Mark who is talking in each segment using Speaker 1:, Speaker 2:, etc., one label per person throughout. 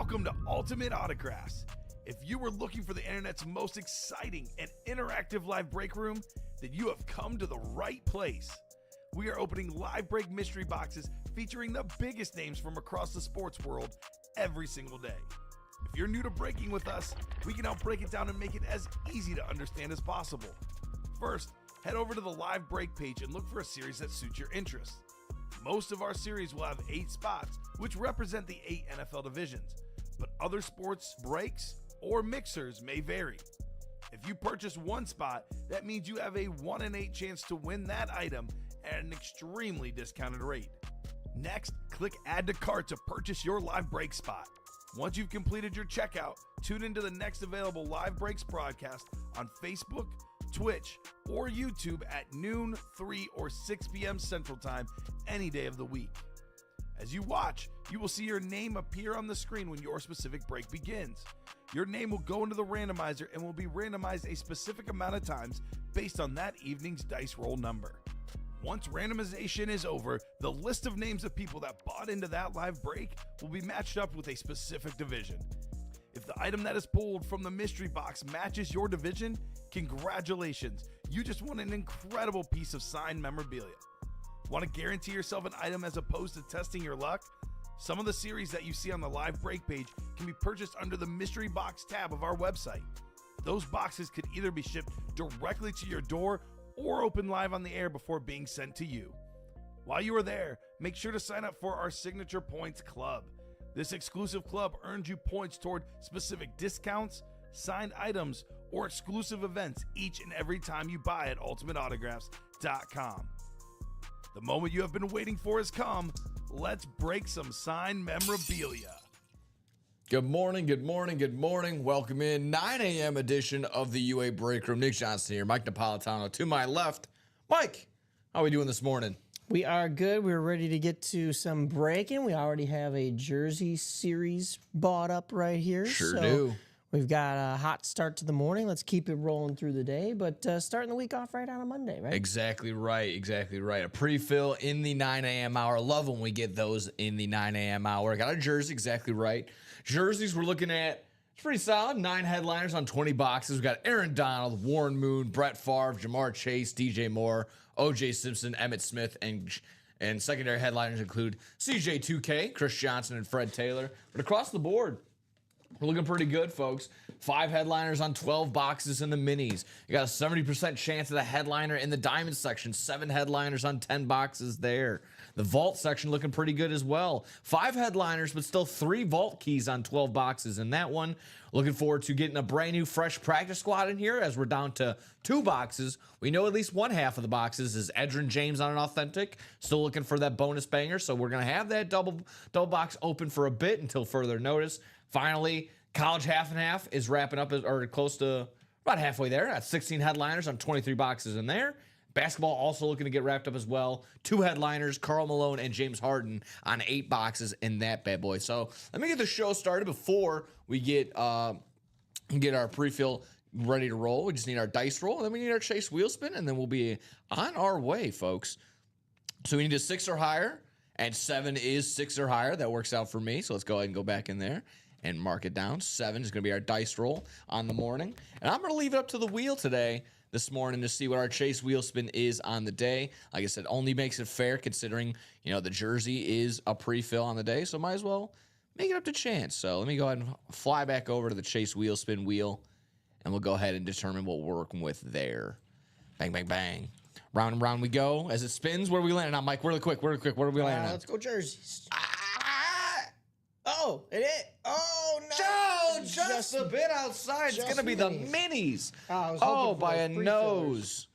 Speaker 1: Welcome to Ultimate Autographs. If you were looking for the internet's most exciting and interactive live break room, then you have come to the right place. We are opening live break mystery boxes featuring the biggest names from across the sports world every single day. If you're new to breaking with us, we can help break it down and make it as easy to understand as possible. First, head over to the live break page and look for a series that suits your interests. Most of our series will have 8 spots, which represent the 8 NFL divisions, but other sports breaks or mixers may vary. If you purchase one spot, that means you have a 1 in 8 chance to win that item at an extremely discounted rate. Next, click Add to Cart to purchase your live break spot. Once you've completed your checkout, tune into the next available live breaks broadcast on Facebook, Twitch, or YouTube at noon, 3, or 6 p.m. Central Time any day of the week. As you watch, you will see your name appear on the screen when your specific break begins. Your name will go into the randomizer and will be randomized a specific amount of times based on that evening's dice roll number. Once randomization is over, the list of names of people that bought into that live break will be matched up with a specific division. If the item that is pulled from the mystery box matches your division, congratulations, you just won an incredible piece of signed memorabilia. Want to guarantee yourself an item as opposed to testing your luck? Some of the series that you see on the live break page can be purchased under the mystery box tab of our website. Those boxes could either be shipped directly to your door or open live on the air before being sent to you. While you are there, make sure to sign up for our Signature Points Club. This exclusive club earns you points toward specific discounts, signed items, or exclusive events each and every time you buy at ultimateautographs.com. The moment you have been waiting for has come. Let's break some signed memorabilia.
Speaker 2: Good morning, good morning, good morning. Welcome in 9 a.m. edition of the UA Break Room. Nick Johnson here, Mike Napolitano to my left. Mike, how are we doing this morning?
Speaker 3: We are good. We're ready to get to some breaking. We already have a jersey series bought up right here.
Speaker 2: Sure do.
Speaker 3: We've got a hot start to the morning. Let's keep it rolling through the day, but starting the week off right on a Monday, right?
Speaker 2: Exactly right, exactly right. A pre-fill in the 9 a.m. hour. Love when we get those in the 9 a.m. hour. Got a jersey, exactly right. Jerseys we're looking at, it's pretty solid. 9 headliners on 20 boxes. We've got Aaron Donald, Warren Moon, Brett Favre, Jamar Chase, DJ Moore, O.J. Simpson, Emmitt Smith, and secondary headliners include CJ2K, Chris Johnson, and Fred Taylor. But across the board, we're looking pretty good, folks. 5 headliners on 12 boxes in the minis. You got a 70% chance of the headliner in the diamond section. 7 headliners on 10 boxes there. The vault section looking pretty good as well. 5 headliners, but still 3 vault keys on 12 boxes in that one. Looking forward to getting a brand new fresh practice squad in here as we're down to 2 boxes. We know at least one half of the boxes is Edgerrin James on an authentic. Still looking for that bonus banger, so we're going to have that double box open for a bit until further notice. Finally, college half and half is wrapping up, or close to about halfway there. That's 16 headliners on 23 boxes in there. Basketball also looking to get wrapped up as well. 2 headliners, Karl Malone and James Harden on 8 boxes in that bad boy. So let me get the show started before we get our pre-fill ready to roll. We just need our dice roll, and then we need our Chase wheel spin, and then we'll be on our way, folks. So we need a 6 or higher, and 7 is 6 or higher. That works out for me, so let's go ahead and go back in there and mark it down. 7 is going to be our dice roll on the morning. And I'm going to leave it up to the wheel this morning to see what our Chase wheel spin is on the day. Like I said, only makes it fair considering, the jersey is a pre-fill on the day, so might as well make it up to chance. So let me go ahead and fly back over to the Chase wheel spin wheel, and we'll go ahead and determine what we're working with there. Bang, bang, bang. Round and round we go. As it spins, where are we landing on, Mike? Really quick. Where are we landing on?
Speaker 3: Let's go jerseys. Oh, it is. Oh, no.
Speaker 2: Just a bit outside. It's going to be the minis.
Speaker 3: By a
Speaker 2: nose.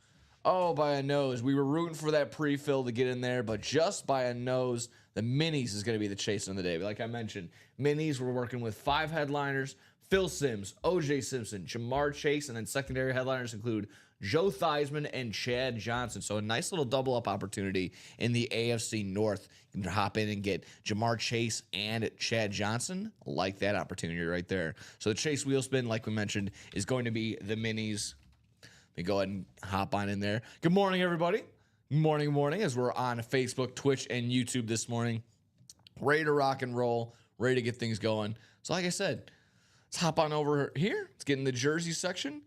Speaker 2: Oh, by a nose. We were rooting for that pre-fill to get in there, but just by a nose, the minis is going to be the chase on the day. But like I mentioned, minis, we're working with 5 headliners. Phil Simms, O.J. Simpson, Jamar Chase, and then secondary headliners include Joe Theismann and Chad Johnson. So a nice little double-up opportunity in the AFC North. You can hop in and get Jamar Chase and Chad Johnson. Like that opportunity right there. So the Chase wheel spin, like we mentioned, is going to be the minis. Let me go ahead and hop on in there. Good morning, everybody. Good morning, as we're on Facebook, Twitch, and YouTube this morning. Ready to rock and roll. ready to get things going. So like I said, let's hop on over here. Let's get in the jersey section.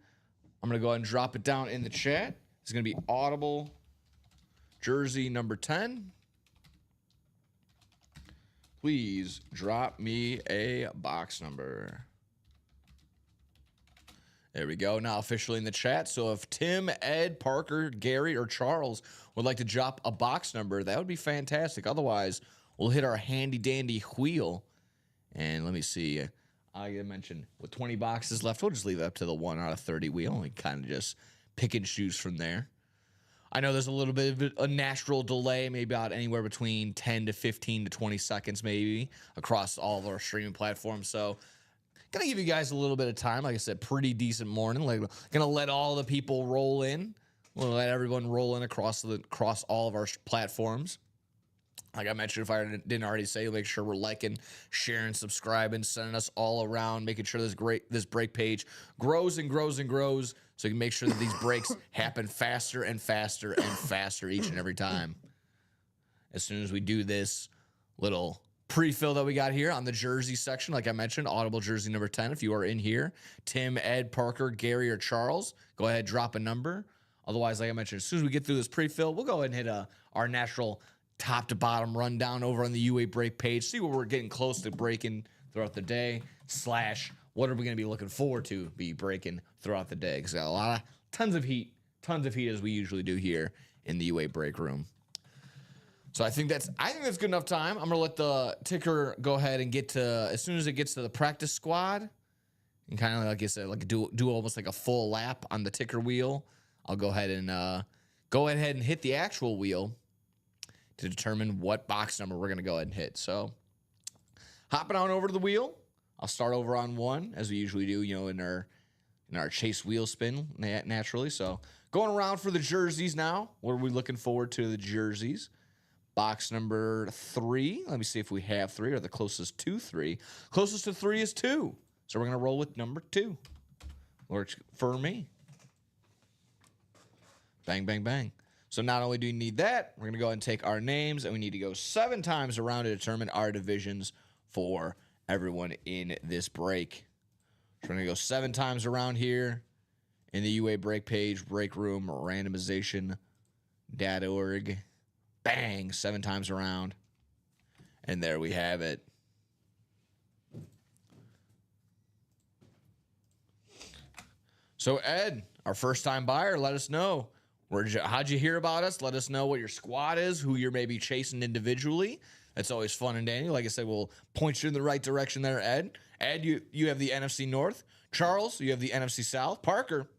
Speaker 2: I'm going to go ahead and drop it down in the chat. It's going to be Audible jersey number 10. Please drop me a box number. There we go. Now officially in the chat. So if Tim, Ed, Parker, Gary, or Charles would like to drop a box number, that would be fantastic. Otherwise, we'll hit our handy dandy wheel. And let me see. I mentioned with 20 boxes left, we'll just leave it up to the 1 out of 30 wheel and kind of just pick and choose from there. I know there's a little bit of a natural delay, maybe about anywhere between 10 to 15 to 20 seconds maybe across all of our streaming platforms. So gonna give you guys a little bit of time. Like I said, pretty decent morning. Like, gonna let all the people roll in. We'll let everyone roll in across all of our platforms. Like I mentioned, if I didn't already say, make sure we're liking, sharing, subscribing, sending us all around, making sure this break page grows and grows and grows, so you can make sure that these breaks happen faster and faster and faster each and every time. As soon as we do this little pre-fill that we got here on the jersey section, like I mentioned, Audible jersey number 10. If you are in here, Tim, Ed, Parker, Gary, or Charles, go ahead, drop a number. Otherwise, like I mentioned, as soon as we get through this pre-fill, we'll go ahead and hit our natural top to bottom rundown over on the UA break page. See what we're getting close to breaking throughout the day, / what are we going to be looking forward to be breaking throughout the day. Because got tons of heat as we usually do here in the UA break room. So I think that's good enough time. I'm gonna let the ticker go ahead and get to, as soon as it gets to the practice squad, and kind of like I said, like do almost like a full lap on the ticker wheel. I'll go ahead and hit the actual wheel to determine what box number we're going to go ahead and hit. So hopping on over to the wheel, I'll start over on 1 as we usually do, in our chase wheel spin naturally. So going around for the jerseys now. What are we looking forward to the jerseys? Box number 3. Let me see if we have 3 or the closest to 3. Closest to 3 is 2. So we're going to roll with number 2. Works for me. Bang, bang, bang. So not only do we need that, we're going to go ahead and take our names, and we need to go 7 times around to determine our divisions for everyone in this break. So we're going to go 7 times around here in the UA break page, break room, randomization.org. Bang, 7 times around. And there we have it. So Ed, our first-time buyer, let us know. How'd you hear about us? Let us know what your squad is, who you're maybe chasing individually. That's always fun and dandy. Like I said, we'll point you in the right direction there, Ed. Ed, you have the NFC North. Charles, you have the NFC South. Parker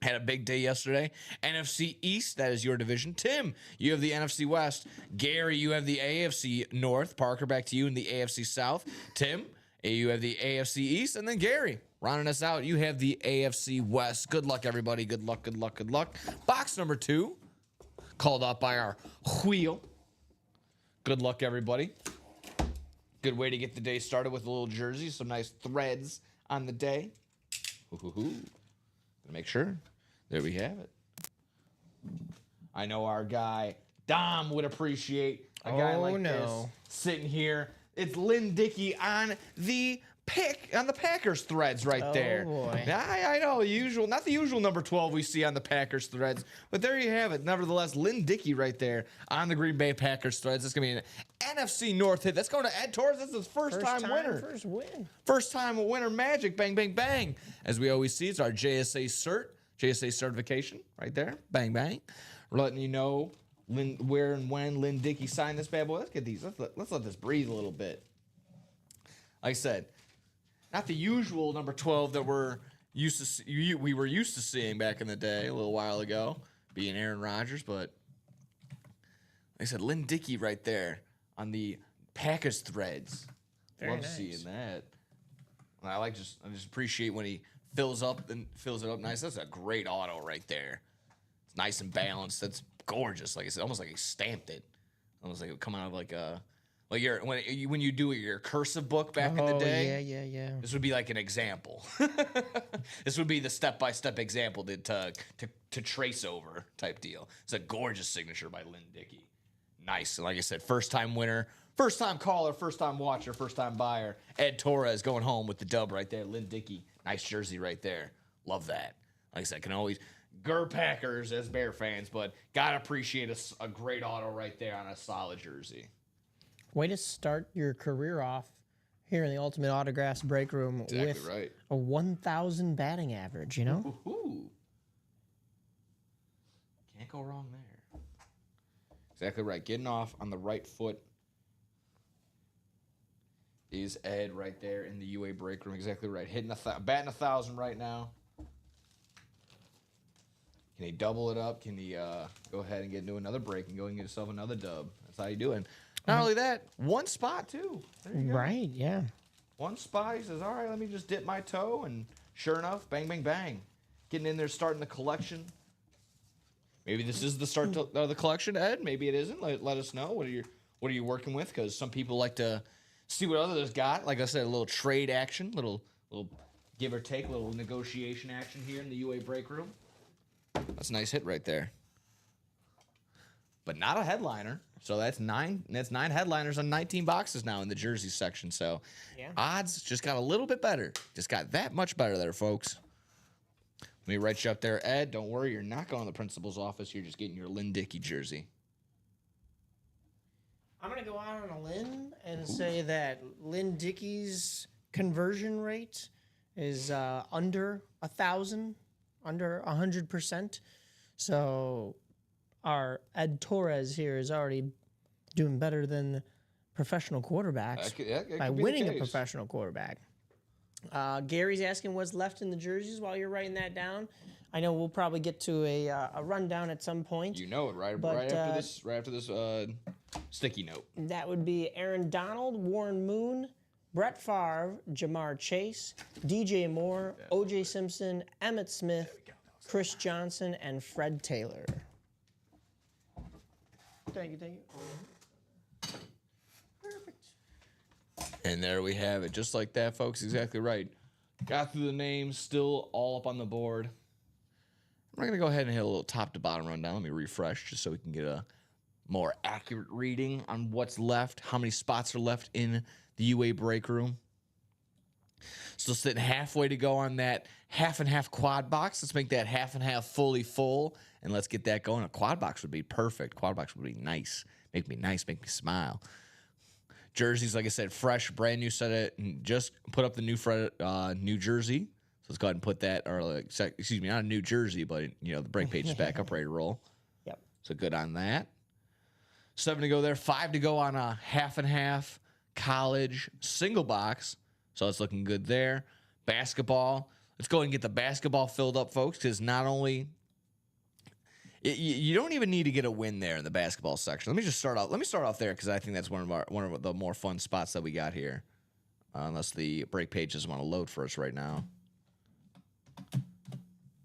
Speaker 2: had a big day yesterday. NFC East, that is your division. Tim, you have the NFC West. Gary, you have the AFC North. Parker, back to you in the AFC South. Tim, you have the AFC East. And then Gary, rounding us out, you have the AFC West. Good luck, everybody. Good luck, good luck, good luck. Box number 2, called out by our wheel. Good luck, everybody. Good way to get the day started with a little jersey. Some nice threads on the day. Gonna make sure. There we have it. I know our guy, Dom, would appreciate a guy like this sitting here. It's Lynn Dickey on the Packers threads right there.
Speaker 3: Oh boy.
Speaker 2: I know, not the usual number 12 we see on the Packers threads, but there you have it. Nevertheless, Lynn Dickey right there on the Green Bay Packers threads. It's going to be an NFC North hit. That's going to Ed Torres. That's his first time winner.
Speaker 3: First win.
Speaker 2: First time winner magic. Bang, bang, bang. As we always see, it's our JSA certification right there. Bang, bang. We're letting you know where and when Lynn Dickey signed this bad boy. Let's get these. Let's let this breathe a little bit. Like I said, not the usual number 12 that we were used to seeing back in the day, a little while ago, being Aaron Rodgers, but like I said, Lynn Dickey right there on the Packers threads.
Speaker 3: Very
Speaker 2: Love
Speaker 3: nice.
Speaker 2: seeing that. And I just appreciate when he fills it up nice. That's a great auto right there. It's nice and balanced. That's gorgeous. Like I said, almost like he stamped it. Almost like it would come out of like a. Like when you do your cursive book back in the day.
Speaker 3: Yeah.
Speaker 2: This would be like an example. This would be the step-by-step example to trace over type deal. It's a gorgeous signature by Lynn Dickey. Nice. And like I said, first-time winner, First time caller, first time watcher, first time buyer. Ed Torres going home with the dub right there. Lynn Dickey, nice jersey right there. Love that. Like I said, can always Gur Packers as Bear fans, but gotta appreciate a great auto right there on a solid jersey.
Speaker 3: Way to start your career off here in the Ultimate Autographs break room with
Speaker 2: right.
Speaker 3: a 1,000 batting average, you know?
Speaker 2: Ooh. Can't go wrong there. Exactly right. Getting off on the right foot is Ed right there in the UA break room. Exactly right. Batting 1,000 right now. Can he double it up? Can he go ahead and get into another break and go and get himself another dub? That's how you doing. Not only that, one spot too. There you go.
Speaker 3: Right, yeah.
Speaker 2: One spot. He says, all right, let me just dip my toe. And sure enough, bang, bang, bang. Getting in there, starting the collection. Maybe this is the start of the collection, Ed. Maybe it isn't. Let us know. What are you working with? Because some people like to see what others got. Like I said, a little trade action, little give or take, little negotiation action here in the UA break room. That's a nice hit right there. But not a headliner. So that's nine headliners on 19 boxes now in the jersey section. So
Speaker 3: Yeah.
Speaker 2: odds just got a little bit better. Just got that much better there, folks. Let me write you up there, Ed. Don't worry, you're not going to the principal's office. You're just getting your Lynn Dickey jersey.
Speaker 3: I'm going to go out on a limb and say that Lynn Dickey's conversion rate is under 1,000, under 100%. So our Ed Torres here is already doing better than professional quarterbacks by winning a professional quarterback. Gary's asking what's left in the jerseys while you're writing that down. I know we'll probably get to a rundown at some point.
Speaker 2: You know it, right?
Speaker 3: But,
Speaker 2: right after this sticky note.
Speaker 3: That would be Aaron Donald, Warren Moon, Brett Favre, Jamar Chase, DJ Moore, O.J. Simpson, Emmitt Smith, Chris Johnson, and Fred Taylor. Thank you. Perfect.
Speaker 2: And there we have it. Just like that, folks. Exactly right. Got through the names, still all up on the board. I'm going to go ahead and hit a little top to bottom rundown. Let me refresh just so we can get a more accurate reading on what's left, how many spots are left in the UA break room. Still sitting halfway to go on that half and half quad box. Let's make that half and half fully full, and let's get that going. A quad box would be perfect. Quad box would be nice. Make me smile. Jerseys, like I said, fresh, brand new set of, and just put up the new jersey. So let's go ahead and put that, or excuse me, not a new jersey, but the break page is back up, ready to roll.
Speaker 3: Yep.
Speaker 2: So good on that. 7 to go there. 5 to go on a half and half college single box. So it's looking good there. Basketball. Let's go ahead and get the basketball filled up, folks, because not only you don't even need to get a win there in the basketball section. Let me start off there because I think that's one of the more fun spots that we got here. Unless the break page doesn't want to load for us right now.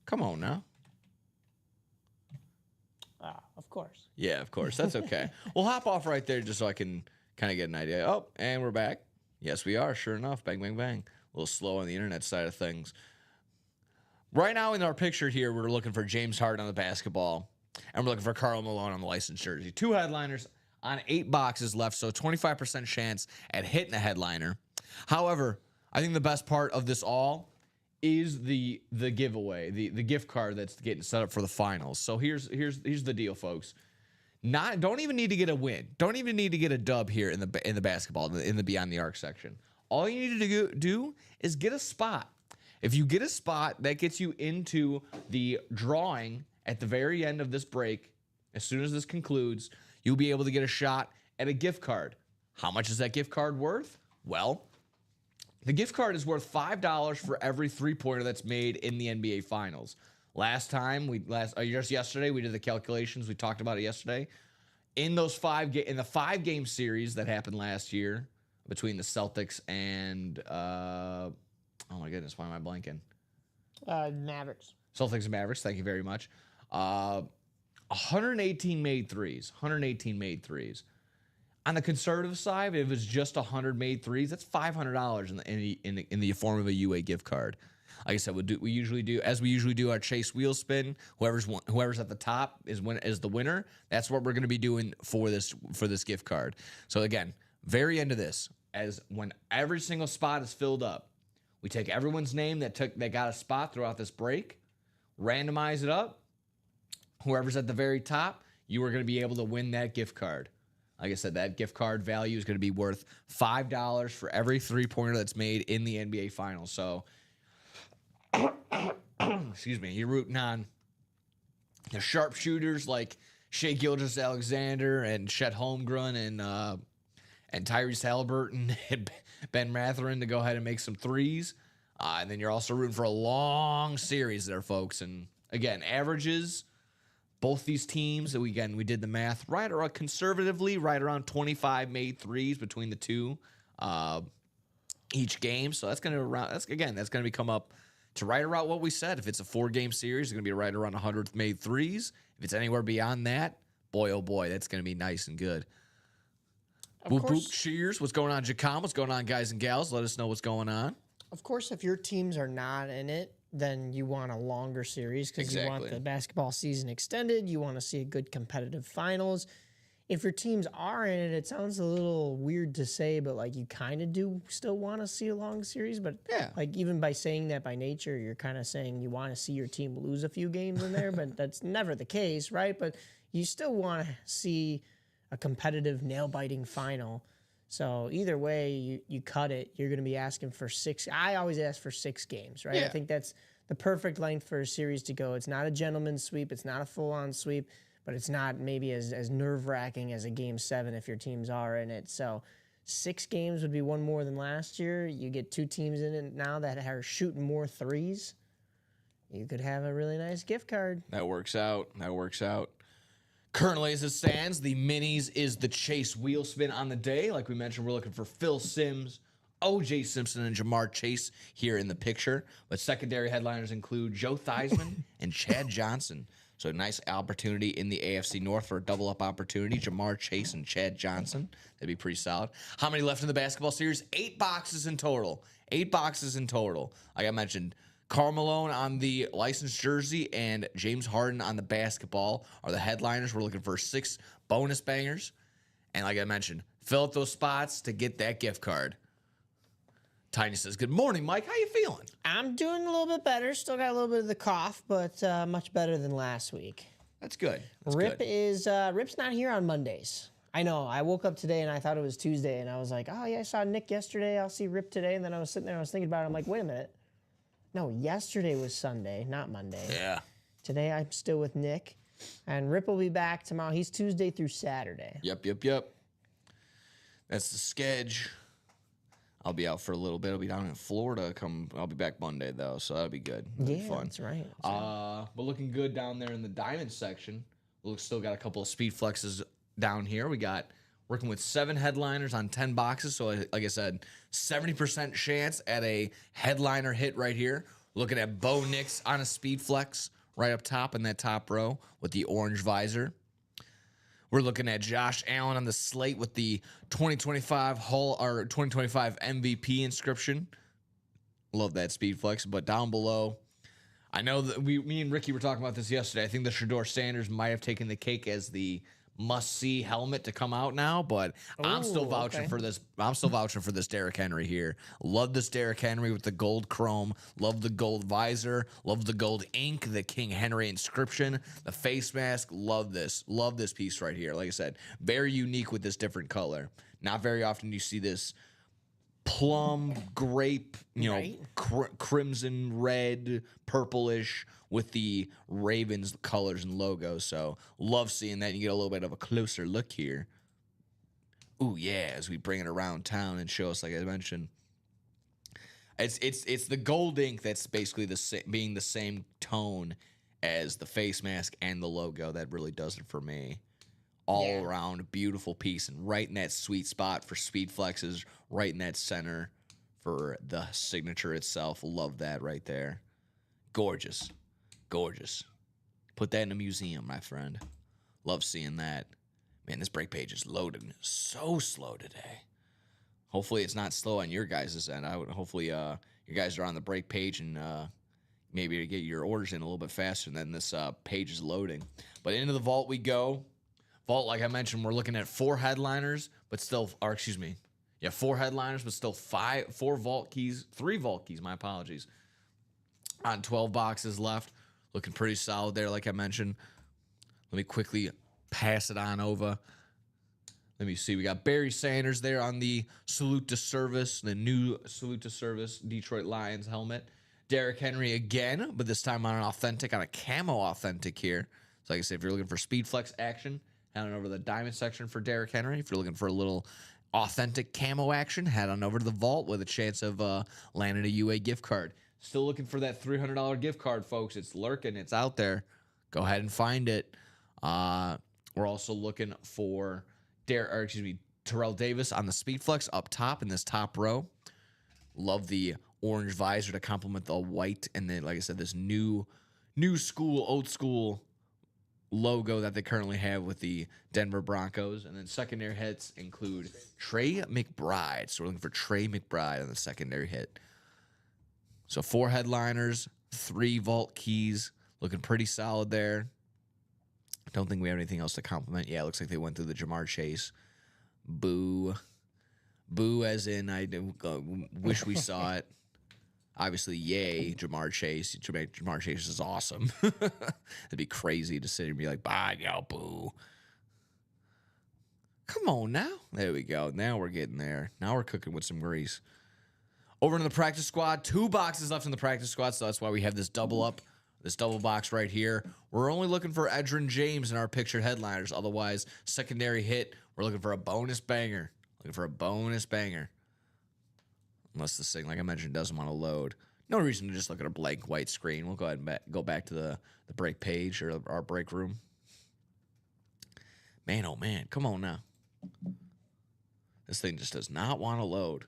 Speaker 2: Come on now.
Speaker 3: Of course.
Speaker 2: Yeah, of course. That's okay. We'll hop off right there just so I can kind of get an idea. Oh, and we're back. Yes, we are. Sure enough. Bang, bang, bang. A little slow on the internet side of things. Right now in our picture here, we're looking for James Harden on the basketball, and we're looking for Karl Malone on the licensed jersey. 2 headliners on 8 boxes left, so 25% chance at hitting a headliner. However, I think the best part of this all is the giveaway, the gift card that's getting set up for the finals. So here's the deal, folks. Don't even need to get a win. Don't even need to get a dub here in the basketball in the Beyond the Arc section. All you need to do is get a spot. If you get a spot, that gets you into the drawing at the very end of this break. As soon as this concludes, you'll be able to get a shot at a gift card. How much is that gift card worth? Well, the gift card is worth $5 for every 3-pointer that's made in the NBA Finals. Just yesterday, we did the calculations. We talked about it yesterday. In the 5-game series that happened last year between the Celtics and oh my goodness, why am I blanking?
Speaker 3: Mavericks.
Speaker 2: Celtics and Mavericks. Thank you very much. 118 made threes. 118 made threes. On the conservative side, if it was just 100 made threes, that's $500 in the form of a UA gift card. Like I said, we usually do our Chase wheel spin. Whoever's at the top is the winner. That's what we're going to be doing for this gift card. So again, very end of this, as when every single spot is filled up, we take everyone's name that got a spot throughout this break, randomize it up. Whoever's at the very top, you are going to be able to win that gift card. Like I said, that gift card value is going to be worth $5 for every three-pointer that's made in the NBA Finals. So, excuse me, you're rooting on the sharpshooters like Shai Gilgeous-Alexander and Chet Holmgren and Tyrese Halliburton and Ben Mathurin to go ahead and make some threes. And then you're also rooting for a long series there, folks. And again, averages, both these teams, we did the math, right around conservatively, right around 25 made threes between the two each game. So that's going to come up to right around what we said. If it's a 4-game series, it's going to be right around 100 made threes. If it's anywhere beyond that, boy, oh boy, that's going to be nice and good. Boop, boop, cheers. What's going on, Jacom? What's going on, guys and gals? Let us know what's going on.
Speaker 3: Of course, if your teams are not in it, then you want a longer series because you want the basketball season extended. You want to see a good competitive finals. If your teams are in it, it sounds a little weird to say, but like you kind of do still want to see a long series. But
Speaker 2: yeah,
Speaker 3: like even by saying that by nature, you're kind of saying you want to see your team lose a few games in there, but that's never the case, right? But you still want to see a competitive, nail-biting final. So either way, you cut it, you're going to be asking for 6. I always ask for 6 games, right?
Speaker 2: Yeah.
Speaker 3: I think that's the perfect length for a series to go. It's not a gentleman's sweep. It's not a full-on sweep, but it's not maybe as nerve-wracking as a Game 7 if your teams are in it. So 6 games would be one more than last year. You get 2 teams in it now that are shooting more threes. You could have a really nice gift card.
Speaker 2: That works out. Currently, as it stands, the minis is the Chase wheel spin on the day. Like we mentioned, we're looking for Phil Simms, OJ Simpson, and Jamar Chase here in the picture. But secondary headliners include Joe Theismann and Chad Johnson. So a nice opportunity in the AFC North for a double-up opportunity. Jamar Chase and Chad Johnson. That'd be pretty solid. How many left in the basketball series? 8 boxes in total. 8 boxes in total. Like I mentioned, Karl Malone on the licensed jersey and James Harden on the basketball are the headliners. We're looking for 6 bonus bangers. And like I mentioned, fill up those spots to get that gift card. Tiny says, good morning, Mike. How you feeling?
Speaker 3: I'm doing a little bit better. Still got a little bit of the cough, but much better than last week.
Speaker 2: That's good.
Speaker 3: Rip's not here on Mondays. I know. I woke up today and I thought it was Tuesday, and I was like, oh, yeah, I saw Nick yesterday. I'll see Rip today. And then I was sitting there, I was thinking about it. I'm like, wait a minute. No, yesterday was Sunday, not Monday.
Speaker 2: Yeah.
Speaker 3: Today I'm still with Nick, and Rip will be back tomorrow. He's Tuesday through Saturday.
Speaker 2: Yep. That's the schedule. I'll be out for a little bit. I'll be down in Florida. I'll be back Monday though, so that'll be good. That'll be fun.
Speaker 3: That's right.
Speaker 2: But looking good down there in the diamond section. Still got a couple of speed flexes down here. We got working with 7 headliners on 10 boxes. So like I said, 70% chance at a headliner hit right here. Looking at Bo Nix on a speed flex right up top in that top row with the orange visor. We're looking at Josh Allen on the slate with the 2025 MVP inscription. Love that speed flex. But down below, I know that me and Ricky were talking about this yesterday. I think the Shedeur Sanders might have taken the cake as the must-see helmet to come out now, but I'm still vouching for this. I'm still vouching for this Derrick Henry here. Love this Derrick Henry with the gold chrome. Love the gold visor. Love the gold ink, the King Henry inscription, the face mask. Love this. Love this piece right here. Like I said, very unique with this different color. Not very often you see this plum, grape, crimson, red, purplish with the Ravens colors and logos. So love seeing that. You get a little bit of a closer look here. Ooh, yeah, as we bring it around town and show us, like I mentioned, it's the gold ink that's basically being the same tone as the face mask and the logo. That really does it for me. All around beautiful piece, and right in that sweet spot for speed flexes, right in that center for the signature itself. Love that right there. Gorgeous. Put that in a museum, my friend. Love seeing that. Man, this break page is loaded so slow today. Hopefully it's not slow on your guys' end. Hopefully you guys are on the break page and maybe to get your orders in a little bit faster than this page is loading. But into the vault we go. Vault, like I mentioned, we're looking at 4 headliners, but still, or excuse me, yeah, 4 headliners, but still 4 vault keys, 3 vault keys. My apologies. On 12 boxes left, looking pretty solid there. Like I mentioned, let me quickly pass it on over. Let me see. We got Barry Sanders there on the Salute to Service, the new Salute to Service Detroit Lions helmet. Derrick Henry again, but this time on an authentic, on a camo authentic here. So like I said, if you're looking for speed flex action, head on over to the diamond section for Derrick Henry. If you're looking for a little authentic camo action, head on over to the vault with a chance of landing a UA gift card. Still looking for that $300 gift card, folks. It's lurking. It's out there. Go ahead and find it. We're also looking for Terrell Davis on the Speed Flex up top in this top row. Love the orange visor to complement the white, and then, like I said, this new school, old school logo that they currently have with the Denver Broncos. And then secondary hits include Trey McBride. So we're looking for Trey McBride on the secondary hit. So 4 headliners, 3 vault keys, looking pretty solid there. Don't think we have anything else to compliment. Yeah, it looks like they went through the Jamar Chase. Boo. Boo as in I wish we saw it. Obviously, yay, Jamar Chase. Jamar Chase is awesome. It'd be crazy to sit here and be like, bye, yo, boo. Come on now. There we go. Now we're getting there. Now we're cooking with some grease. Over in the practice squad, 2 boxes left in the practice squad, so that's why we have this double up, this double box right here. We're only looking for Edgerrin James in our pictured headliners. Otherwise, secondary hit, we're looking for a bonus banger. Looking for a bonus banger. Unless this thing, like I mentioned, doesn't want to load. No reason to just look at a blank white screen. We'll go ahead and go back to the break page or our break room. Man, oh man, come on now. This thing just does not want to load.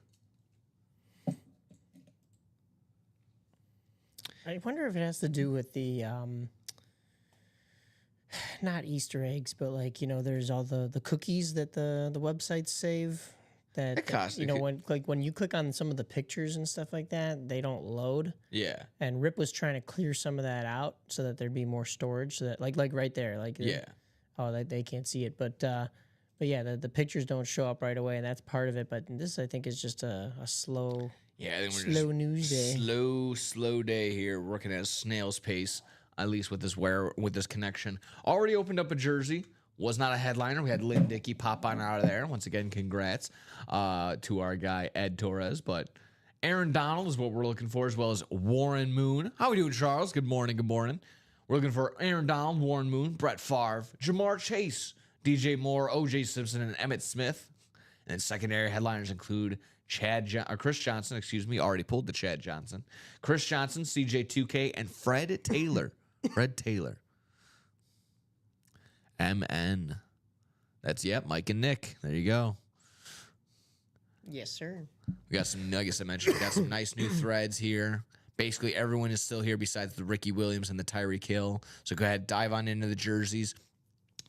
Speaker 3: I wonder if it has to do with the not Easter eggs, but like, you know, there's all the cookies that the websites save that you know, when you click on some of the pictures and stuff like that, they don't load.
Speaker 2: Yeah.
Speaker 3: And Rip was trying to clear some of that out so that there'd be more storage, so that like right there, like
Speaker 2: yeah.
Speaker 3: Oh, they can't see it, but yeah, the pictures don't show up right away, and that's part of it. But this, I think, is just a slow.
Speaker 2: Yeah, I think we're
Speaker 3: slow news day.
Speaker 2: Slow day here. We're working at a snail's pace, at least with this connection. Already opened up a jersey. Was not a headliner. We had Lynn Dickey pop on out of there. Once again, congrats to our guy Ed Torres. But Aaron Donald is what we're looking for, as well as Warren Moon. How we doing, Charles? Good morning. Good morning. We're looking for Aaron Donald, Warren Moon, Brett Favre, Jamar Chase, DJ Moore, OJ Simpson, and Emmitt Smith. And then secondary headliners include Chris Johnson, already pulled the Chad Johnson. Chris Johnson, CJ2K, and Fred Taylor. Fred Taylor. MN. That's, Mike and Nick. There you go.
Speaker 3: Yes, sir.
Speaker 2: We got some, like I mentioned, we got some nice new threads here. Basically, everyone is still here besides the Ricky Williams and the Tyreek Hill. So go ahead, dive on into the jerseys.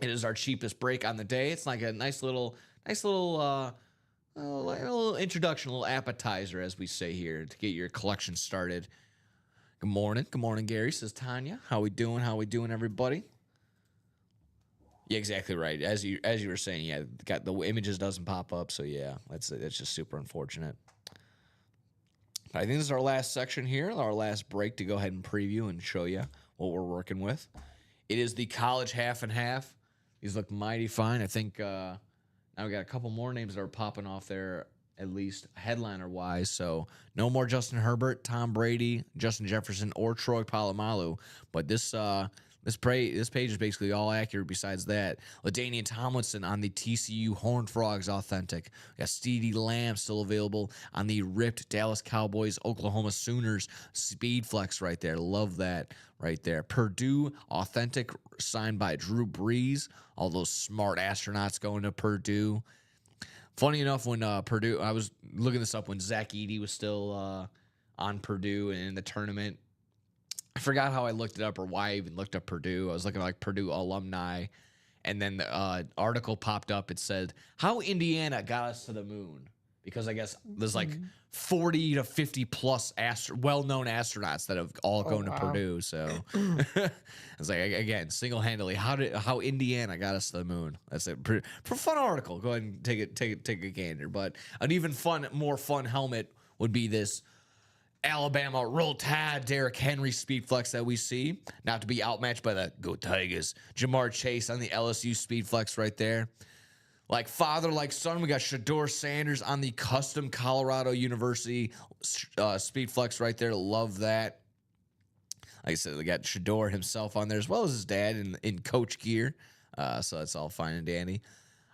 Speaker 2: It is our cheapest break on the day. It's like a nice little introduction, a little appetizer, as we say here, to get your collection started. Good morning, Gary, says Tanya. How we doing, everybody? Yeah, exactly right. As you were saying, the images doesn't pop up, so yeah, that's just super unfortunate. I think this is our last section here, our last break to go ahead and preview and show you what we're working with. It is the college half and half. These look mighty fine. I think now we got a couple more names that are popping off there, at least headliner-wise. So no more Justin Herbert, Tom Brady, Justin Jefferson, or Troy Polamalu. But this page is basically all accurate besides that. LaDainian Tomlinson on the TCU Horned Frogs Authentic. We got CeeDee Lamb still available on the ripped Dallas Cowboys Oklahoma Sooners Speed Flex right there. Love that right there. Purdue Authentic signed by Drew Brees. All those smart astronauts going to Purdue. Funny enough, when Purdue, I was looking this up when Zach Edey was still on Purdue and in the tournament. I forgot how I looked it up or why I even looked up Purdue. I was looking at like Purdue alumni, and then the article popped up. It said, how Indiana got us to the moon. because I guess there's like 40 to 50 plus well-known astronauts that have all gone to Purdue. So it's like, again, single-handedly, how Indiana got us to the moon. That's a pretty fun article. Go ahead and take a gander. But an even more fun helmet would be this Alabama Roll Tide Derrick Henry Speed Flex that we see, not to be outmatched by the Go Tigers Jamar Chase on the LSU Speed Flex right there. Like father, like son, we got Shedeur Sanders on the custom Colorado University Speed Flex right there. Love that. Like I said, we got Shedeur himself on there as well as his dad in coach gear. So that's all fine and dandy.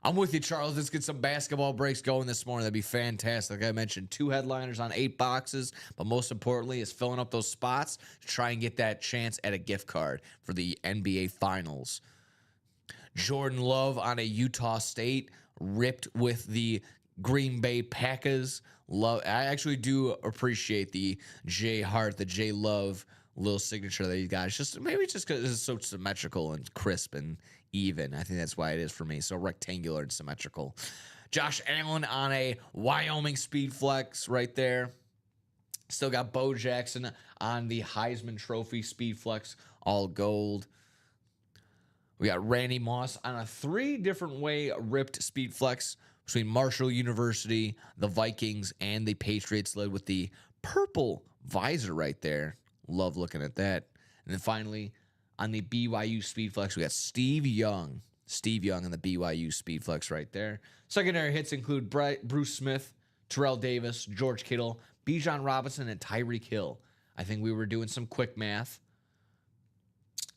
Speaker 2: I'm with you, Charles. Let's get some basketball breaks going this morning. That'd be fantastic. Like I mentioned, 2 headliners on 8 boxes, but most importantly is filling up those spots to try and get that chance at a gift card for the NBA Finals. Jordan Love on a Utah State, ripped with the Green Bay Packers. I actually do appreciate the J Hart, the J Love little signature that he got. It's just because it's so symmetrical and crisp and even. I think that's why it is for me. So rectangular and symmetrical. Josh Allen on a Wyoming Speed Flex right there. Still got Bo Jackson on the Heisman Trophy Speed Flex, all gold. We got Randy Moss on a 3 different way ripped Speed Flex between Marshall University, the Vikings, and the Patriots, led with the purple visor right there. Love looking at that. And then finally, on the BYU Speed Flex, we got Steve Young. Steve Young on the BYU Speed Flex right there. Secondary hits include Bruce Smith, Terrell Davis, George Kittle, Bijan Robinson, and Tyreek Hill. I think we were doing some quick math.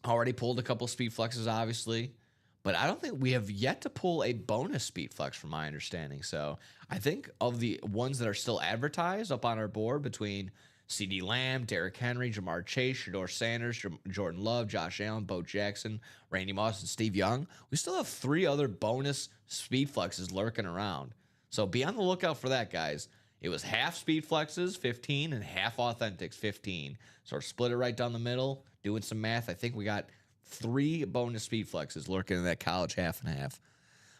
Speaker 2: Already pulled a couple Speed Flexes, obviously. But I don't think we have yet to pull a bonus Speed Flex from my understanding. So I think of the ones that are still advertised up on our board between CeeDee Lamb, Derrick Henry, Jamar Chase, Shedeur Sanders, Jordan Love, Josh Allen, Bo Jackson, Randy Moss, and Steve Young, we still have 3 other bonus Speed Flexes lurking around. So be on the lookout for that, guys. It was half Speed Flexes, 15, and half Authentics, 15. So split it right down the middle, doing some math. I think we got 3 bonus Speed Flexes lurking in that college half and half.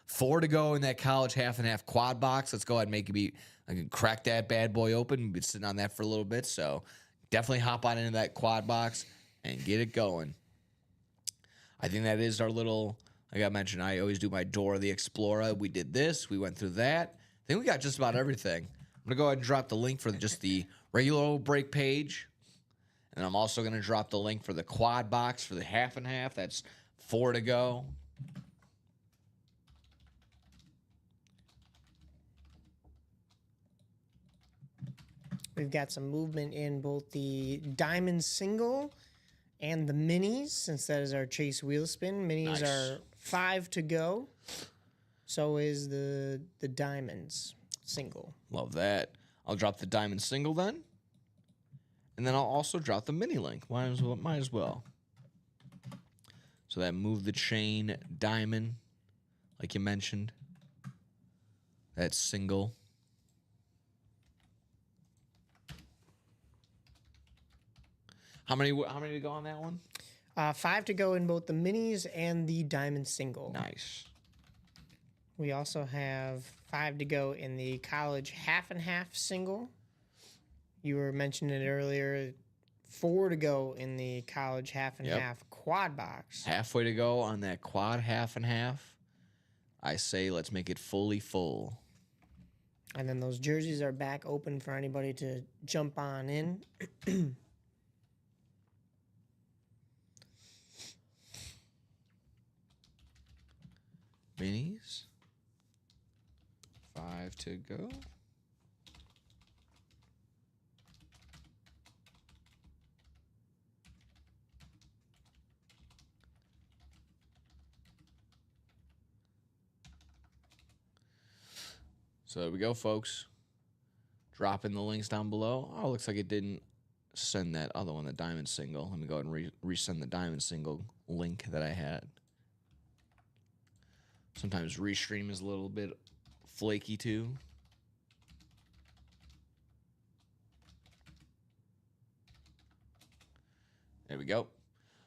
Speaker 2: 4 to go in that college half and half quad box. Let's go ahead and I can crack that bad boy open. We've been sitting on that for a little bit, so definitely hop on into that quad box and get it going. I think that is our little, like I mentioned, I always do my Dora the Explorer. We did this. We went through that. I think we got just about everything. I'm going to go ahead and drop the link for just the regular old break page. And I'm also going to drop the link for the quad box for the half and half. That's 4 to go.
Speaker 3: We've got some movement in both the diamond single and the minis, since that is our Chase wheel spin. Minis are 5 to go. So is the diamonds single.
Speaker 2: Love that. I'll drop the diamond single then. And then I'll also drop the mini link. Might as well. So that move the chain diamond, like you mentioned. That's single. How many to go on that one?
Speaker 3: 5 to go in both the minis and the diamond single.
Speaker 2: Nice.
Speaker 3: We also have 5 to go in the college half and half single. You were mentioning it earlier. 4 to go in the college half and half quad box.
Speaker 2: Halfway to go on that quad half and half. I say let's make it fully full.
Speaker 3: And then those jerseys are back open for anybody to jump on in.
Speaker 2: Minis. 5 to go. So there we go, folks. Dropping the links down below. Oh, looks like it didn't send that other one, the diamond single. Let me go ahead and resend the diamond single link that I had. Sometimes Restream is a little bit flaky too. There we go.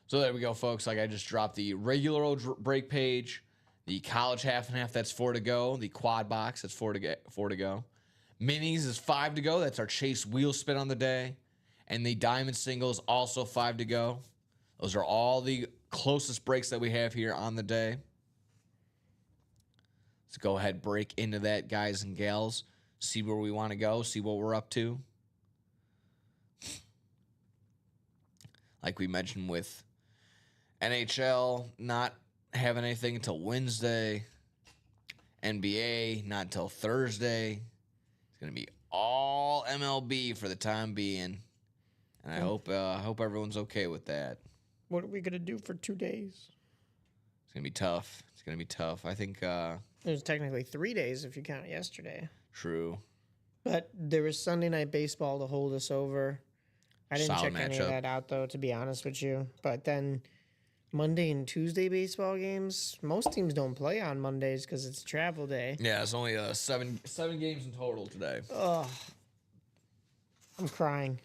Speaker 2: So there we go, folks. Like I just dropped the regular old break page, the college half and half, that's 4 to go. The quad box, that's 4 to go. Minis is 5 to go. That's our Chase wheel spin on the day. And the diamond singles also 5 to go. Those are all the closest breaks that we have here on the day. Let's go ahead, break into that, guys and gals. See where we want to go, see what we're up to. Like we mentioned with NHL not having anything until Wednesday. NBA not until Thursday. It's going to be all MLB for the time being. And I hope everyone's okay with that.
Speaker 3: What are we gonna do for 2 days?
Speaker 2: It's going to be tough. It's going to be tough. I think
Speaker 3: It was technically 3 days if you count yesterday.
Speaker 2: true.
Speaker 3: But there was Sunday night baseball to hold us over. I didn't
Speaker 2: Solid
Speaker 3: check any of
Speaker 2: matchup.
Speaker 3: that out though, to be honest with you. But then Monday and Tuesday baseball games, most teams don't play on Mondays because it's travel day.
Speaker 2: Yeah, it's only seven games in total today.
Speaker 3: Ugh. I'm crying.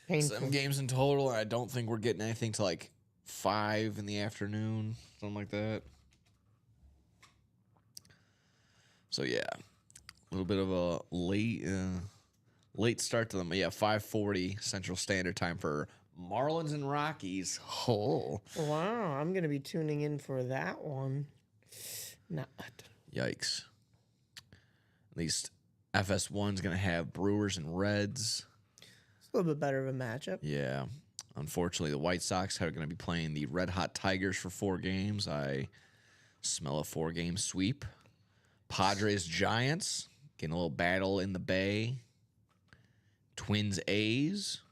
Speaker 3: Painful.
Speaker 2: 7 games in total, and I don't think we're getting anything to like 5 in the afternoon, something like that. So yeah, a little bit of a late start to them. Yeah, 5:40 Central Standard Time for Marlins and Rockies. Oh,
Speaker 3: Wow, I'm gonna be tuning in for that one. Not.
Speaker 2: yikes! At least FS1's gonna have Brewers and Reds.
Speaker 3: It's a little bit better of a matchup.
Speaker 2: Yeah. Unfortunately, the White Sox are going to be playing the Red Hot Tigers for 4 games. I smell a 4-game sweep. Padres Giants getting a little battle in the Bay. Twins A's.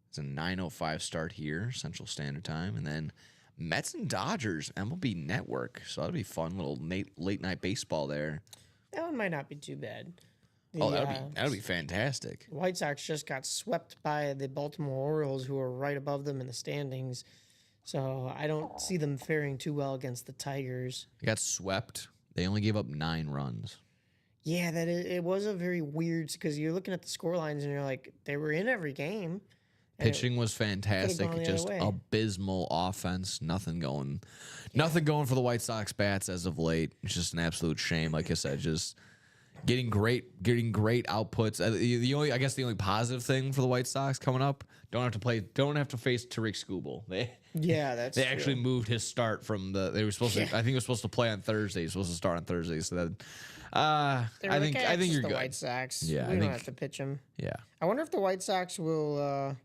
Speaker 2: It's a 9:05 start here, Central Standard Time. And then Mets and Dodgers, MLB Network. So that'll be fun. Little late night baseball there.
Speaker 3: That one might not be too bad.
Speaker 2: Oh,
Speaker 3: The,
Speaker 2: that'll be fantastic.
Speaker 3: White Sox just got swept by the Baltimore Orioles, who are right above them in the standings. So I don't see them faring too well against the Tigers.
Speaker 2: They got swept. They only gave up 9 runs.
Speaker 3: Yeah, it was a very weird because you're looking at the score lines and you're like, they were in every game. And it-
Speaker 2: Pitching was fantastic.
Speaker 3: gone the other
Speaker 2: Just
Speaker 3: way.
Speaker 2: abysmal offense. Nothing going for the White Sox bats as of late. It's just an absolute shame. Like I said, just getting great outputs. The only positive thing for the White Sox coming up, don't have to face Tariq Skubal.
Speaker 3: Yeah, that's
Speaker 2: They
Speaker 3: true.
Speaker 2: actually moved his start from they were supposed to. I think he was supposed to play on Thursday. He's supposed to start on Thursday. So that
Speaker 3: They were
Speaker 2: I
Speaker 3: like,
Speaker 2: think
Speaker 3: "Eh,
Speaker 2: I
Speaker 3: it's
Speaker 2: think
Speaker 3: just
Speaker 2: you're
Speaker 3: the
Speaker 2: good.
Speaker 3: White Sox.
Speaker 2: Yeah, I
Speaker 3: we don't
Speaker 2: think-
Speaker 3: have to pitch them.
Speaker 2: Yeah.
Speaker 3: I wonder if the White Sox will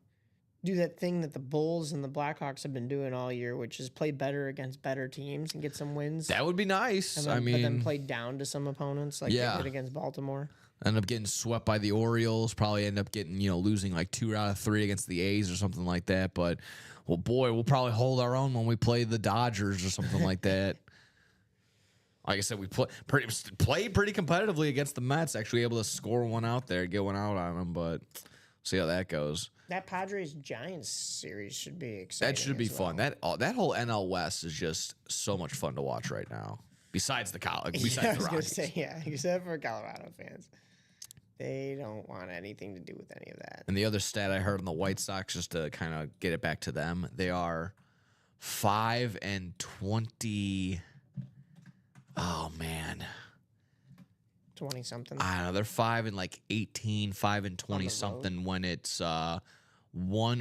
Speaker 3: do that thing that the Bulls and the Blackhawks have been doing all year, which is play better against better teams and get some wins.
Speaker 2: That would be nice.
Speaker 3: and then,
Speaker 2: I
Speaker 3: but then
Speaker 2: mean,
Speaker 3: play down to some opponents, like
Speaker 2: Yeah.
Speaker 3: they did against Baltimore.
Speaker 2: end up getting swept by the Orioles. Probably end up getting losing like 2 out of 3 against the A's or something like that. But well, boy, we'll probably hold our own when we play the Dodgers or something like that. Like I said, we played pretty competitively against the Mets. Actually, able to score one out there, get one out on them. But see how that goes.
Speaker 3: That Padres Giants series should be exciting.
Speaker 2: That should be
Speaker 3: as well.
Speaker 2: fun. That whole NL West is just so much fun to watch right now. Besides the college,
Speaker 3: Yeah, I
Speaker 2: besides the
Speaker 3: was gonna
Speaker 2: Rockies.
Speaker 3: say, yeah, except for Colorado fans, they don't want anything to do with any of that.
Speaker 2: And the other stat I heard on the White Sox, just to kind of get it back to them, they are 5-20. Oh man,
Speaker 3: 20 something.
Speaker 2: I don't know. They're 5-18, 5-20 something when it's 1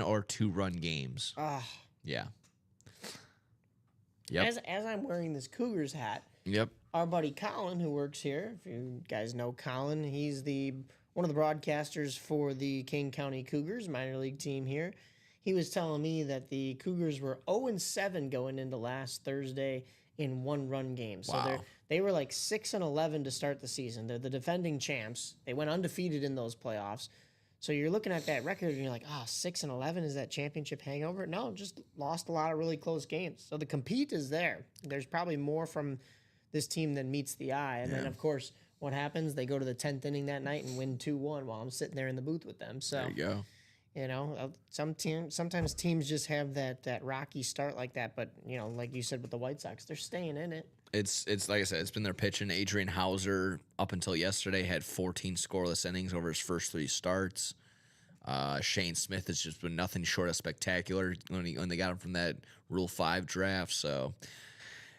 Speaker 2: or 2 run games.
Speaker 3: Ah,
Speaker 2: Yeah. Yep.
Speaker 3: as I'm wearing this Cougars hat,
Speaker 2: Yep.
Speaker 3: our buddy Colin, who works here, if you guys know Colin, he's one of the broadcasters for the King County Cougars minor league team here. He was telling me that the Cougars were 0-7 going into last Thursday in 1-run games. So
Speaker 2: Wow.
Speaker 3: they were like 6-11 to start the season. They're the defending champs. They went undefeated in those playoffs. So you're looking at that record and you're like, 6-11 is that championship hangover? No, just lost a lot of really close games. So the compete is there. There's probably more from this team than meets the eye. And then, of course, what happens? They go to the 10th inning that night and win 2-1 while I'm sitting there in the booth with them. So,
Speaker 2: There you go.
Speaker 3: sometimes teams just have that rocky start like that. But, like you said with the White Sox, they're staying in it.
Speaker 2: It's like I said, it's been their pitching. Adrian Hauser, up until yesterday, had 14 scoreless innings over his first 3 starts. Shane Smith has just been nothing short of spectacular when they got him from that Rule 5 draft. So,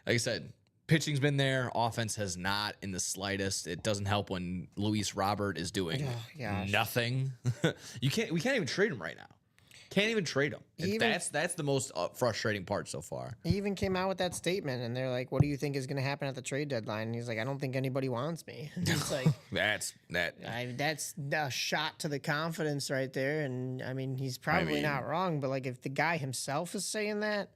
Speaker 2: like I said, Pitching's been there. Offense has not in the slightest. It doesn't help when Luis Robert is doing
Speaker 3: gosh.
Speaker 2: nothing. We can't even trade him right now. Can't even trade him. That's the most frustrating part so far.
Speaker 3: He even came out with that statement, and they're like, "What do you think is going to happen at the trade deadline?" And he's like, "I don't think anybody wants me." It's like
Speaker 2: That's
Speaker 3: that's a shot to the confidence right there. And I mean, he's probably not wrong, but like if the guy himself is saying that,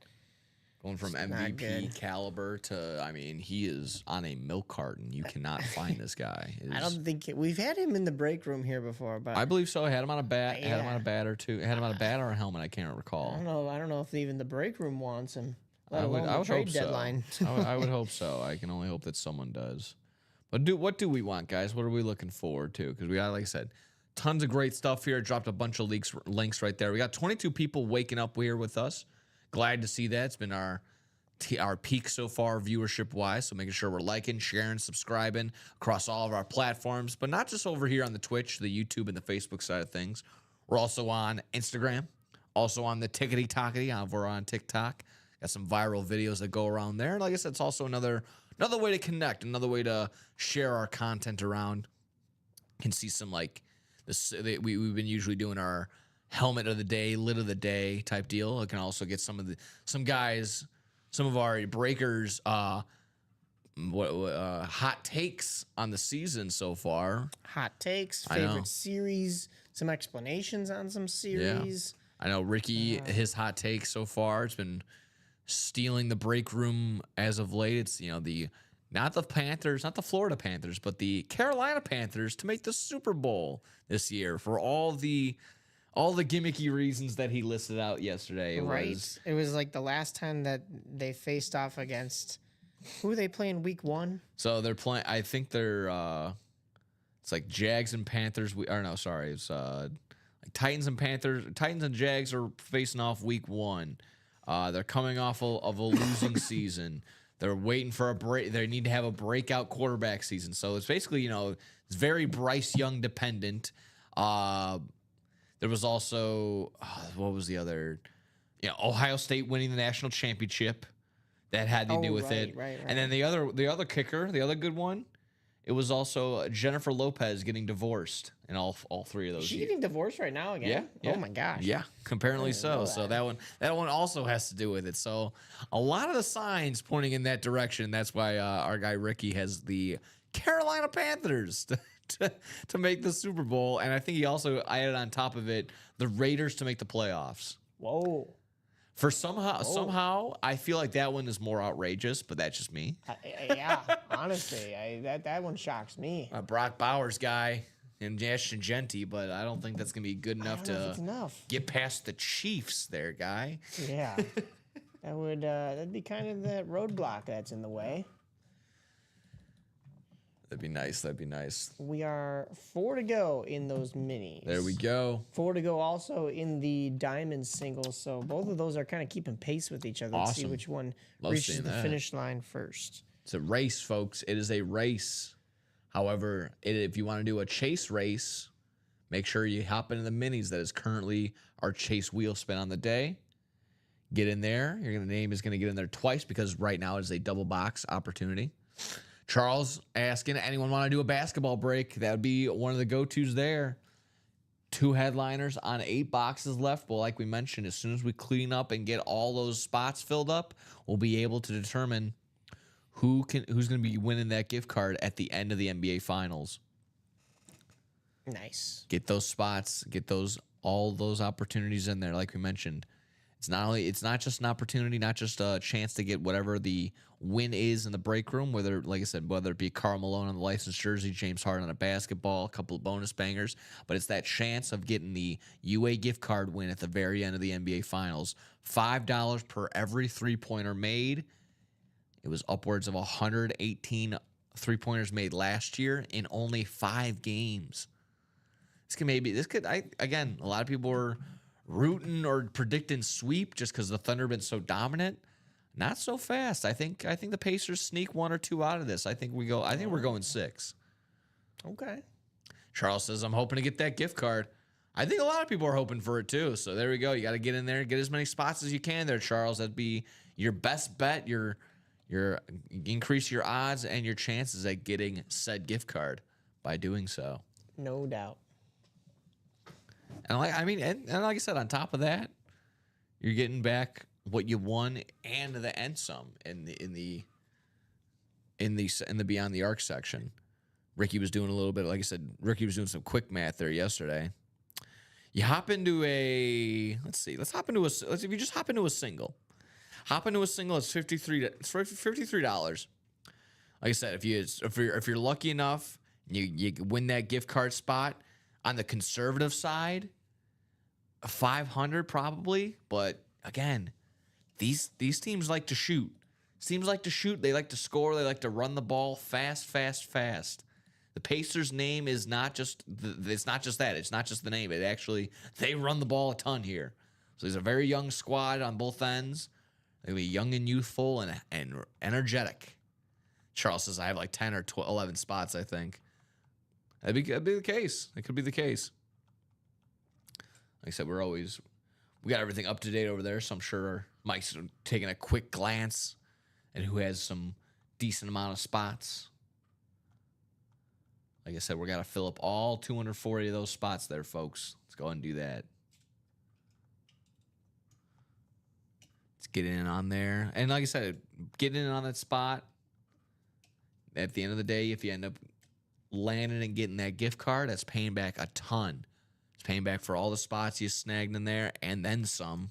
Speaker 2: going from
Speaker 3: not
Speaker 2: MVP
Speaker 3: good.
Speaker 2: caliber to, I mean, he is on a milk carton. You cannot find this guy.
Speaker 3: I don't think we've had him in the break room here before, but
Speaker 2: I believe so. I had him on a bat. Had him
Speaker 3: Yeah.
Speaker 2: on a bat or two. Had him on a bat or a helmet. I can't
Speaker 3: I
Speaker 2: recall.
Speaker 3: don't know. I don't know if even the break room wants him. Let
Speaker 2: I
Speaker 3: alone
Speaker 2: would
Speaker 3: the trade
Speaker 2: hope so.
Speaker 3: deadline.
Speaker 2: I would hope so. I can only hope that someone does. But what do we want, guys? What are we looking forward to? Because we got, like I said, tons of great stuff here. Dropped a bunch of links right there. We got 22 people waking up here with us. Glad to see that. It's been our peak so far viewership wise, so making sure we're liking, sharing, subscribing across all of our platforms, but not just over here on the Twitch, the YouTube, and the Facebook side of things. We're also on Instagram, also on the Tickety Tockety over on TikTok. Got some viral videos that go around there. And like I said, it's also another way to connect, another way to share our content around. You can see some like this. We've been usually doing our helmet of the day, lit of the day type deal. I can also get some guys. Some of our breakers, hot takes on the season so far.
Speaker 3: Hot takes,
Speaker 2: I know.
Speaker 3: favorite series, some explanations on some series.
Speaker 2: I know Ricky, his hot take so far, it's been stealing the break room as of late. It's, not the Panthers, not the Florida Panthers, but the Carolina Panthers to make the Super Bowl this year for all the gimmicky reasons that he listed out yesterday.
Speaker 3: It was like the last time that they faced off against who they play in week 1.
Speaker 2: So they're playing. I think they're. It's like Jags and Panthers. It's like Titans and Panthers. Titans and Jags are facing off week 1. They're coming off of a losing season. They're waiting for a break. They need to have a breakout quarterback season. So it's basically it's very Bryce Young dependent. There was also, what was the other? Ohio State winning the national championship. That had to do with it.
Speaker 3: Right.
Speaker 2: And then the other kicker, the other good one, it was also Jennifer Lopez getting divorced in all three of those.
Speaker 3: Is she
Speaker 2: years.
Speaker 3: getting divorced right now again?
Speaker 2: Yeah.
Speaker 3: Oh my gosh.
Speaker 2: Yeah, apparently so.
Speaker 3: know
Speaker 2: So
Speaker 3: that.
Speaker 2: that one also has to do with it. So a lot of the signs pointing in that direction. That's why our guy Ricky has the Carolina Panthers to make the Super Bowl, and I think he also added on top of it the Raiders to make the playoffs.
Speaker 3: Whoa.
Speaker 2: For somehow, I feel like that one is more outrageous, but that's just me.
Speaker 3: Yeah, honestly, that one shocks me.
Speaker 2: Brock Bowers guy and Josh Genti, but I don't think that's gonna be good enough
Speaker 3: I don't know if
Speaker 2: to
Speaker 3: it's enough.
Speaker 2: get past the Chiefs, there, guy.
Speaker 3: Yeah. That'd be kind of that roadblock that's in the way.
Speaker 2: That'd be nice. That'd be nice.
Speaker 3: We are 4 to go in those minis.
Speaker 2: There we go.
Speaker 3: 4 to go also in the diamond singles. So both of those are kind of keeping pace with each other. Let's see
Speaker 2: Awesome.
Speaker 3: which one
Speaker 2: Love
Speaker 3: reaches
Speaker 2: seeing
Speaker 3: the
Speaker 2: that.
Speaker 3: finish line first.
Speaker 2: It's a race, folks. It is a race. However, if you want to do a chase race, make sure you hop into the minis that is currently our chase wheel spin on the day. Get in there. Your name is going to get in there twice because right now it is a double box opportunity. Charles asking, anyone want to do a basketball break? That would be one of the go-tos there. 2 headliners on 8 boxes left. Well, like we mentioned, as soon as we clean up and get all those spots filled up, we'll be able to determine who's going to be winning that gift card at the end of the NBA Finals.
Speaker 3: Nice.
Speaker 2: Get those spots, get all those opportunities in there. Like we mentioned, it's not just an opportunity, not just a chance to get whatever the win is in the break room, whether it be Karl Malone on the licensed jersey, James Harden on a basketball, a couple of bonus bangers, but it's that chance of getting the UA gift card win at the very end of the NBA Finals. $5 per every 3-pointer made. It was upwards of 118 3-pointers made last year in only 5 games. Again, a lot of people were rooting or predicting sweep just because the Thunder have been so dominant. Not so fast. I think the Pacers sneak 1 or 2 out of this. I think we're going 6.
Speaker 3: Okay.
Speaker 2: Charles says, I'm hoping to get that gift card. I think a lot of people are hoping for it too. So there we go. You got to get in there and get as many spots as you can there, Charles. That'd be your best bet, your you increase your odds and your chances at getting said gift card by doing so.
Speaker 3: No doubt.
Speaker 2: And like I said, on top of that, you're getting back what you won and some in the Beyond the Arc section. Ricky was doing a little bit, like I said, Ricky was doing some quick math there yesterday. You hop into if you just hop into a single. Hop into a single, it's $53. Like I said, if you're lucky enough, you win that gift card spot. On the conservative side, $500 probably. But again, these teams like to shoot. Teams like to shoot. They like to score. They like to run the ball fast. The Pacers' name is not just it's not just that. It's not just the name. They run the ball a ton here. So there's a very young squad on both ends. They'll be young and youthful and energetic. Charles says I have like 10 or 11 spots, I think. That'd be the case. It could be the case. Like I said, we got everything up to date over there, so I'm sure Mike's taking a quick glance at who has some decent amount of spots. Like I said, we got to fill up all 240 of those spots there, folks. Let's go ahead and do that. Let's get in on there. And like I said, get in on that spot. At the end of the day, if you end up landing and getting that gift card, that's paying back a ton. It's paying back for all the spots you snagged in there and then some.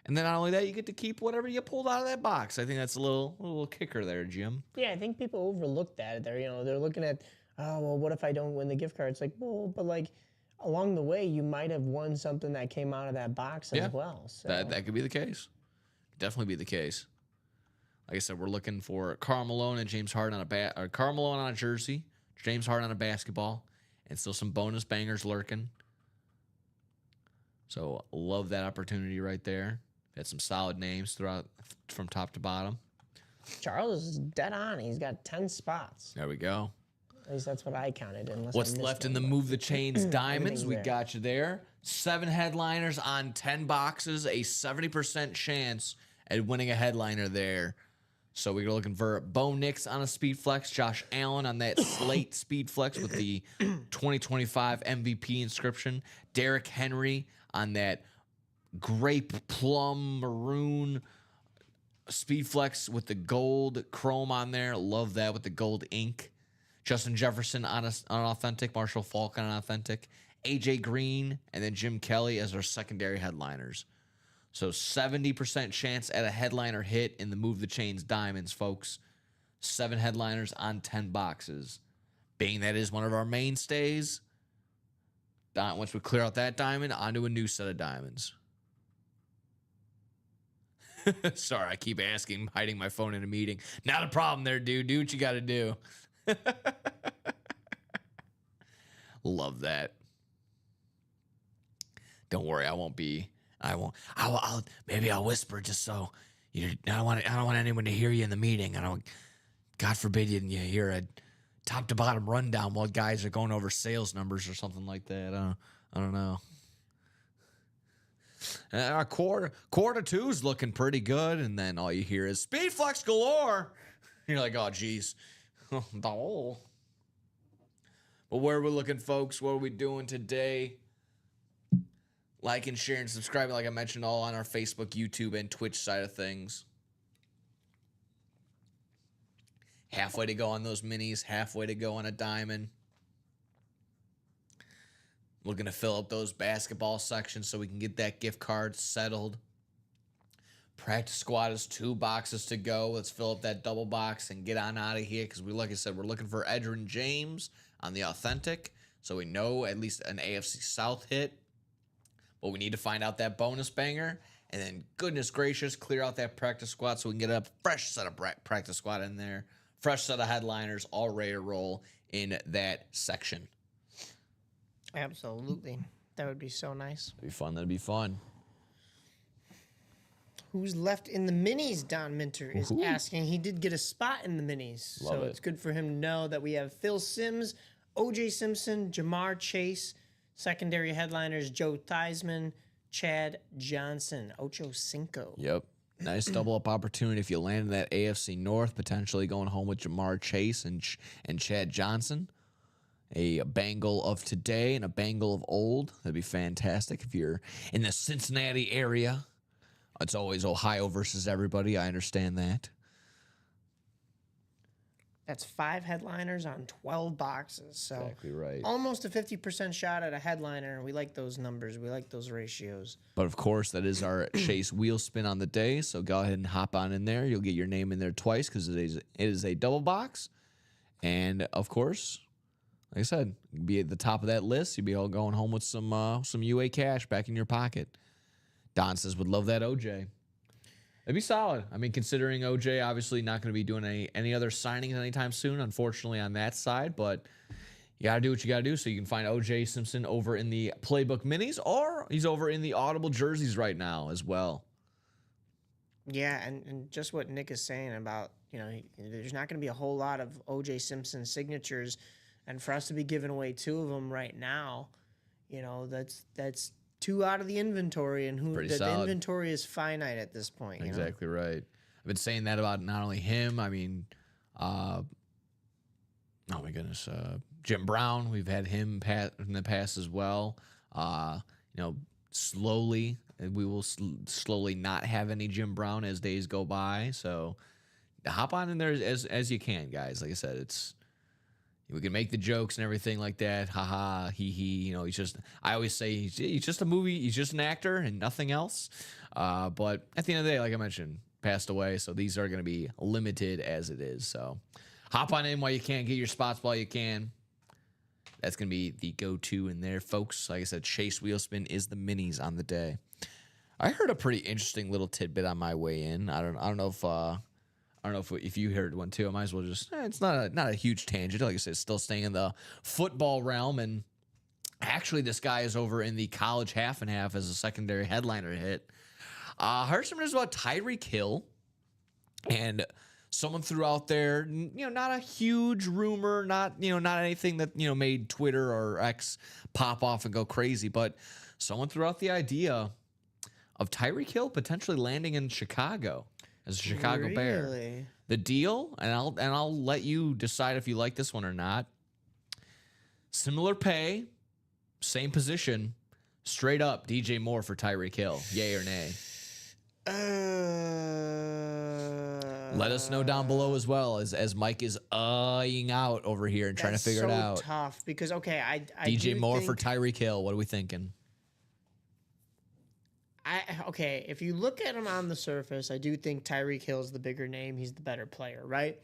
Speaker 2: And then not only that, you get to keep whatever you pulled out of that box. I think that's a little kicker there, Jim.
Speaker 3: Yeah, I think people overlook that. They're looking at, oh, well, what if I don't win the gift card? It's like, well, but like along the way, you might have won something that came out of that box as well. So.
Speaker 2: That could be the case. Definitely be the case. Like I said, we're looking for Karl Malone and James Harden on Karl Malone on a jersey, James Harden on a basketball, and still some bonus bangers lurking. So love that opportunity right there. Had some solid names throughout from top to bottom.
Speaker 3: Charles is dead on. He's got 10 spots.
Speaker 2: There we go.
Speaker 3: At least that's what I counted.
Speaker 2: What's left in the Move the Chains Diamonds? We got you there. 7 headliners on 10 boxes. A 70% chance at winning a headliner there. So we're looking for Bo Nix on a Speed Flex, Josh Allen on that Slate Speed Flex with the 2025 MVP inscription, Derrick Henry on that grape plum maroon Speed Flex with the gold chrome on there. Love that with the gold ink. Justin Jefferson on an authentic, Marshall Falk on an authentic, AJ Green, and then Jim Kelly as our secondary headliners. So 70% chance at a headliner hit in the Move the Chains Diamonds, folks. 7 headliners on 10 boxes. Being that is one of our mainstays, once we clear out that diamond, onto a new set of diamonds. Sorry, I keep asking, hiding my phone in a meeting. Not a problem there, dude. Do what you got to do. Love that. Don't worry, I won't. Maybe I'll whisper just so I don't want anyone to hear you in the meeting. God forbid you hear a top to bottom rundown while guys are going over sales numbers or something like that. I don't know. Our quarter two's looking pretty good, and then all you hear is Speed Flex galore. You're like, oh geez. But where are we looking, folks? What are we doing today? Like and share and subscribe, like I mentioned, all on our Facebook, YouTube, and Twitch side of things. Halfway to go on those minis, halfway to go on a diamond. Looking to fill up those basketball sections so we can get that gift card settled. Practice squad is 2 boxes to go. Let's fill up that double box and get on out of here because like I said, we're looking for Edgerrin James on the authentic. So we know at least an AFC South hit. But we need to find out that bonus banger. And then, goodness gracious, clear out that practice squad so we can get a fresh set of practice squad in there. Fresh set of headliners all ready to roll in that section.
Speaker 3: Absolutely. That would be so nice.
Speaker 2: That'd be fun. That'd be fun.
Speaker 3: Who's left in the minis, Don Minter is asking. He did get a spot in the minis.
Speaker 2: Love it.
Speaker 3: It's good for him to know that we have Phil Simms, O.J. Simpson, Jamar Chase, secondary headliners Joe Theismann, Chad Johnson, Ocho Cinco.
Speaker 2: Yep. Nice double up opportunity if you land in that AFC North, potentially going home with Jamar Chase and Chad Johnson. A Bengal of today and a Bengal of old. That'd be fantastic if you're in the Cincinnati area. It's always Ohio versus everybody. I understand that.
Speaker 3: That's 5 headliners on 12 boxes. So
Speaker 2: Exactly right.
Speaker 3: almost a 50% shot at a headliner. We like those numbers. We like those ratios.
Speaker 2: But of course, that is our Chase wheel spin on the day. So go ahead and hop on in there. You'll get your name in there twice because it is a double box. And of course, like I said, you'll be at the top of that list. You'll be all going home with some UA cash back in your pocket. Don says, would love that OJ. It'd be solid. I mean, considering OJ obviously not going to be doing any other signings anytime soon, unfortunately, on that side. But you got to do what you got to do. So you can find OJ Simpson over in the Playbook Minis, or he's over in the Audible jerseys right now as well.
Speaker 3: Yeah, and just what Nick is saying about, there's not going to be a whole lot of OJ Simpson signatures. And for us to be giving away 2 of them right now, that's 2 out of the inventory, and the inventory is finite at this point.
Speaker 2: Exactly right. I've been saying that about not only him. I mean, oh my goodness, Jim Brown. We've had him in the past as well. Slowly we will slowly not have any Jim Brown as days go by. So hop on in there as you can, guys. Like I said, we can make the jokes and everything like that. Ha ha, he. He's just. I always say he's just a movie. He's just an actor and nothing else. But at the end of the day, like I mentioned, passed away. So these are going to be limited as it is. So hop on in while you can. Get your spots while you can. That's going to be the go-to in there, folks. Like I said, Chase Wheelspin is the minis on the day. I heard a pretty interesting little tidbit on my way in. I don't know if you heard one too. I might as well just. It's not a huge tangent. Like I said, it's still staying in the football realm. And actually, this guy is over in the college half and half as a secondary headliner hit. Heard some news about Tyreek Hill, and someone threw out there, not a huge rumor, not anything that made Twitter or X pop off and go crazy, but someone threw out the idea of Tyreek Hill potentially landing in Chicago as a Chicago Bear. The deal, and I'll let you decide if you like this one or not. Similar pay, same position, straight up DJ Moore for Tyreek Hill. Yay or nay? Let us know down below as well as Mike is eyeing out over here and trying to figure it out.
Speaker 3: That's so tough because I
Speaker 2: DJ Moore for Tyreek Hill. What are we thinking?
Speaker 3: If you look at him on the surface, I do think Tyreek Hill's the bigger name. He's the better player, right?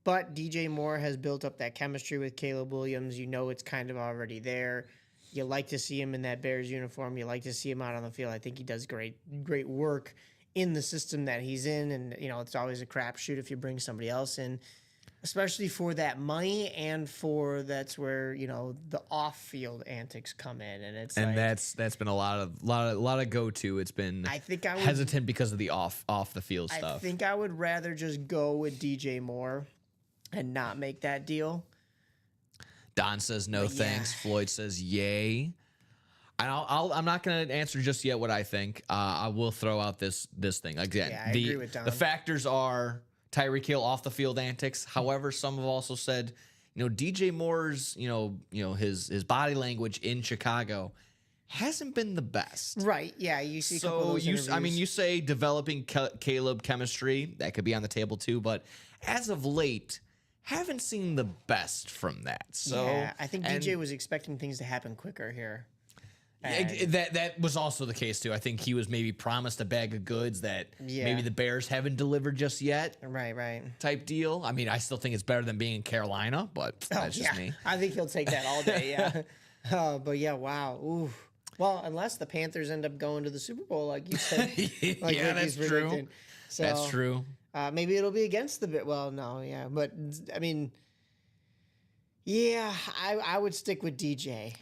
Speaker 3: But DJ Moore has built up that chemistry with Caleb Williams. It's kind of already there. You like to see him in that Bears uniform. You like to see him out on the field. I think he does great work in the system that he's in. And, it's always a crapshoot if you bring somebody else in, especially for that money and that's where, the off-field antics come in. And
Speaker 2: that's been a lot of go-to. It's been hesitant because of the off the field stuff.
Speaker 3: I think I would rather just go with DJ Moore and not make that deal.
Speaker 2: Don says no thanks. Floyd says yay. And I'm not going to answer just yet what I think. I will throw out this thing again.
Speaker 3: Yeah, I agree with Don.
Speaker 2: The factors are Tyreek Hill off the field antics. However, some have also said, DJ Moore's, his body language in Chicago hasn't been the best.
Speaker 3: Right. Yeah. You see. So
Speaker 2: you say developing Caleb chemistry, that could be on the table too. But as of late, haven't seen the best from that. So
Speaker 3: yeah, I think DJ was expecting things to happen quicker here.
Speaker 2: That was also the case too. I think he was maybe promised a bag of goods that maybe the Bears haven't delivered just yet.
Speaker 3: Right.
Speaker 2: Type deal. I mean, I still think it's better than being in Carolina, but that's just me.
Speaker 3: I think he'll take that all day. Yeah. But yeah, wow. Ooh. Well, unless the Panthers end up going to the Super Bowl, like you said. Like
Speaker 2: yeah, that's true.
Speaker 3: So,
Speaker 2: that's true.
Speaker 3: Maybe it'll be against the bit. Well, no, yeah, but I mean, yeah, I would stick with DJ.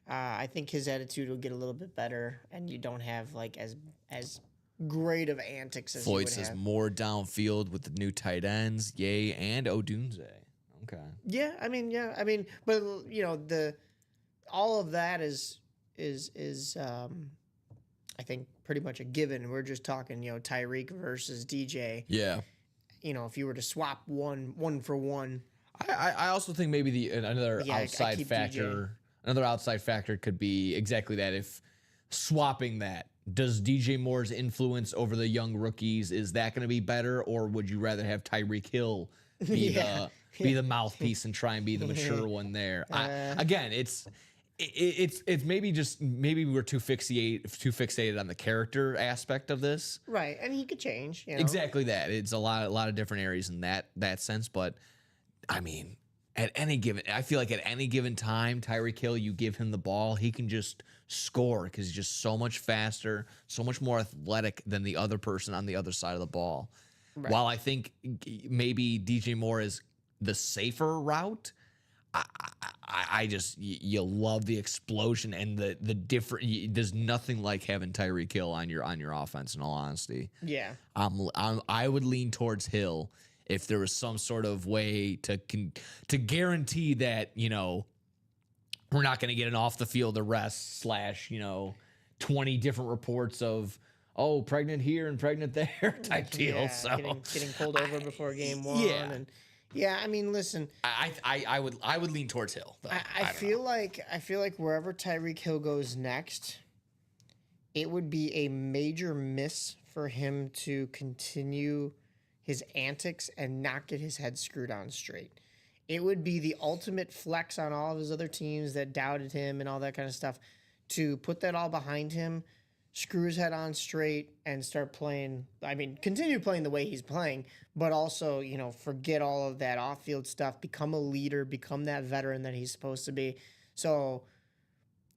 Speaker 3: I think his attitude will get a little bit better, and you don't have like as great of antics as
Speaker 2: Floyd says have. More downfield with the new tight ends, Yay and Odunze. Okay.
Speaker 3: Yeah, I mean, but all of that is I think, pretty much a given. We're just talking, Tyreek versus DJ.
Speaker 2: Yeah.
Speaker 3: If you were to swap one for one.
Speaker 2: I also think maybe another
Speaker 3: Yeah, I
Speaker 2: outside
Speaker 3: keep
Speaker 2: factor. Another outside factor could be exactly that. If swapping that, does DJ Moore's influence over the young rookies, is that going to be better, or would you rather have Tyreek Hill be the mouthpiece and try and be the mature one there? Again, it's maybe we're too fixated on the character aspect of this.
Speaker 3: Right, and he could change.
Speaker 2: Exactly that. It's a lot of different areas in that sense, but I mean, I feel like at any given time, Tyreek Hill, you give him the ball, he can just score because he's just so much faster, so much more athletic than the other person on the other side of the ball. Right. While I think maybe DJ Moore is the safer route, I just you love the explosion and the different. There's nothing like having Tyreek Hill on your offense. In all honesty,
Speaker 3: yeah,
Speaker 2: I would lean towards Hill if there was some sort of way to guarantee that we're not going to get an off the field arrest / 20 different reports of pregnant here and pregnant there type deal.
Speaker 3: Yeah,
Speaker 2: so
Speaker 3: getting pulled over before game one.
Speaker 2: Yeah.
Speaker 3: And yeah, I mean, listen,
Speaker 2: I would lean towards Hill. Though.
Speaker 3: I feel like wherever Tyreek Hill goes next, it would be a major miss for him to continue his antics and not get his head screwed on straight. It would be the ultimate flex on all of his other teams that doubted him and all that kind of stuff to put that all behind him, screw his head on straight, and start playing. I mean, continue playing the way he's playing, but also, forget all of that off-field stuff, become a leader, become that veteran that he's supposed to be. So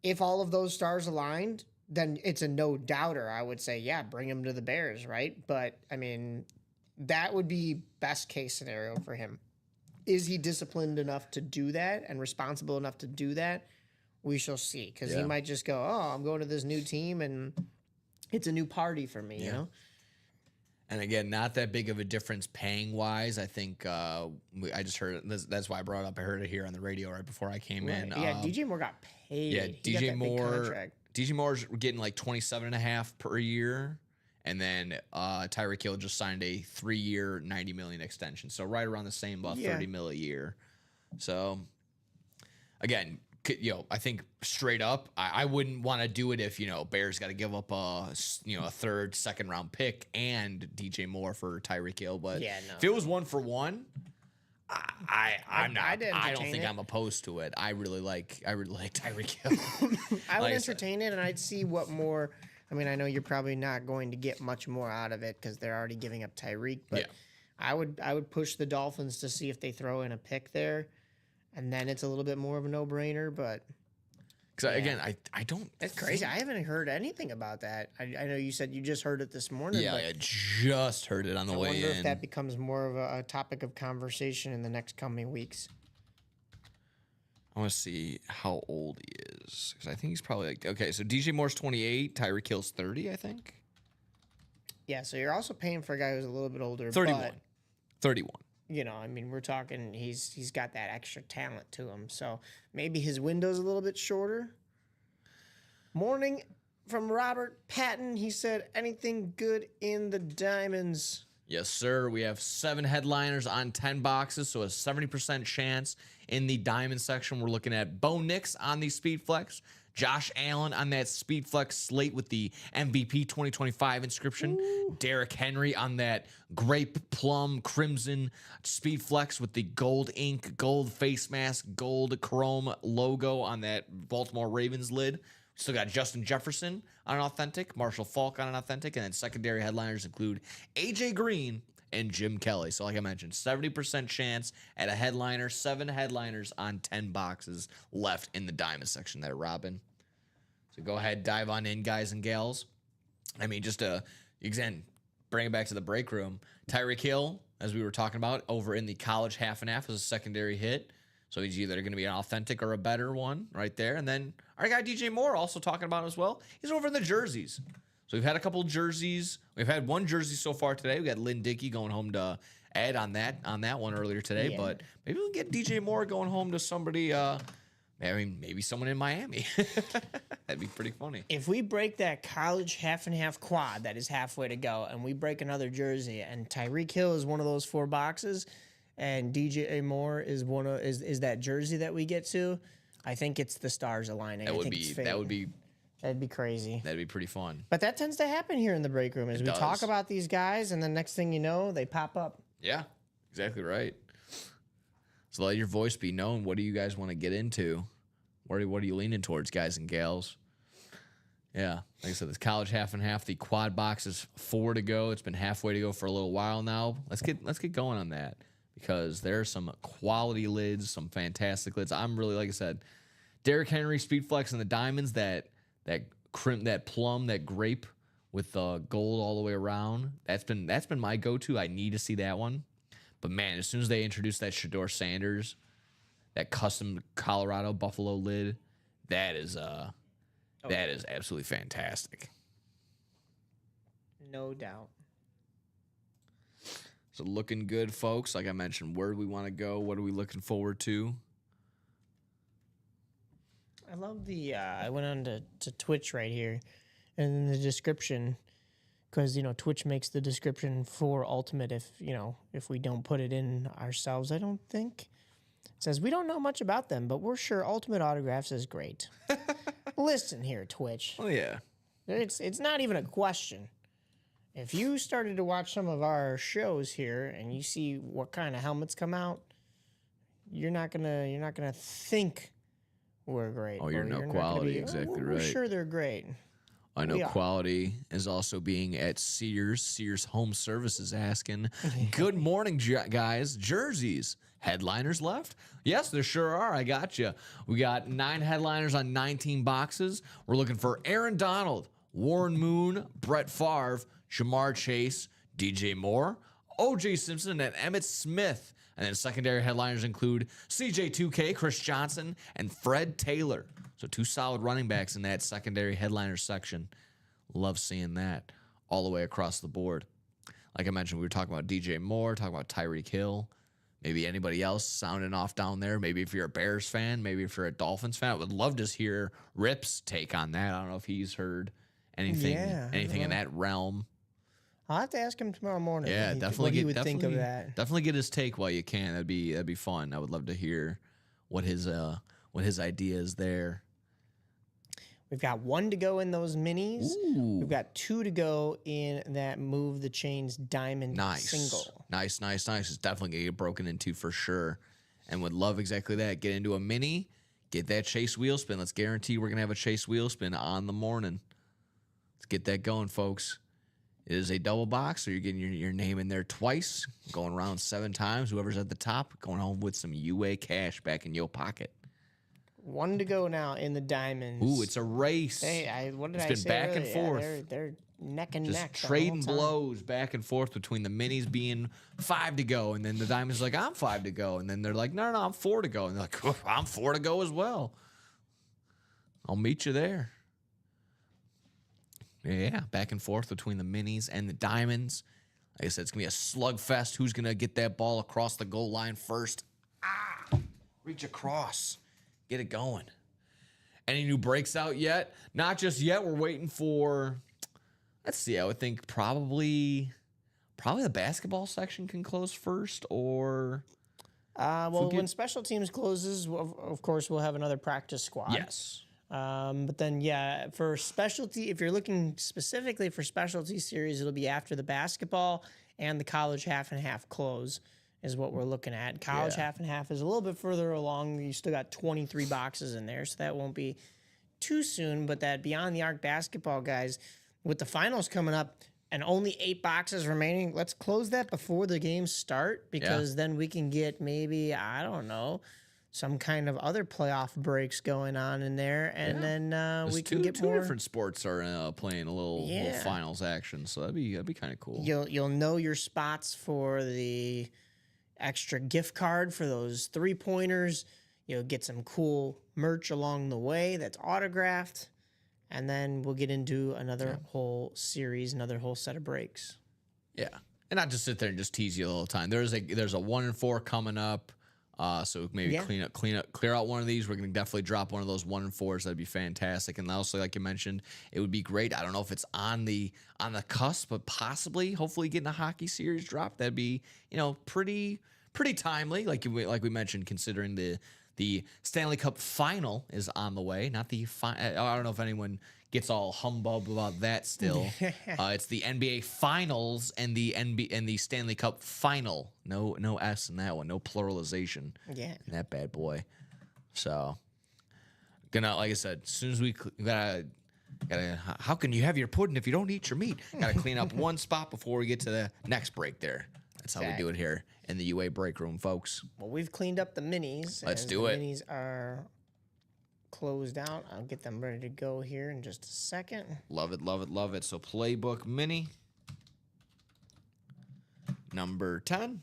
Speaker 3: if all of those stars aligned, then it's a no-doubter. I would say, yeah, bring him to the Bears, right? But, I mean, that would be best-case scenario for him. Is he disciplined enough to do that and responsible enough to do that? We shall see, because he might just go, I'm going to this new team, and it's a new party for me, you know?
Speaker 2: And again, not that big of a difference paying-wise. I think I just heard it. That's why I brought it up. I heard it here on the radio right before I came in.
Speaker 3: Yeah, DJ Moore got paid.
Speaker 2: Yeah,
Speaker 3: He got that big contract.
Speaker 2: DJ Moore's getting like 27.5 per year. And then Tyreek Hill just signed a 3-year, $90 million extension. So right around the same, about $30 million a year. So again, I think straight up, I wouldn't want to do it if Bears got to give up a third, second round pick and DJ Moore for Tyreek Hill. But if it was 1 for 1, I'm not. I don't think I'm opposed to it. I really like Tyreek Hill.
Speaker 3: I would entertain it, and I'd see what more. I mean, I know you're probably not going to get much more out of it because they're already giving up Tyreek, but I would push the Dolphins to see if they throw in a pick there, and then it's a little bit more of a no-brainer. But
Speaker 2: because again, I don't.
Speaker 3: That's crazy. I haven't heard anything about that. I know you said you just heard it this morning.
Speaker 2: Yeah, I just heard it on the way in.
Speaker 3: I wonder if that becomes more of a topic of conversation in the next coming weeks.
Speaker 2: I want to see how old he is, because I think he's probably so DJ Moore's 28, Tyreek Hill's 30, I think.
Speaker 3: Yeah, so you're also paying for a guy who's a little bit older.
Speaker 2: 31.
Speaker 3: But,
Speaker 2: 31.
Speaker 3: I mean, we're talking he's got that extra talent to him, so maybe his window's a little bit shorter. Morning from Robert Patton. He said, anything good in the Diamonds?
Speaker 2: Yes, sir. We have 7 headliners on 10 boxes, so a 70% chance in the diamond section. We're looking at Bo Nix on the Speed Flex, Josh Allen on that Speed Flex slate with the MVP 2025 inscription, Derrick Henry on that grape plum crimson Speed Flex with the gold ink, gold face mask, gold chrome logo on that Baltimore Ravens lid. Still got Justin Jefferson on an authentic, Marshall Faulk on an authentic, and then secondary headliners include AJ Green and Jim Kelly. So like I mentioned, 70% chance at a headliner, 7 headliners on 10 boxes left in the diamond section there, Robin. So go ahead, dive on in, guys and gals. I mean, just to, again, bring it back to the break room. Tyreek Hill, as we were talking about, over in the college half and half as a secondary hit. So he's either going to be an authentic or a better one right there. And then our guy DJ Moore also talking about as well. He's over in the jerseys. So we've had a couple jerseys. We've had 1 jersey so far today. We got Lynn Dickey going home to Ed on that one earlier today. Yeah. But maybe we'll get DJ Moore going home to somebody I mean, maybe someone in Miami. That'd be pretty funny.
Speaker 3: If we break that college half and half quad that is halfway to go, and we break another jersey, and Tyreek Hill is one of those 4 boxes, and DJ Moore is is that jersey that we get to, I think it's the stars aligning. That'd be crazy.
Speaker 2: That'd be pretty fun.
Speaker 3: But that tends to happen here in the break room as we talk about these guys, and the next thing you know, they pop up.
Speaker 2: Yeah, exactly right. So let your voice be known. What do you guys want to get into? What are you leaning towards, guys and gals? Yeah, like I said, this college half and half. The quad box is 4 to go. It's been halfway to go for a little while now. Let's get going on that because there are some quality lids, some fantastic lids. I'm really, like I said, Derrick Henry, Speedflex, and the diamonds. That plum, that grape with the gold all the way around. That's been my go-to. I need to see that one. But man, as soon as they introduced that Shedeur Sanders, that custom Colorado Buffalo lid, that is absolutely fantastic.
Speaker 3: No doubt.
Speaker 2: So looking good, folks. Like I mentioned, where do we want to go? What are we looking forward to?
Speaker 3: I love the. I went on to Twitch right here, and in the description, because Twitch makes the description for Ultimate if we don't put it in ourselves. I don't think it says we don't know much about them, but we're sure Ultimate Autographs is great. Listen here, Twitch.
Speaker 2: Oh yeah,
Speaker 3: it's not even a question. If you started to watch some of our shows here and you see what kind of helmets come out, you're not gonna think we're great.
Speaker 2: Oh, you're no quality, exactly right.
Speaker 3: We're sure they're great.
Speaker 2: I know quality is also being at Sears. Sears Home Services asking, good morning, guys. Jerseys, headliners left? Yes, there sure are. I got you. We got 9 headliners on 19 boxes. We're looking for Aaron Donald, Warren Moon, Brett Favre, Jamar Chase, DJ Moore, O.J. Simpson, and Emmitt Smith. And then secondary headliners include CJ2K, Chris Johnson, and Fred Taylor. So 2 solid running backs in that secondary headliner section. Love seeing that all the way across the board. Like I mentioned, we were talking about DJ Moore, talking about Tyreek Hill. Maybe anybody else sounding off down there. Maybe if you're a Bears fan, maybe if you're a Dolphins fan. I would love to hear Rip's take on that. I don't know if he's heard anything in that realm.
Speaker 3: I'll have to ask him tomorrow morning.
Speaker 2: Yeah,
Speaker 3: what he would think of that.
Speaker 2: Definitely get his take while you can. That'd be fun. I would love to hear what his idea is there.
Speaker 3: We've got 1 to go in those minis.
Speaker 2: Ooh.
Speaker 3: We've got 2 to go in that Move the Chains diamond single.
Speaker 2: Nice. It's definitely gonna get broken into for sure. And would love exactly that. Get into a mini, get that Chase wheel spin. Let's guarantee we're gonna have a Chase wheel spin on the morning. Let's get that going, folks. It is a double box, so you're getting your name in there twice, going around 7 times. Whoever's at the top, going home with some UA cash back in your pocket.
Speaker 3: 1 to go now in the diamonds.
Speaker 2: Ooh, it's a race.
Speaker 3: Hey, what did I say?
Speaker 2: It's been back and forth.
Speaker 3: Yeah, they're neck and
Speaker 2: just
Speaker 3: neck.
Speaker 2: Trading blows back and forth between the minis being 5 to go, and then the diamonds like, I'm 5 to go, and then they're like, no, I'm 4 to go, and they're like, oh, I'm 4 to go as well. I'll meet you there. Yeah, back and forth between the minis and the diamonds. Like I said, it's going to be a slugfest. Who's going to get that ball across the goal line first? Reach across. Get it going. Any new breaks out yet? Not just yet. We're waiting for, let's see, I would think probably the basketball section can close first, or...
Speaker 3: when special teams closes, of course, we'll have another practice squad.
Speaker 2: Yes.
Speaker 3: But then, for specialty, if you're looking specifically for specialty series, it'll be after the basketball and the college half and half close is what we're looking at. College half and half is a little bit further along. You still got 23 boxes in there, so that won't be too soon. But that Beyond the Arc basketball, guys, with the finals coming up and only 8 boxes remaining, let's close that before the games start because then we can get maybe, I don't know, some kind of other playoff breaks going on in there, and then we can get
Speaker 2: two
Speaker 3: more.
Speaker 2: Different sports are playing a little finals action, so that'd be kind of cool.
Speaker 3: You'll know your spots for the extra gift card for those 3-pointers. You'll get some cool merch along the way that's autographed, and then we'll get into another whole series, another whole set of breaks.
Speaker 2: Yeah, and not just sit there and just tease you the whole time. There's a 1 and 4 coming up. So maybe
Speaker 3: Yeah.
Speaker 2: clear out one of these. We're gonna definitely drop one of those 1 and 4s. That'd be fantastic. And also, like you mentioned, it would be great. I don't know if it's on the cusp, but possibly, hopefully, getting a hockey series drop. That'd be pretty timely. Like we mentioned, considering the Stanley Cup final is on the way. Not the I don't know if anyone gets all humbub about that still. It's the NBA Finals and the Stanley Cup Final. No S in that one. No pluralization.
Speaker 3: Yeah.
Speaker 2: In that bad boy. So gonna, like I said, as soon as we gotta. How can you have your pudding if you don't eat your meat? Gotta clean up one spot before we get to the next break there. That's how we do it here in the UA break room, folks.
Speaker 3: Well, we've cleaned up the minis.
Speaker 2: Let's
Speaker 3: As
Speaker 2: do
Speaker 3: the
Speaker 2: it.
Speaker 3: Minis are closed out. I'll get them ready to go here in just a second.
Speaker 2: Love it, love it, love it. So Playbook Mini, number 10.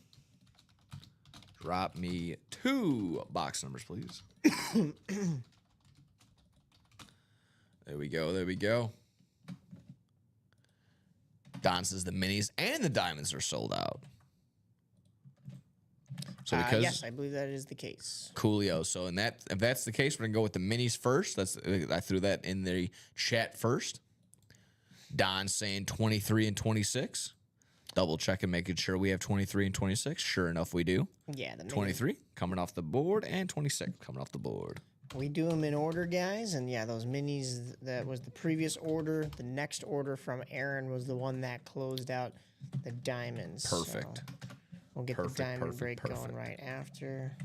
Speaker 2: Drop me 2 box numbers, please. There we go, there we go. Don says the minis and the diamonds are sold out. So because
Speaker 3: Yes, I believe that is the case.
Speaker 2: Coolio. So if that's the case, we're gonna go with the minis first. I threw that in the chat first. Don saying 23 and 26. Double checking, making sure we have 23 and 26. Sure enough, we do.
Speaker 3: Yeah, the mini.
Speaker 2: 23 coming off the board and 26 coming off the board.
Speaker 3: We do them in order, guys. And yeah, those minis, that was the previous order. The next order from Aaron was the one that closed out the diamonds.
Speaker 2: Perfect.
Speaker 3: So we'll get
Speaker 2: Perfect,
Speaker 3: the diamond
Speaker 2: perfect,
Speaker 3: break
Speaker 2: perfect.
Speaker 3: going right after.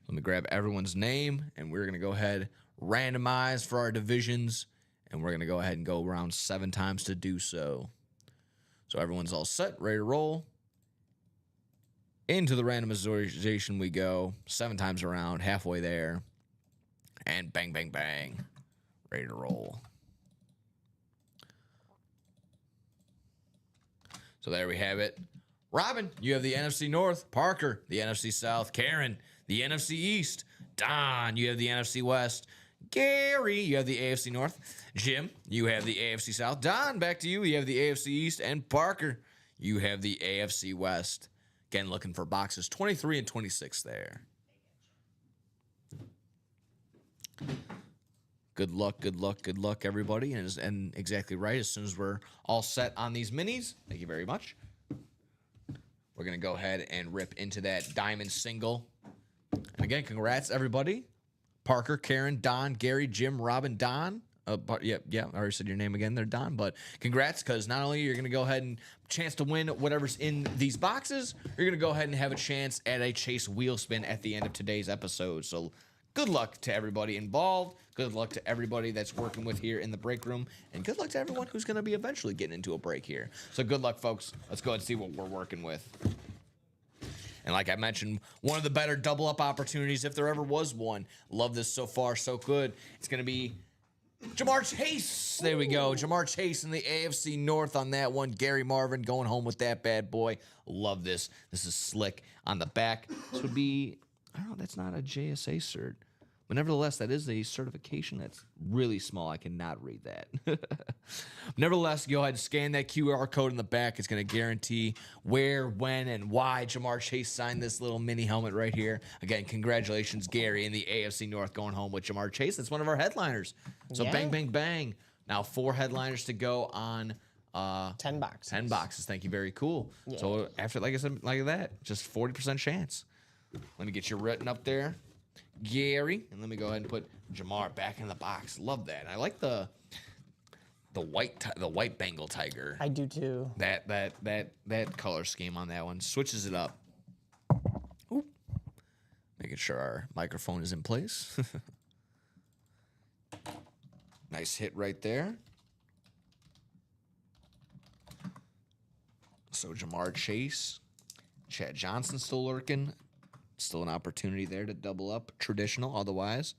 Speaker 2: Let me grab everyone's name, and we're gonna go ahead randomize for our divisions, and we're gonna go ahead and go around 7 times to do so. So everyone's all set, ready to roll. Into the randomization we go, 7 times around, halfway there, and bang, bang, bang, ready to roll. So there we have it. Robin, you have the NFC North. Parker, the NFC South. Karen, the NFC East. Don, you have the NFC West. Gary, you have the AFC North. Jim, you have the AFC South. Don, back to you. You have the AFC East. And Parker, you have the AFC West. Again, looking for boxes 23 and 26 there. Good luck, good luck, good luck, everybody. And exactly right, as soon as we're all set on these minis, thank you very much, we're going to go ahead and rip into that diamond single. And again, congrats, everybody. Parker, Karen, Don, Gary, Jim, Robin, Don. I already said your name again there, Don. But congrats, because not only you're going to go ahead and chance to win whatever's in these boxes, you're going to go ahead and have a chance at a Chase wheel spin at the end of today's episode. So good luck to everybody involved. Good luck to everybody that's working with here in the break room. And good luck to everyone who's going to be eventually getting into a break here. So good luck, folks. Let's go ahead and see what we're working with. And like I mentioned, one of the better double up opportunities, if there ever was one. Love this so far, so good. It's going to be Ja'Marr Chase. There we go. Ja'Marr Chase in the AFC North on that one. Gary Marvin going home with that bad boy. Love this. This is slick on the back. This would be, I don't know, that's not a JSA cert. But nevertheless, that is a certification that's really small. I cannot read that. Nevertheless, go ahead and scan that QR code in the back. It's going to guarantee where, when, and why Ja'Marr Chase signed this little mini helmet right here. Again, congratulations, Gary, in the AFC North going home with Ja'Marr Chase. That's one of our headliners. So
Speaker 3: Yeah.
Speaker 2: bang, bang, bang. Now 4 headliners to go on
Speaker 3: 10 boxes.
Speaker 2: 10 boxes. Thank you. Very cool. So after, like I said, like that, just 40% chance. Let me get you written up there, Gary, and let me go ahead and put Ja'Marr back in the box. Love that. I like the white Bengal tiger.
Speaker 3: I do too.
Speaker 2: That color scheme on that one switches it up. Oop. Making sure our microphone is in place. Nice hit right there. So Ja'Marr Chase, Chad Johnson still lurking. Still an opportunity there to double up traditional. Otherwise,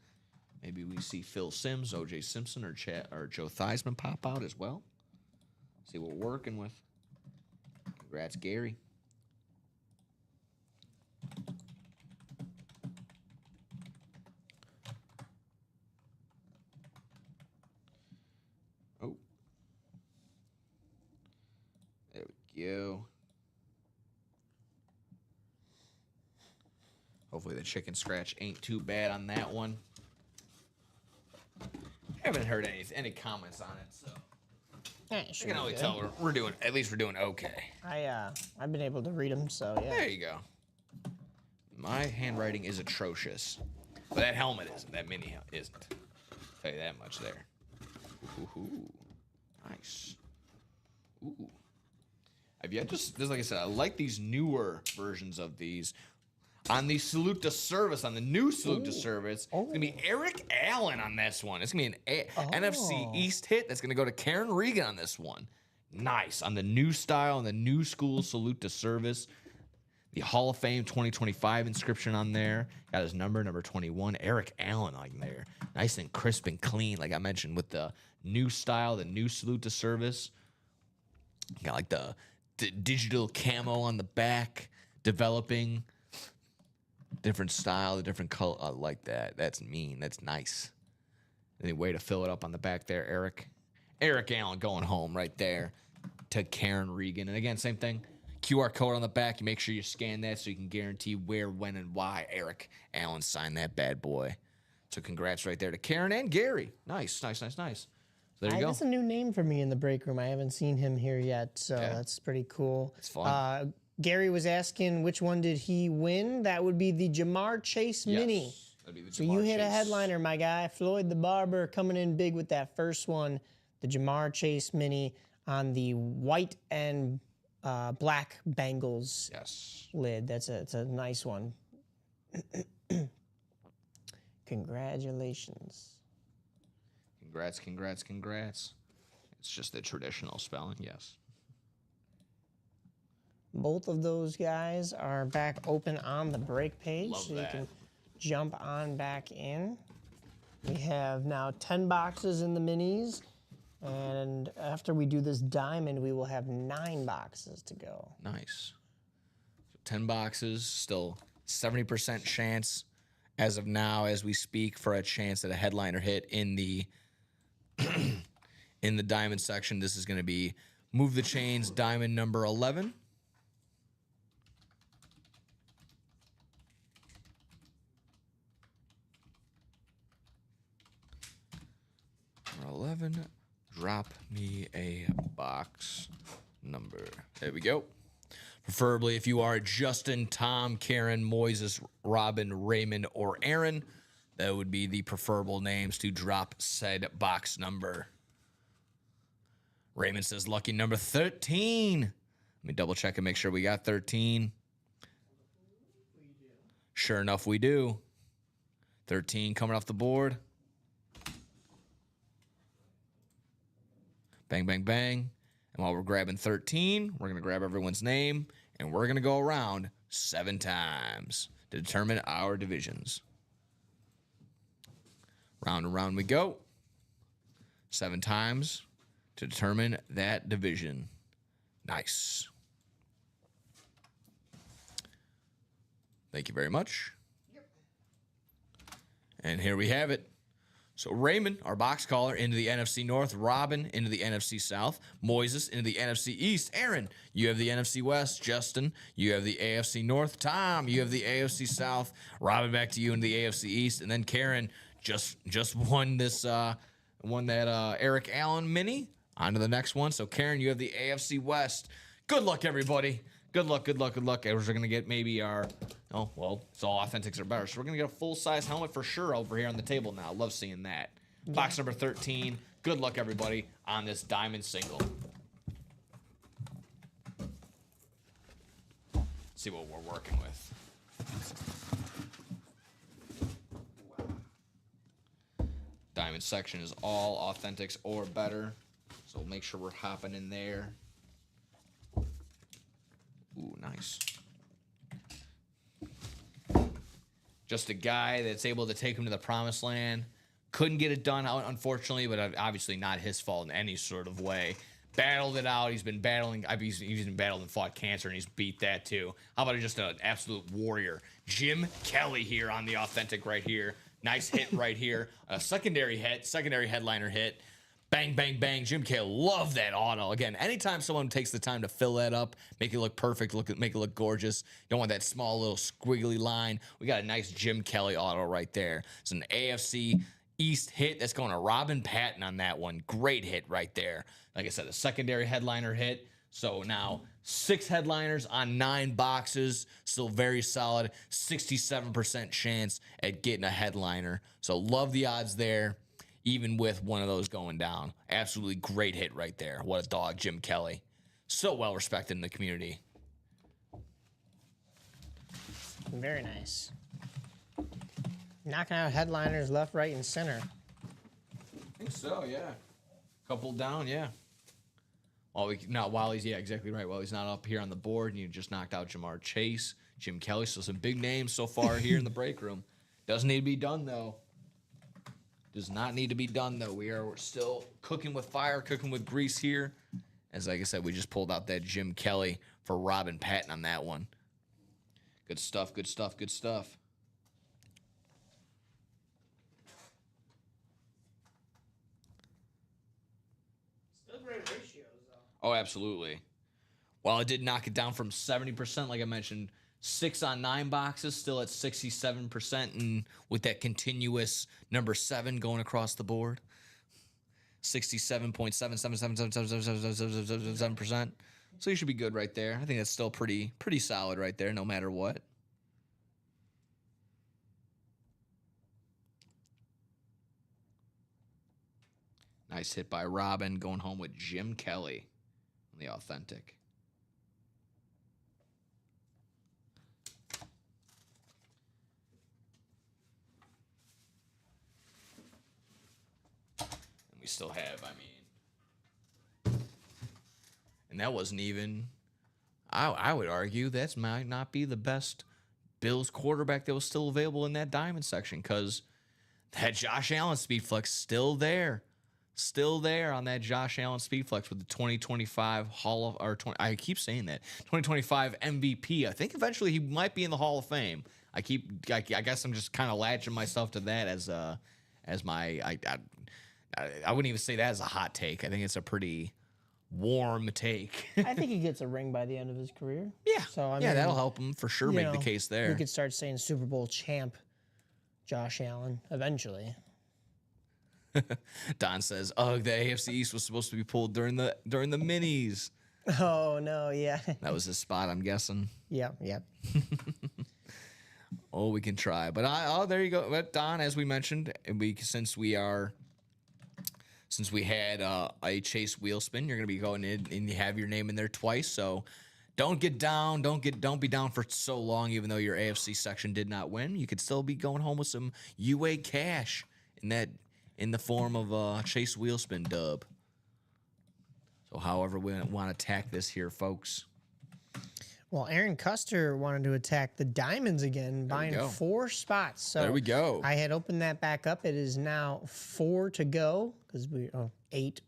Speaker 2: maybe we see Phil Simms, OJ Simpson, or Joe Theismann pop out as well. See what we're working with. Congrats, Gary. Oh. There we go. Hopefully the chicken scratch ain't too bad on that one. Haven't heard any comments on it, so
Speaker 3: Yeah,
Speaker 2: I can only tell we're doing okay.
Speaker 3: I've been able to read them, so yeah.
Speaker 2: There you go. My handwriting is atrocious, but that helmet isn't. That mini helmet isn't. I'll tell you that much there. Ooh, nice. Ooh. I've yet just like I said, I like these newer versions of these. On the Salute to Service, on the new Salute to Service, it's gonna be Eric Allen on this one. It's gonna be an NFC East hit that's gonna go to Karen Regan on this one. Nice. On the new style and the new school Salute to Service. The Hall of Fame 2025 inscription on there. Got his number 21. Eric Allen like there. Nice and crisp and clean, like I mentioned, with the new style, the new Salute to Service. Got like the digital camo on the back, developing. Different style, the different color. I like that. That's mean. That's nice. Any way to fill it up on the back there, Eric? Eric Allen going home right there to Karen Regan. And again, same thing. QR code on the back. You make sure you scan that so you can guarantee where, when, and why Eric Allen signed that bad boy. So congrats right there to Karen and Gary. Nice. So there you go.
Speaker 3: That's a new name for me in the break room. I haven't seen him here yet, so that's pretty cool.
Speaker 2: It's fun.
Speaker 3: Gary was asking which one did he win. That would be the Jamar Chase Mini.
Speaker 2: That'd be the
Speaker 3: So
Speaker 2: Jamar
Speaker 3: you hit a
Speaker 2: Chase.
Speaker 3: headliner, my guy. Floyd the Barber coming in big with that first one. The Jamar Chase Mini on the white and black Bengals
Speaker 2: Yes.
Speaker 3: lid. It's a nice one. Congratulations.
Speaker 2: Congrats. It's just the traditional spelling, yes.
Speaker 3: Both of those guys are back open on the break page,
Speaker 2: Love
Speaker 3: so
Speaker 2: that.
Speaker 3: you can jump on back in. We have now 10 boxes in the minis, and after we do this diamond, we will have 9 boxes to go.
Speaker 2: Nice. So 10 boxes, still 70% chance as of now, as we speak, for a chance at a headliner hit in the in the diamond section. This is going to be Move the Chains diamond number 11. Number 11. Drop me a box number. There we go. Preferably if you are Justin, Tom, Karen, Moises, Robin, Raymond, or Aaron, that would be the preferable names to drop said box number. Raymond says lucky number 13. Let me double check and make sure we got 13. Sure enough, we do. 13 coming off the board. Bang, bang, bang. And while we're grabbing 13, we're going to grab everyone's name, and we're going to go around 7 times to determine our divisions. Round and round we go. 7 times to determine that division. Nice. Thank you very much. And here we have it. So Raymond, our box caller, into the NFC North. Robin, into the NFC South. Moises, into the NFC East. Aaron, you have the NFC West. Justin, you have the AFC North. Tom, you have the AFC South. Robin, back to you into the AFC East. And then Karen just won this, won that Eric Allen mini. On to the next one. So Karen, you have the AFC West. Good luck, everybody. Good luck. We're going to get maybe our, oh, well, it's all authentics are better. So we're going to get a full-size helmet for sure over here on the table now. Love seeing that. Yeah. Box number 13. Good luck, everybody, on this diamond single. Let's see what we're working with. Diamond section is all authentics or better. So make sure we're hopping in there. Ooh, nice. Just a guy that's able to take him to the promised land. Couldn't get it done, unfortunately, but obviously not his fault in any sort of way. Battled it out. He's been battling. He's been battled and fought cancer, and he's beat that too. How about just an absolute warrior? Jim Kelly here on the authentic right here. Nice hit right here. A secondary hit, secondary headliner hit. Bang, bang, bang. Jim Kelly, love that auto. Again, anytime someone takes the time to fill that up, make it look perfect, make it look gorgeous. You don't want that small little squiggly line. We got a nice Jim Kelly auto right there. It's an AFC East hit. That's going to Robin Patton on that one. Great hit right there. Like I said, a secondary headliner hit. So now 6 headliners on 9 boxes. Still very solid. 67% chance at getting a headliner. So love the odds there, even with one of those going down. Absolutely great hit right there. What a dog, Jim Kelly. So well respected in the community.
Speaker 3: Very nice. Knocking out headliners left, right, and center.
Speaker 2: I think so, yeah. Couple down, yeah. While he's exactly right. While he's not up here on the board, and you just knocked out Jamar Chase, Jim Kelly. So some big names so far here in the break room. Doesn't need to be done though. Does not need to be done though. We're still cooking with fire, cooking with grease here. As like I said, we just pulled out that Jim Kelly for Robin Patton on that one. Good stuff. Good stuff. Good stuff. Oh, absolutely. While it did knock it down from 70%, like I mentioned, 6 on 9 boxes, still at 67%, and with that continuous number 7 going across the board, 67.7777777%. So you should be good right there. I think that's still pretty solid right there, no matter what. Nice hit by Robin, going home with Jim Kelly. The authentic. And we still have, and that wasn't even, I would argue that might not be the best Bills quarterback that was still available in that diamond section, because that Josh Allen speed flex still there. Still there on that Josh Allen Speedflex with the 2025 I keep saying that 2025 MVP. I think eventually he might be in the Hall of Fame. I guess I'm just kind of latching myself to that as my I wouldn't even say that as a hot take. I think it's a pretty warm take.
Speaker 3: I think he gets a ring by the end of his career.
Speaker 2: Yeah.
Speaker 3: So I
Speaker 2: mean,
Speaker 3: mean,
Speaker 2: that'll help him for sure. Make the case there.
Speaker 3: We could start saying Super Bowl champ Josh Allen eventually.
Speaker 2: Don says, "Oh, the AFC East was supposed to be pulled during the minis."
Speaker 3: Oh no, yeah.
Speaker 2: That was his spot, I'm guessing.
Speaker 3: Yep.
Speaker 2: Oh, we can try, but there you go. But Don, as we mentioned, since we had a Chase wheel spin, you're gonna be going in and you have your name in there twice. So don't get down, don't be down for so long. Even though your AFC section did not win, you could still be going home with some UA cash in the form of a Chase Wheelspin dub. So however we want to attack this here, folks.
Speaker 3: Well, Aaron Custer wanted to attack the diamonds again, buying 4 spots. So
Speaker 2: there we go.
Speaker 3: I had opened that back up. It is now 4 to go because we 8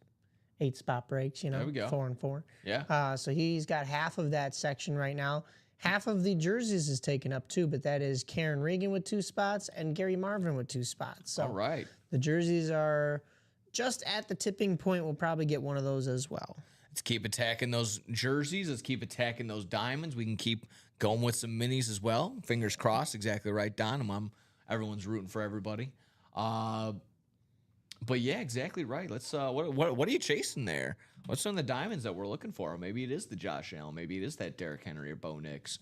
Speaker 3: spot breaks. There we go. 4 and 4.
Speaker 2: Yeah.
Speaker 3: So he's got half of that section right now. Half of the jerseys is taken up too, but that is Karen Regan with 2 spots and Gary Marvin with 2 spots. So
Speaker 2: all right.
Speaker 3: The jerseys are just at the tipping point. We'll probably get one of those as well.
Speaker 2: Let's keep attacking those jerseys. Let's keep attacking those diamonds. We can keep going with some minis as well. Fingers crossed. Exactly right, Don. Everyone's rooting for everybody. But yeah, exactly right. Let's. What are you chasing there? What's on the diamonds that we're looking for? Maybe it is the Josh Allen. Maybe it is that Derrick Henry or Bo Nix.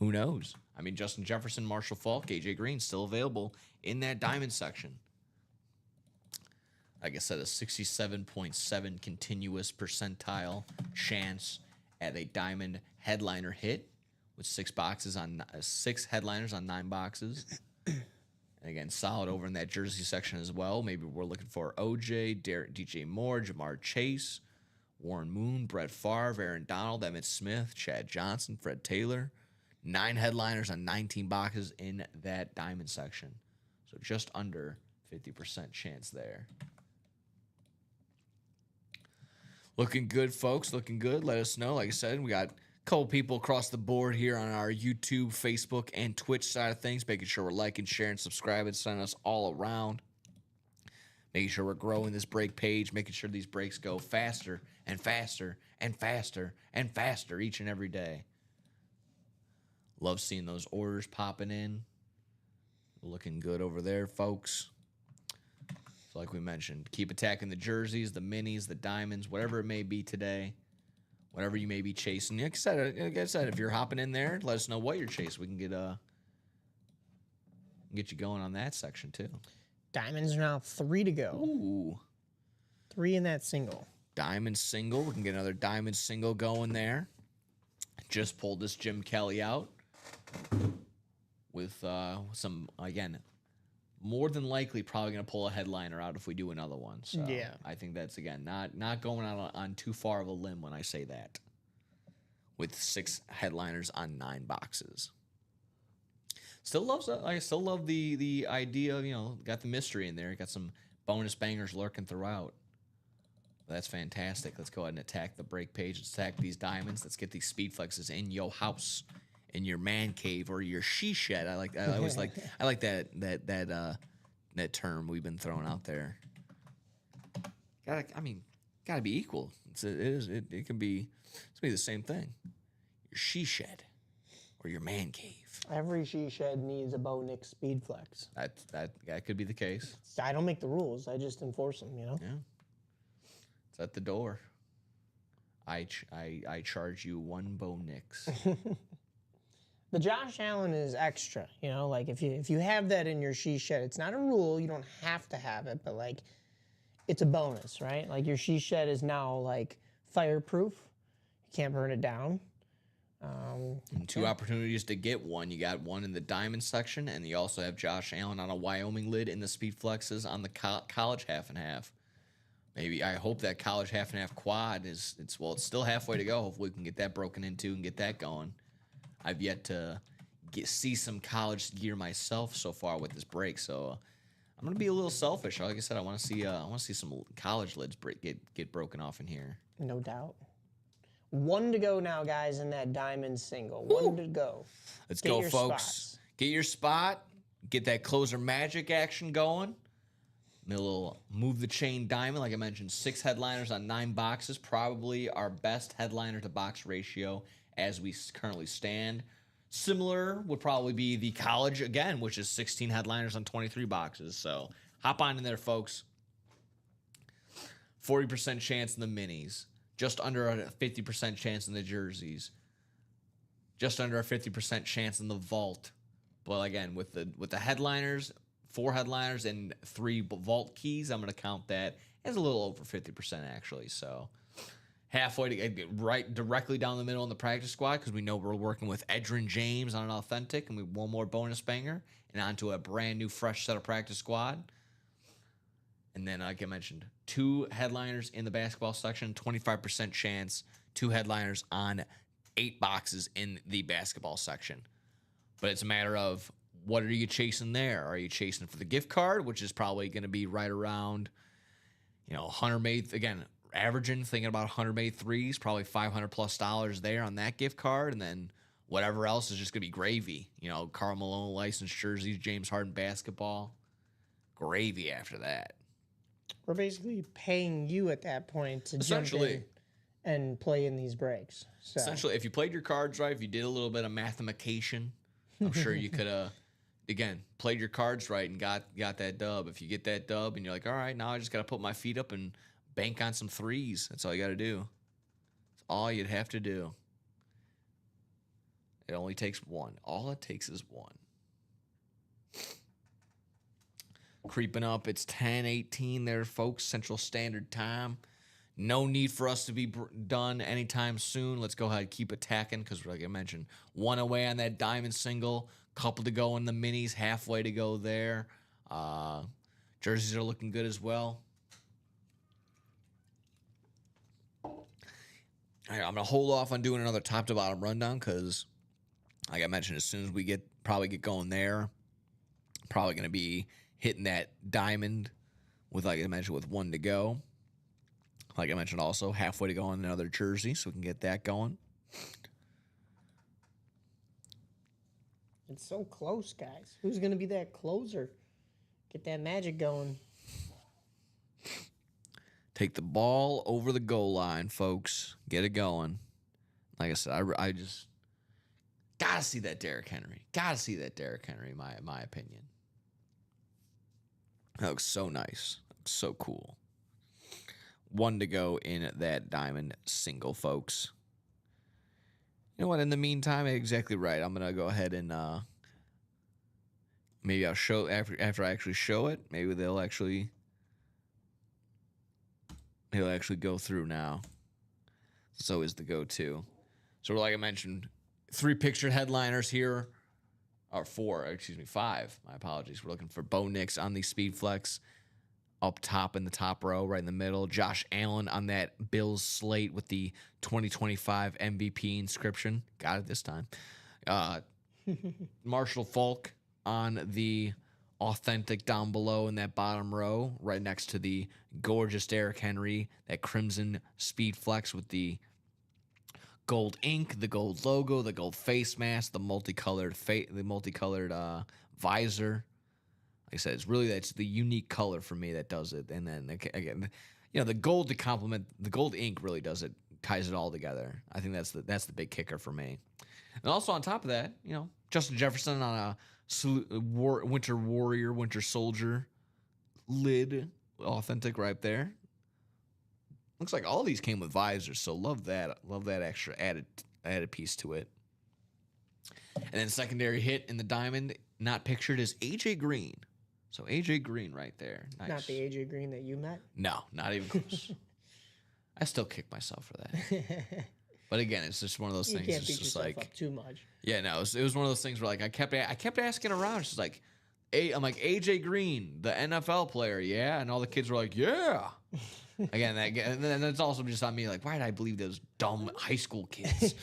Speaker 2: Who knows? I mean, Justin Jefferson, Marshall Faulk, AJ Green still available in that diamond section. Like I said, a 67.7 continuous percentile chance at a diamond headliner hit with 6 headliners on 9 boxes. And again, solid over in that jersey section as well. Maybe we're looking for OJ, DJ Moore, Jamar Chase, Warren Moon, Brett Favre, Aaron Donald, Emmitt Smith, Chad Johnson, Fred Taylor. 9 headliners on 19 boxes in that diamond section. So just under 50% chance there. Looking good, folks. Looking good. Let us know. Like I said, we got a couple people across the board here on our YouTube, Facebook, and Twitch side of things, making sure we're liking, sharing, subscribing, sending us all around. making sure we're growing this break page, making sure these breaks go faster and faster and faster and faster each and every day. Love seeing those orders popping in. Looking good over there, folks. So like we mentioned, keep attacking the jerseys, the minis, the diamonds, whatever it may be today. Whatever you may be chasing. Like I said, if you're hopping in there, let us know what you're chasing. We can get you going on that section too.
Speaker 3: Diamonds are now 3 to go.
Speaker 2: Ooh.
Speaker 3: 3 in that single.
Speaker 2: Diamond single. We can get another diamond single going there. Just pulled this Jim Kelly out with some, again, more than likely probably going to pull a headliner out if we do another one. So
Speaker 3: yeah.
Speaker 2: I think that's, again, not going out on too far of a limb when I say that. With 6 headliners on 9 boxes. I still love the idea of, got the mystery in there. Got some bonus bangers lurking throughout. That's fantastic. Let's go ahead and attack the break page. Let's attack these diamonds. Let's get these speed flexes in your house, in your man cave, or your she shed. I always like that term we've been throwing out there. Gotta be equal. It can be the same thing. Your she shed or your man cave.
Speaker 3: Every she shed needs a Bo Nix speed flex.
Speaker 2: That could be the case.
Speaker 3: I don't make the rules. I just enforce them,
Speaker 2: Yeah. It's at the door. I charge you 1 Bo Nix.
Speaker 3: The Josh Allen is extra, like if you have that in your she shed, it's not a rule. You don't have to have it, but like it's a bonus, right? Like your she shed is now like fireproof. You can't burn it down.
Speaker 2: And 2 opportunities to get one. You got one in the diamond section, and you also have Josh Allen on a Wyoming lid in the speed flexes on the college half and half. Maybe I hope that college half and half quad it's still halfway to go. Hopefully we can get that broken into and get that going. I've yet to see some college gear myself so far with this break, so I'm gonna be a little selfish. Like I said, I want to see some college lids get broken off in here.
Speaker 3: No doubt. 1 to go now, guys, in that diamond single. 1 to go.
Speaker 2: Let's go, folks.
Speaker 3: Spots.
Speaker 2: Get your spot. Get that closer magic action going. A little move the chain diamond. Like I mentioned, 6 headliners on 9 boxes. Probably our best headliner to box ratio as we currently stand. Similar would probably be the college again, which is 16 headliners on 23 boxes. So hop on in there, folks. 40% chance in the minis. Just under a 50% chance in the jerseys. Just under a 50% chance in the vault. But again, with the headliners, 4 headliners and 3 vault keys, I'm going to count that as a little over 50% actually. So halfway to get right directly down the middle in the practice squad, because we know we're working with Edgerrin James on an authentic, and we have 1 more bonus banger and onto a brand new fresh set of practice squad. And then, like I mentioned, 2 headliners in the basketball section, 25% chance, 2 headliners on 8 boxes in the basketball section. But it's a matter of, what are you chasing there? Are you chasing for the gift card, which is probably going to be right around, 100 made, again, averaging, thinking about 100 made threes, probably $500+ there on that gift card. And then whatever else is just going to be gravy. Karl Malone licensed jerseys, James Harden basketball. Gravy after that.
Speaker 3: We're basically paying you at that point to jump in and play in these breaks. So.
Speaker 2: Essentially, if you played your cards right, if you did a little bit of mathematication, I'm sure you could have, again, played your cards right and got that dub. If you get that dub and you're like, all right, now I just got to put my feet up and bank on some threes. That's all you got to do. That's all you'd have to do. It only takes 1. All it takes is 1. Creeping up, it's 10:18 there, folks, Central Standard Time. No need for us to be done anytime soon. Let's go ahead and keep attacking because, like I mentioned, 1 away on that diamond single, couple to go in the minis, halfway to go there. Jerseys are looking good as well. All right, I'm going to hold off on doing another top-to-bottom rundown because, like I mentioned, as soon as we get going there, probably going to be hitting that diamond with, like I mentioned, with 1 to go. Like I mentioned, also halfway to go on another jersey, so we can get that going.
Speaker 3: It's so close, guys. Who's going to be that closer? Get that magic going.
Speaker 2: Take the ball over the goal line, folks. Get it going. Like I said, I just gotta see that Derrick Henry. Gotta see that Derrick Henry. My opinion. That looks so nice. Looks so cool. 1 to go in that diamond single, folks. You know what? In the meantime, exactly right. I'm gonna go ahead and maybe I'll show after I actually show it. Maybe they'll actually go through now. It's always the go-to. So like I mentioned, 3 pictured headliners here. Or 4, excuse me, 5. My apologies. We're looking for Bo Nix on the Speed Flex. Up top in the top row, right in the middle. Josh Allen on that Bills slate with the 2025 MVP inscription. Got it this time. Marshall Faulk on the authentic down below in that bottom row, right next to the gorgeous Derrick Henry, that crimson Speed Flex with the gold ink, the gold logo, the gold face mask, the multicolored visor. Like I said, that's the unique color for me that does it. And then again, the gold to complement the gold ink really does it, ties it all together. I think that's the big kicker for me. And also on top of that, Justin Jefferson on a Winter Warrior, Winter Soldier lid, authentic right there. Looks like all these came with visors, so love that. Love that extra added piece to it. And then secondary hit in the diamond, not pictured, is AJ Green. So AJ Green right there. Nice.
Speaker 3: Not the AJ Green that you met?
Speaker 2: No, not even close. I still kick myself for that. But again, it's just one of those things.
Speaker 3: You can't
Speaker 2: it's
Speaker 3: beat
Speaker 2: just
Speaker 3: yourself
Speaker 2: like
Speaker 3: up too much.
Speaker 2: Yeah, no, it was one of those things where like I kept asking around. She's like, I'm like, AJ Green, the NFL player, yeah, and all the kids were like, yeah. Again, and then it's also just on me, like, why did I believe those dumb high school kids?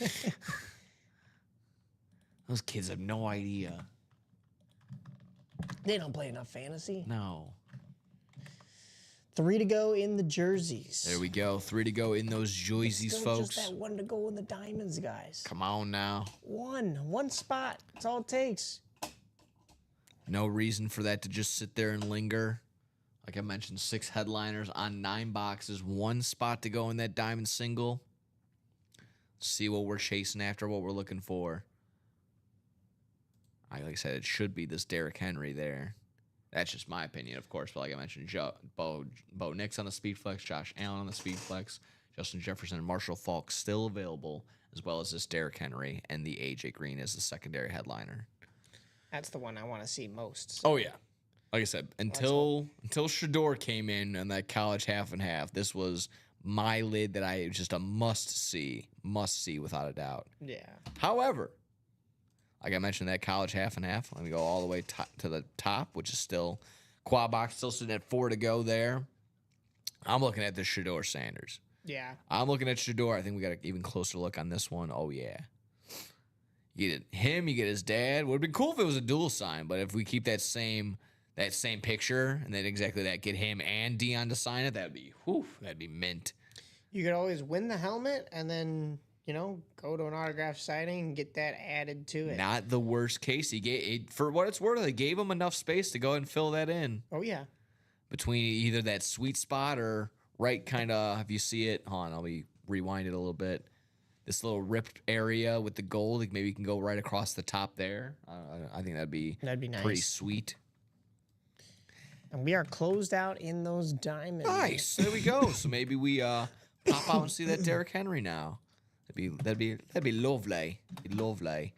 Speaker 2: Those kids have no idea.
Speaker 3: They don't play enough fantasy.
Speaker 2: No.
Speaker 3: 3 to go in the jerseys.
Speaker 2: There we go. 3 to go in those jerseys,
Speaker 3: Still
Speaker 2: folks.
Speaker 3: just that 1 to go in the diamonds, guys.
Speaker 2: Come on now.
Speaker 3: One spot. That's all it takes.
Speaker 2: No reason for that to just sit there and linger. Like I mentioned, 6 headliners on 9 boxes. 1 spot to go in that diamond single. See what we're chasing after, what we're looking for. Like I said, it should be this Derrick Henry there. That's just my opinion, of course. But like I mentioned, Bo Nix on the Speed Flex, Josh Allen on the Speed Flex, Justin Jefferson and Marshall Faulk still available, as well as this Derrick Henry and the AJ Green as the secondary headliner.
Speaker 3: That's the one I want to see most.
Speaker 2: Oh, yeah. Like I said, until Shador came in on that college half and half, this was my lid that just a must see without a doubt.
Speaker 3: Yeah.
Speaker 2: However, like I mentioned, that college half and half, let me go all the way to the top, which is still quad box, still sitting at 4 to go there. I'm looking at the Shador Sanders.
Speaker 3: Yeah.
Speaker 2: I'm looking at Shador. I think we got an even closer look on this one. Oh, yeah. You get him, you get his dad. Would have been cool if it was a dual sign, but if we keep that same picture and then exactly that, get him and Dion to sign it, that'd be mint. You
Speaker 3: could always win the helmet and then, go to an autograph signing and get that added to it.
Speaker 2: Not the worst case. He gave, for what it's worth, they gave him enough space to go and fill that in.
Speaker 3: Oh, yeah.
Speaker 2: Between either that sweet spot or right kind of, if you see it, hold on, I'll rewind it a little bit. This little ripped area with the gold, like maybe you can go right across the top there. I think that'd be
Speaker 3: nice.
Speaker 2: Pretty sweet.
Speaker 3: And we are closed out in those diamonds.
Speaker 2: Nice. There we go. So maybe we pop out and see that Derrick Henry now. That'd be lovely. Lovely.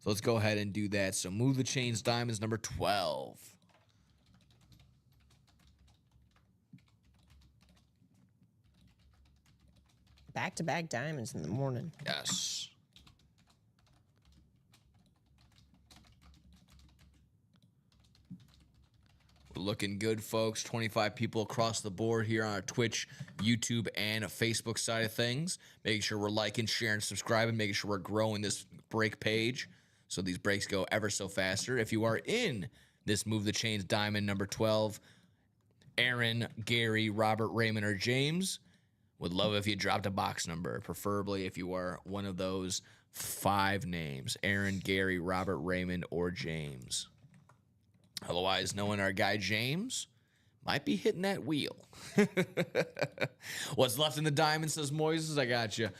Speaker 2: So let's go ahead and do that. So Move the Chains Diamonds number 12.
Speaker 3: Back-to-back diamonds in the morning.
Speaker 2: Yes. We're looking good, folks. 25 people across the board here on our Twitch, YouTube, and Facebook side of things. Making sure we're liking, sharing, subscribing, making sure we're growing this break page so these breaks go ever so faster. If you are in this Move the Chains Diamond number 12, Aaron, Gary, Robert, Raymond, or James, would love if you dropped a box number, preferably if you are one of those 5 names: Aaron, Gary, Robert, Raymond, or James. Otherwise, knowing our guy James, might be hitting that wheel. What's left in the diamond, says Moises? I got you.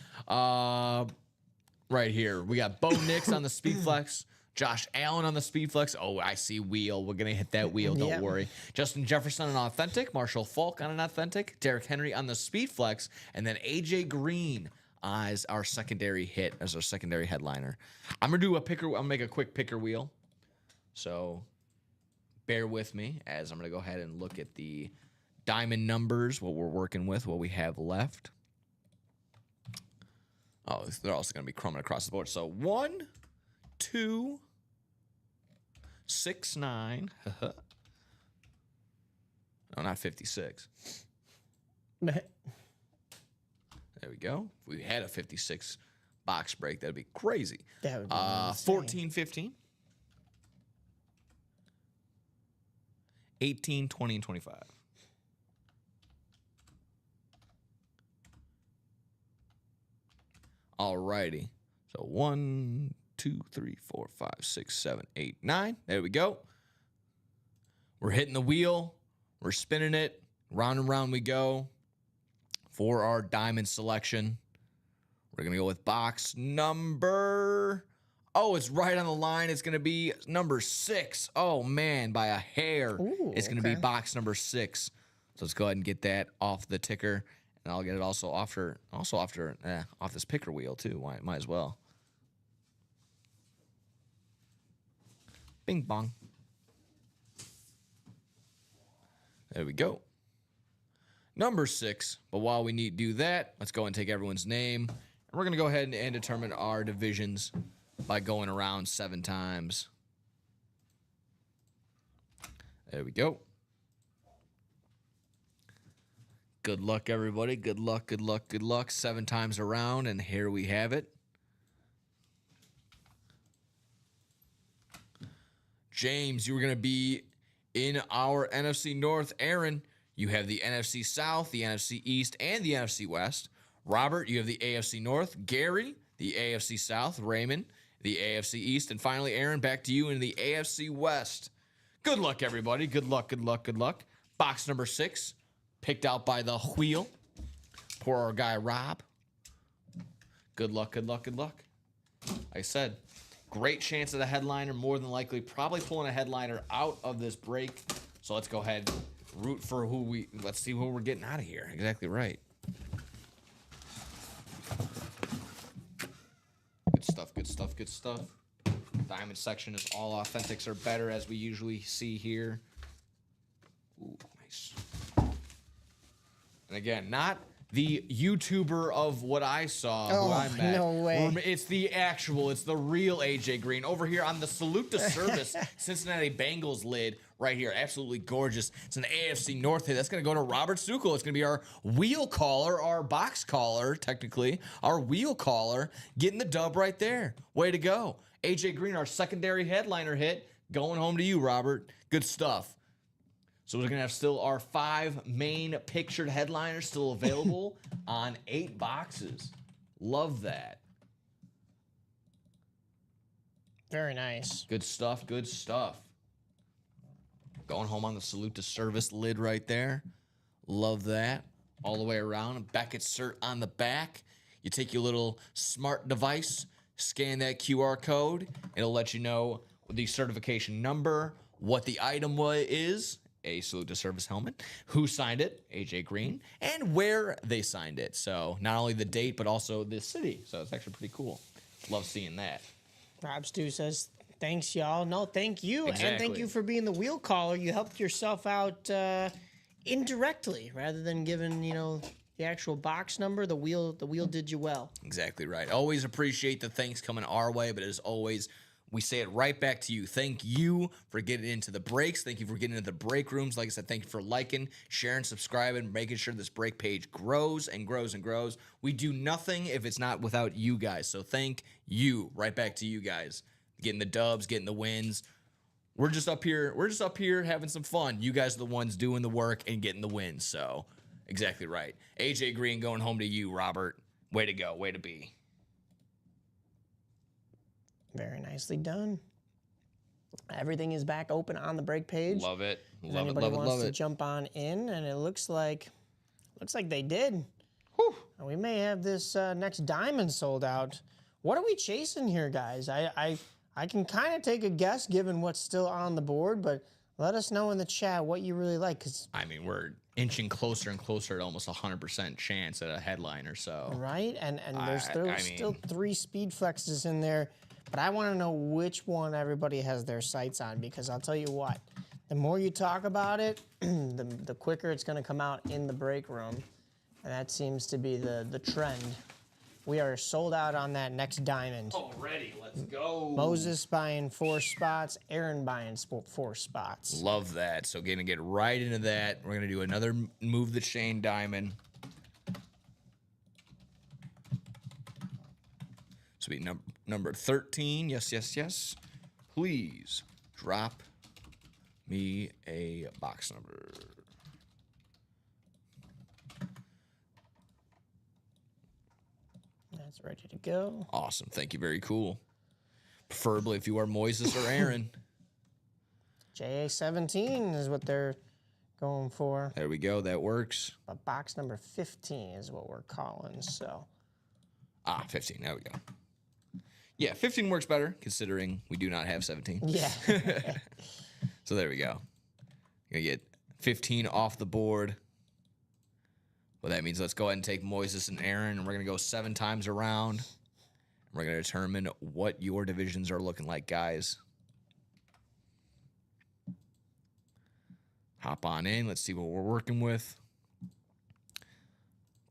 Speaker 2: Right here. We got Bo Nix on the Speed Flex. Josh Allen on the Speed Flex. Oh, I see wheel. We're going to hit that wheel. Don't worry. Justin Jefferson on Authentic. Marshall Falk on an Authentic. Derrick Henry on the Speed Flex. And then AJ Green as our secondary hit, as our secondary headliner. I'm going to do a picker. I'm going to make a quick picker wheel. So bear with me as I'm going to go ahead and look at the diamond numbers, what we're working with, what we have left. Oh, they're also going to be crumbing across the board. So 1, 2, 6, 9. No, not 56. There we go. If we had a 56 box break, that'd be crazy.
Speaker 3: That would be
Speaker 2: 14, 15. 18, 20, and 25. Alrighty. So 1, 2, 3, 4, 5, 6, 7, 8, 9. There we go. We're hitting the wheel. We're spinning it. Round and round we go for our diamond selection. We're going to go with box number... Oh, it's right on the line. It's going to be number 6. Oh, man, by a hair.
Speaker 3: Ooh,
Speaker 2: it's going to be box number 6. So let's go ahead and get that off the ticker. And I'll get it also off this picker wheel, too. Might as well. Bing bong. There we go. Number 6. But while we need to do that, let's go and take everyone's name. And we're going to go ahead and determine our divisions by going around 7 times. There we go. Good luck, everybody. Good luck, good luck, good luck. 7 times around, and here we have it. James, you were going to be in our NFC North. Aaron, you have the NFC South, the NFC East, and the NFC West. Robert, you have the AFC North. Gary, the AFC South. Raymond, the AFC East. And finally, Aaron, back to you in the AFC West. Good luck, everybody. Good luck, good luck, good luck. Box number 6, picked out by the wheel. Poor our guy, Rob. Good luck, good luck, good luck. Like I said, great chance of the headliner, more than likely probably pulling a headliner out of this break. So let's go ahead, root for let's see who we're getting out of here. Exactly right. Good stuff, good stuff, good stuff. Diamond section is all authentics are better, as we usually see here. Ooh, nice. And again, not the YouTuber of what I saw, who I met.
Speaker 3: No way.
Speaker 2: It's the real AJ Green. Over here on the Salute to Service Cincinnati Bengals lid right here. Absolutely gorgeous. It's an AFC North hit. That's going to go to Robert Sukol. It's going to be our wheel caller, our box caller, technically. Our wheel caller getting the dub right there. Way to go. AJ Green, our secondary headliner hit. Going home to you, Robert. Good stuff. So we're going to have still our 5 main pictured headliners still available on 8 boxes. Love that.
Speaker 3: Very nice.
Speaker 2: Good stuff, good stuff. Going home on the Salute to Service lid right there. Love that. All the way around. Beckett cert on the back. You take your little smart device, scan that QR code. It'll let you know the certification number, what the item is, a Salute to Service helmet, who signed it, AJ Green, and where they signed it. So not only the date, but also the city. So it's actually pretty cool. Love seeing that.
Speaker 3: Rob Stu says, thanks, y'all. No, thank you.
Speaker 2: Exactly.
Speaker 3: And thank you for being the wheel caller. You helped yourself out indirectly rather than giving, the actual box number. The wheel did you well.
Speaker 2: Exactly right. Always appreciate the thanks coming our way, but as always, we say it right back to you. Thank you for getting into the breaks. Thank you for getting into the break rooms. Like I said, thank you for liking, sharing, subscribing, making sure this break page grows and grows and grows. We do nothing if it's not without you guys. So thank you. Right back to you guys. Getting the dubs, getting the wins. We're just up here having some fun. You guys are the ones doing the work and getting the wins. So exactly right. AJ Green going home to you, Robert. Way to go. Way to be.
Speaker 3: Very nicely done. Everything is back open on the break page.
Speaker 2: Love it.
Speaker 3: If
Speaker 2: Love it,
Speaker 3: anybody
Speaker 2: love it,
Speaker 3: wants
Speaker 2: love
Speaker 3: to
Speaker 2: it.
Speaker 3: jump on in, and it looks like they did.
Speaker 2: Whew.
Speaker 3: And we may have this next diamond sold out. What are we chasing here, guys? I can kind of take a guess given what's still on the board, but let us know in the chat what you really like, because
Speaker 2: I mean, we're inching closer and closer to almost 100% chance at a headliner, so.
Speaker 3: right, and there's still
Speaker 2: mean-
Speaker 3: 3 speed flexes in there, but I want to know which one everybody has their sights on, because I'll tell you what, the more you talk about it, the quicker it's going to come out in the break room, and that seems to be the trend. We are sold out on that next diamond.
Speaker 2: Already, let's go.
Speaker 3: Moses buying 4 spots, Aaron buying 4 spots.
Speaker 2: Love that. So gonna get right into that. We're gonna do another move the chain diamond. This will be number 13. Yes, yes, yes. Please drop me a box number.
Speaker 3: That's ready to go.
Speaker 2: Awesome. Thank you. Very cool. Preferably if you are Moises or Aaron.
Speaker 3: JA17 is what they're going for.
Speaker 2: There we go. That works.
Speaker 3: But box number 15 is what we're calling, so.
Speaker 2: 15. There we go. Yeah, 15 works better considering we do not have 17.
Speaker 3: Yeah.
Speaker 2: So there we go. You're going to get 15 off the board. Well, that means let's go ahead and take Moises and Aaron, and we're going to go 7 times around. We're going to determine what your divisions are looking like, guys. Hop on in. Let's see what we're working with.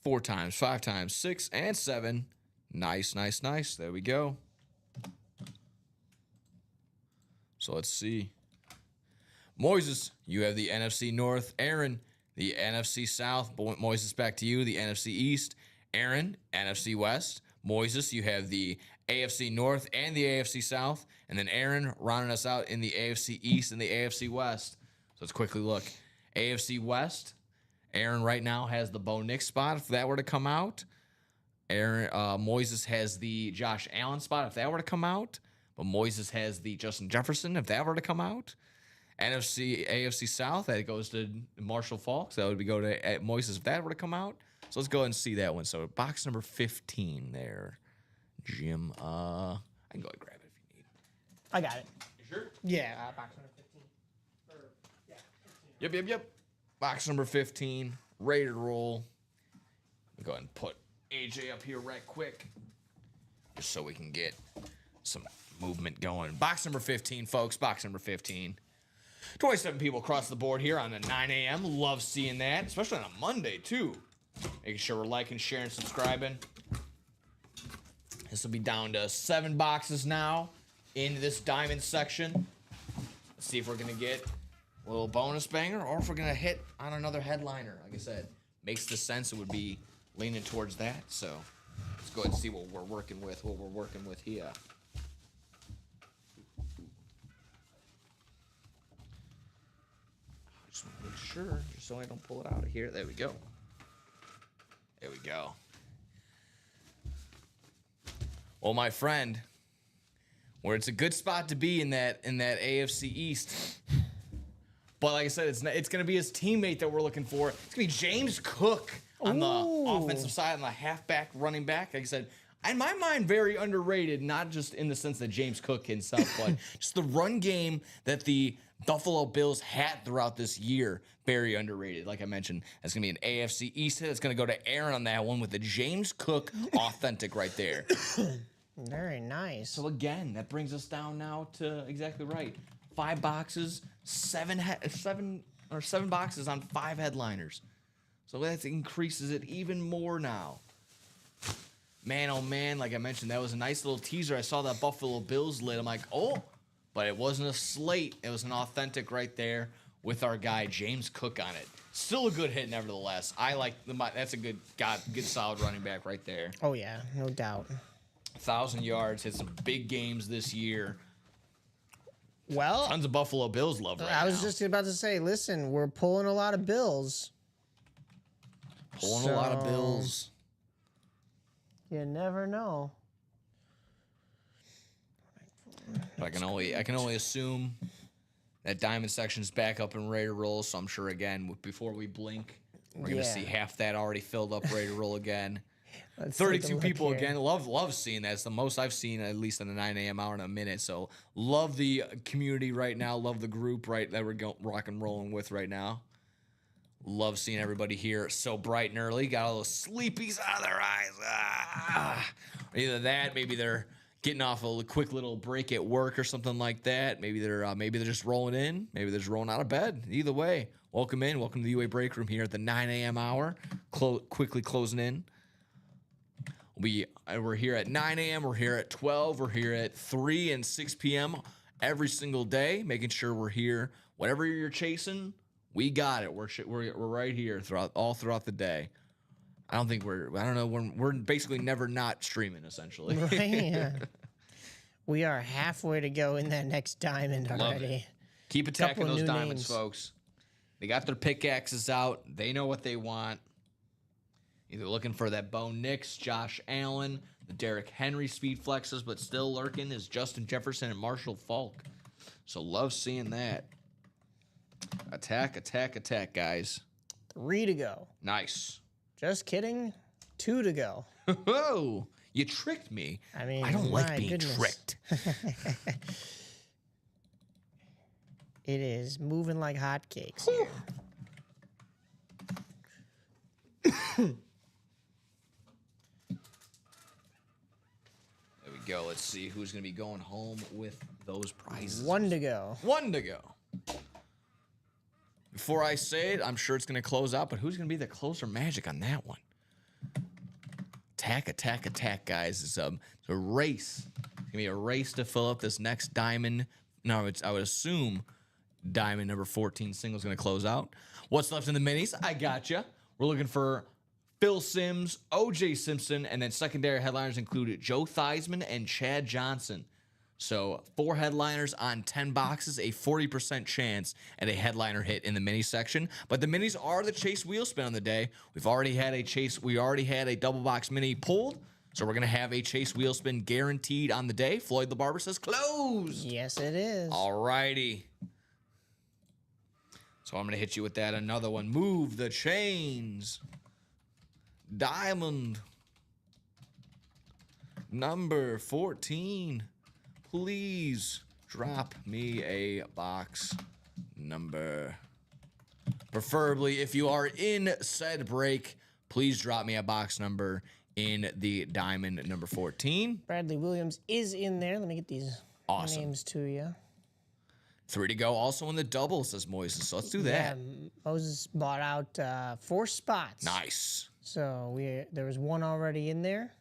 Speaker 2: 4 times, 5 times, 6, and 7. Nice, nice, nice. There we go. So let's see. Moises, you have the NFC North. Aaron, the NFC South. Moises, back to you, the NFC East. Aaron, NFC West. Moises, you have the AFC North and the AFC South. And then Aaron rounding us out in the AFC East and the AFC West. So let's quickly look. AFC West, Aaron right now has the Bo Nix spot if that were to come out. Moises has the Josh Allen spot if that were to come out. But Moises has the Justin Jefferson if that were to come out. AFC South, that goes to Marshall Faulk. That would go to Moises if that were to come out. So let's go ahead and see that one. So box number 15 there, Jim. I can go ahead and grab it if you need.
Speaker 3: I got it.
Speaker 2: You sure?
Speaker 3: Yeah, box number 15.
Speaker 2: Yep. Box number 15, ready to roll. Go ahead and put AJ up here right quick, just so we can get some movement going. Box number 15, folks. Box number 15. 27 people across the board here on the 9 a.m. Love seeing that, especially on a Monday, too. Making sure we're liking, sharing, subscribing. This will be down to 7 boxes now in this diamond section. Let's see if we're going to get a little bonus banger or if we're going to hit on another headliner. Like I said, makes the sense it would be leaning towards that. So let's go ahead and see what we're working with here. Just want to make sure, just so I don't pull it out of here. There we go. There we go. Well, my friend, where it's a good spot to be in that AFC East. But like I said, it's going to be his teammate that we're looking for. It's going to be James Cook on the offensive side, on the halfback, running back. Like I said, in my mind, very underrated, not just in the sense that James Cook himself, but just the run game that the Buffalo Bills had throughout this year. Very underrated. Like I mentioned, that's going to be an AFC East hit. It's going to go to Aaron on that one with the James Cook authentic right there.
Speaker 3: Very nice.
Speaker 2: So again, that brings us down now to exactly right. 5 boxes, 7 boxes on 5 headliners. So that increases it even more now. Man, oh man, like I mentioned, that was a nice little teaser. I saw that Buffalo Bills lid. I'm like, oh, but it wasn't a slate. It was an authentic right there with our guy James Cook on it. Still a good hit, nevertheless. I like that's a good solid running back right there.
Speaker 3: Oh yeah, no doubt.
Speaker 2: 1,000 yards, hit some big games this year.
Speaker 3: Well,
Speaker 2: Tons of Buffalo Bills love right now.
Speaker 3: I was just about to say, listen, we're pulling a lot of Bills.
Speaker 2: Pulling a lot of Bills.
Speaker 3: You never know.
Speaker 2: But I can only assume that diamond section's back up and ready to roll. So I'm sure again before we blink, we're gonna see half that already filled up, ready to roll again. 32 people again. Love seeing that. It's the most I've seen, at least in the 9 a.m. hour in a minute. So love the community right now. Love the group that we're rock and rolling with right now. Love seeing everybody here so bright and early. Got all those sleepies out of their eyes. Either that, maybe they're getting off a quick little break at work or something like that. Maybe they're just rolling in. Maybe they're just rolling out of bed. Either way, welcome in. Welcome to the UA Break Room here at the 9 a.m. hour. Quickly closing in. We're here at 9 a.m. We're here at 12. We're here at 3 and 6 p.m. every single day, making sure we're here. Whatever you're chasing, we got it. We're right here throughout the day. I don't know when we're basically never not streaming essentially.
Speaker 3: Right, yeah. We are halfway to go in that next diamond already.
Speaker 2: Keep attacking
Speaker 3: Couple
Speaker 2: those
Speaker 3: new
Speaker 2: diamonds,
Speaker 3: names.
Speaker 2: folks. They got their pickaxes out. They know what they want. Either looking for that Bo Nix, Josh Allen, the Derrick Henry speed flexes, but still lurking is Justin Jefferson and Marshall Falk. So love seeing that. Attack, attack, attack, guys.
Speaker 3: 3 to go.
Speaker 2: Nice.
Speaker 3: Just kidding. 2 to go.
Speaker 2: Oh, you tricked me.
Speaker 3: I mean,
Speaker 2: I don't like
Speaker 3: my
Speaker 2: being
Speaker 3: goodness.
Speaker 2: tricked.
Speaker 3: It is moving like hotcakes here.
Speaker 2: There we go. Let's see who's going to be going home with those prizes.
Speaker 3: 1 to go.
Speaker 2: 1 to go. Before I say it, I'm sure it's going to close out, but who's going to be the closer magic on that one? Attack, attack, attack, guys. It's a race. It's going to be a race to fill up this next diamond. No, I would assume diamond number 14 single is going to close out. What's left in the minis? I gotcha. We're looking for Phil Simms, OJ Simpson, and then secondary headliners include Joe Theismann and Chad Johnson. So 4 headliners on 10 boxes, a 40% chance at a headliner hit in the mini section. But the minis are the chase wheel spin on the day. We already had a double box mini pulled. So we're gonna have a chase wheel spin guaranteed on the day. Floyd the Barber says close.
Speaker 3: Yes, it is.
Speaker 2: Alrighty. So I'm gonna hit you with that. Another one. Move the chains. Diamond. Number 14. Please drop me a box number. Preferably, if you are in said break, please drop me a box number in the diamond number 14.
Speaker 3: Bradley Williams is in there. Let me get these
Speaker 2: Awesome.
Speaker 3: names to you.
Speaker 2: 3 to go. Also in the double, says Moises. So let's do that.
Speaker 3: Yeah, Moses bought out 4 spots.
Speaker 2: Nice.
Speaker 3: So there was 1 already in there,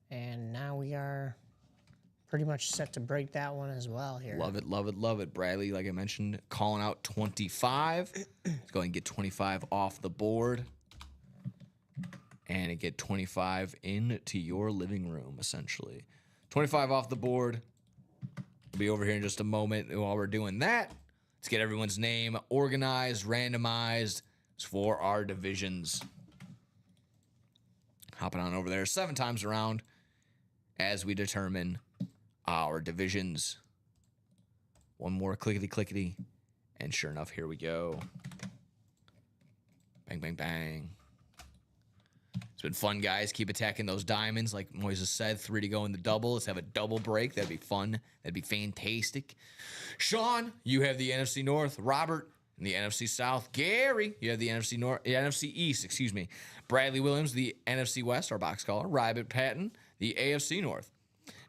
Speaker 3: and now we are pretty much set to break that one as well here.
Speaker 2: Love it, love it, love it. Bradley, like I mentioned, calling out 25. Let's go ahead and get 25 off the board. And get 25 into your living room, essentially. 25 off the board. We'll be over here in just a moment. While we're doing that, let's get everyone's name organized, randomized for our divisions. Hopping on over there 7 times around as we determine our divisions. One more clickety-clickety. And sure enough, here we go. Bang, bang, bang. It's been fun, guys. Keep attacking those diamonds. Like Moises said, 3 to go in the double. Let's have a double break. That'd be fun. That'd be fantastic. Sean, you have the NFC North. Robert, in the NFC South. Gary, you have the NFC East, excuse me. Bradley Williams, the NFC West, our box caller. Rybert Patton, the AFC North.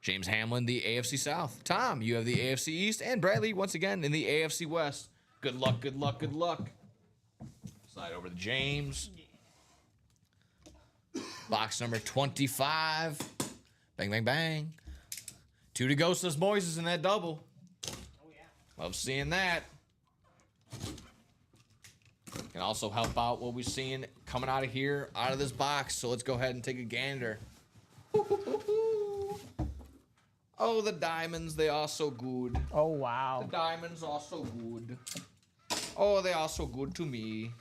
Speaker 2: James Hamlin, the AFC South. Tom, you have the AFC East. And Bradley, once again, in the AFC West. Good luck, good luck, good luck. Slide over to James. Box number 25. Bang, bang, bang. 2 to go, says Moises in that double.
Speaker 3: Oh, yeah.
Speaker 2: Love seeing that. Can also help out what we're seeing coming out of here, out of this box. So let's go ahead and take a gander. Oh, the diamonds, they are so good.
Speaker 3: Oh, wow.
Speaker 2: The diamonds are so good. Oh, they are so good to me.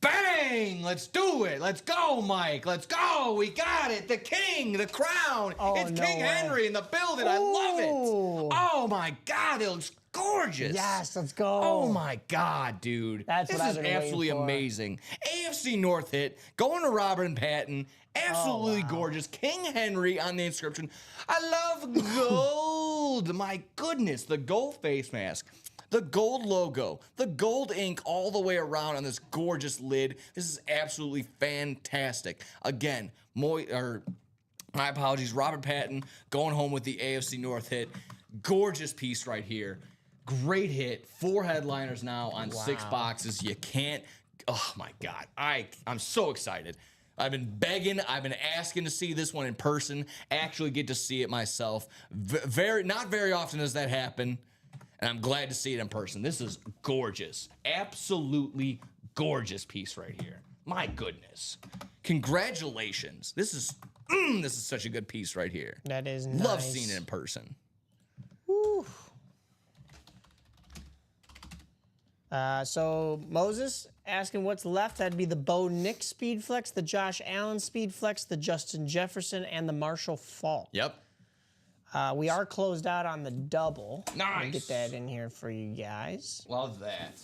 Speaker 2: Bang! Bang! Let's do it. Let's go, Mike. Let's go. We got it. The king, the crown.
Speaker 3: Oh,
Speaker 2: it's
Speaker 3: no
Speaker 2: King
Speaker 3: way.
Speaker 2: Henry in the building. I love it.
Speaker 3: Ooh.
Speaker 2: Oh my God, it looks gorgeous.
Speaker 3: Yes, let's go.
Speaker 2: Oh my God, dude.
Speaker 3: That's
Speaker 2: this
Speaker 3: what I've
Speaker 2: is
Speaker 3: been waiting
Speaker 2: absolutely
Speaker 3: for.
Speaker 2: amazing. AFC North hit, going to Robert and Patton. Absolutely
Speaker 3: wow.
Speaker 2: gorgeous. King Henry on the inscription. I love gold. My goodness, the gold face mask. The gold logo, the gold ink all the way around on this gorgeous lid. This is absolutely fantastic. Again, my apologies, Robert Patton going home with the AFC North hit. Gorgeous piece right here. Great hit. 4 headliners now on 6 boxes. You can't. Oh my God. I'm so excited. I've been begging. I've been asking to see this one in person. Actually get to see it myself. Not very often does that happen. And I'm glad to see it in person. This is gorgeous. Absolutely gorgeous piece right here. My goodness. Congratulations. This is such a good piece right here.
Speaker 3: That is nice.
Speaker 2: Love seeing it in person.
Speaker 3: Woo. So Moses asking what's left. That'd be the Bo Nix Speed Flex, the Josh Allen Speed Flex, the Justin Jefferson, and the Marshall Faulk.
Speaker 2: Yep.
Speaker 3: We are closed out on the double.
Speaker 2: Nice.
Speaker 3: We'll get that in here for you guys.
Speaker 2: Love that.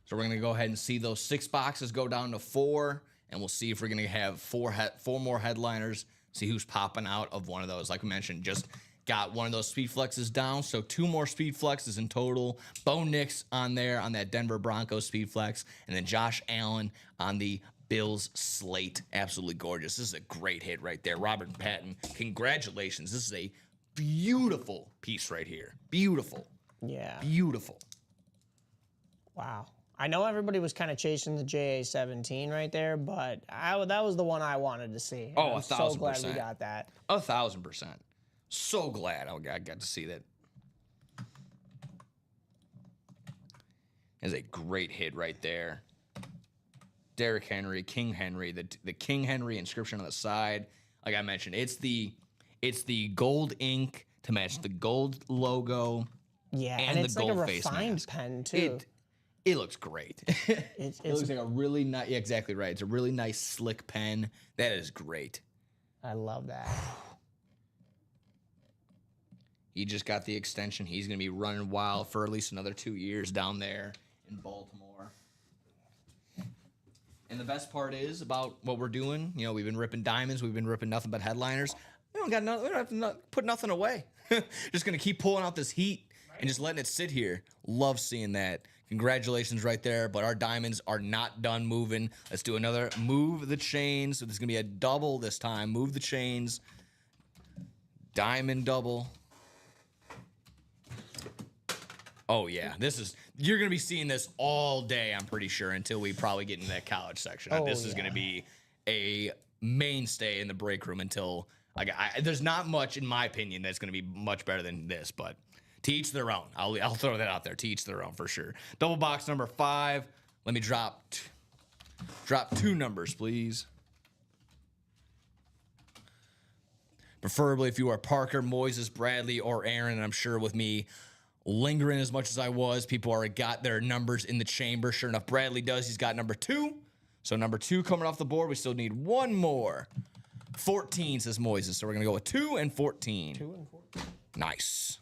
Speaker 2: So we're going to go ahead and see those 6 boxes go down to 4, and we'll see if we're going to have 4 more headliners, see who's popping out of one of those. Like we mentioned, just got one of those speed flexes down, so 2 more speed flexes in total. Bo Nix on there on that Denver Broncos speed flex, and then Josh Allen on the Bills slate. Absolutely gorgeous. This is a great hit right there. Robert Patton, congratulations. This is a beautiful piece right here. Beautiful.
Speaker 3: Yeah.
Speaker 2: Beautiful.
Speaker 3: Wow. I know everybody was kind of chasing the JA-17 right there, but that was the one I wanted to see.
Speaker 2: Oh,
Speaker 3: I'm so glad we
Speaker 2: 1,000%.
Speaker 3: got that.
Speaker 2: 1,000%. So glad I got to see that. Is a great hit right there. Derrick Henry, King Henry, the King Henry inscription on the side. Like I mentioned, it's the gold ink to match the gold logo.
Speaker 3: Yeah,
Speaker 2: and
Speaker 3: it's
Speaker 2: the
Speaker 3: like a
Speaker 2: gold face
Speaker 3: refined
Speaker 2: mask.
Speaker 3: pen too.
Speaker 2: It looks great.
Speaker 3: It's
Speaker 2: It looks like a really nice. Yeah, exactly right. It's a really nice slick pen. That is great.
Speaker 3: I love that.
Speaker 2: He just got the extension. He's going to be running wild for at least another 2 years down there in Baltimore. And the best part is about what we're doing. You know, we've been ripping diamonds. We've been ripping nothing but headliners. We don't have to put nothing away. Just going to keep pulling out this heat and just letting it sit here. Love seeing that. Congratulations right there. But our diamonds are not done moving. Let's do another move the chains. So there's going to be a double this time. Move the chains. Diamond double. Oh, yeah. You're going to be seeing this all day, I'm pretty sure, until we probably get into that college section.
Speaker 3: Oh,
Speaker 2: This is going to be a mainstay in the break room until there's not much, in my opinion, that's going to be much better than this, but to each their own. I'll throw that out there. To each their own for sure. Double box number 5. Let me drop 2 numbers, please. Preferably if you are Parker, Moises, Bradley, or Aaron, and I'm sure with me lingering as much as I was, people already got their numbers in the chamber. Sure enough, Bradley does. He's got number 2. So number 2 coming off the board. We still need 1 more. 14 says Moises. So we're going to go with 2 and 14.
Speaker 3: 2 and 14.
Speaker 2: Nice.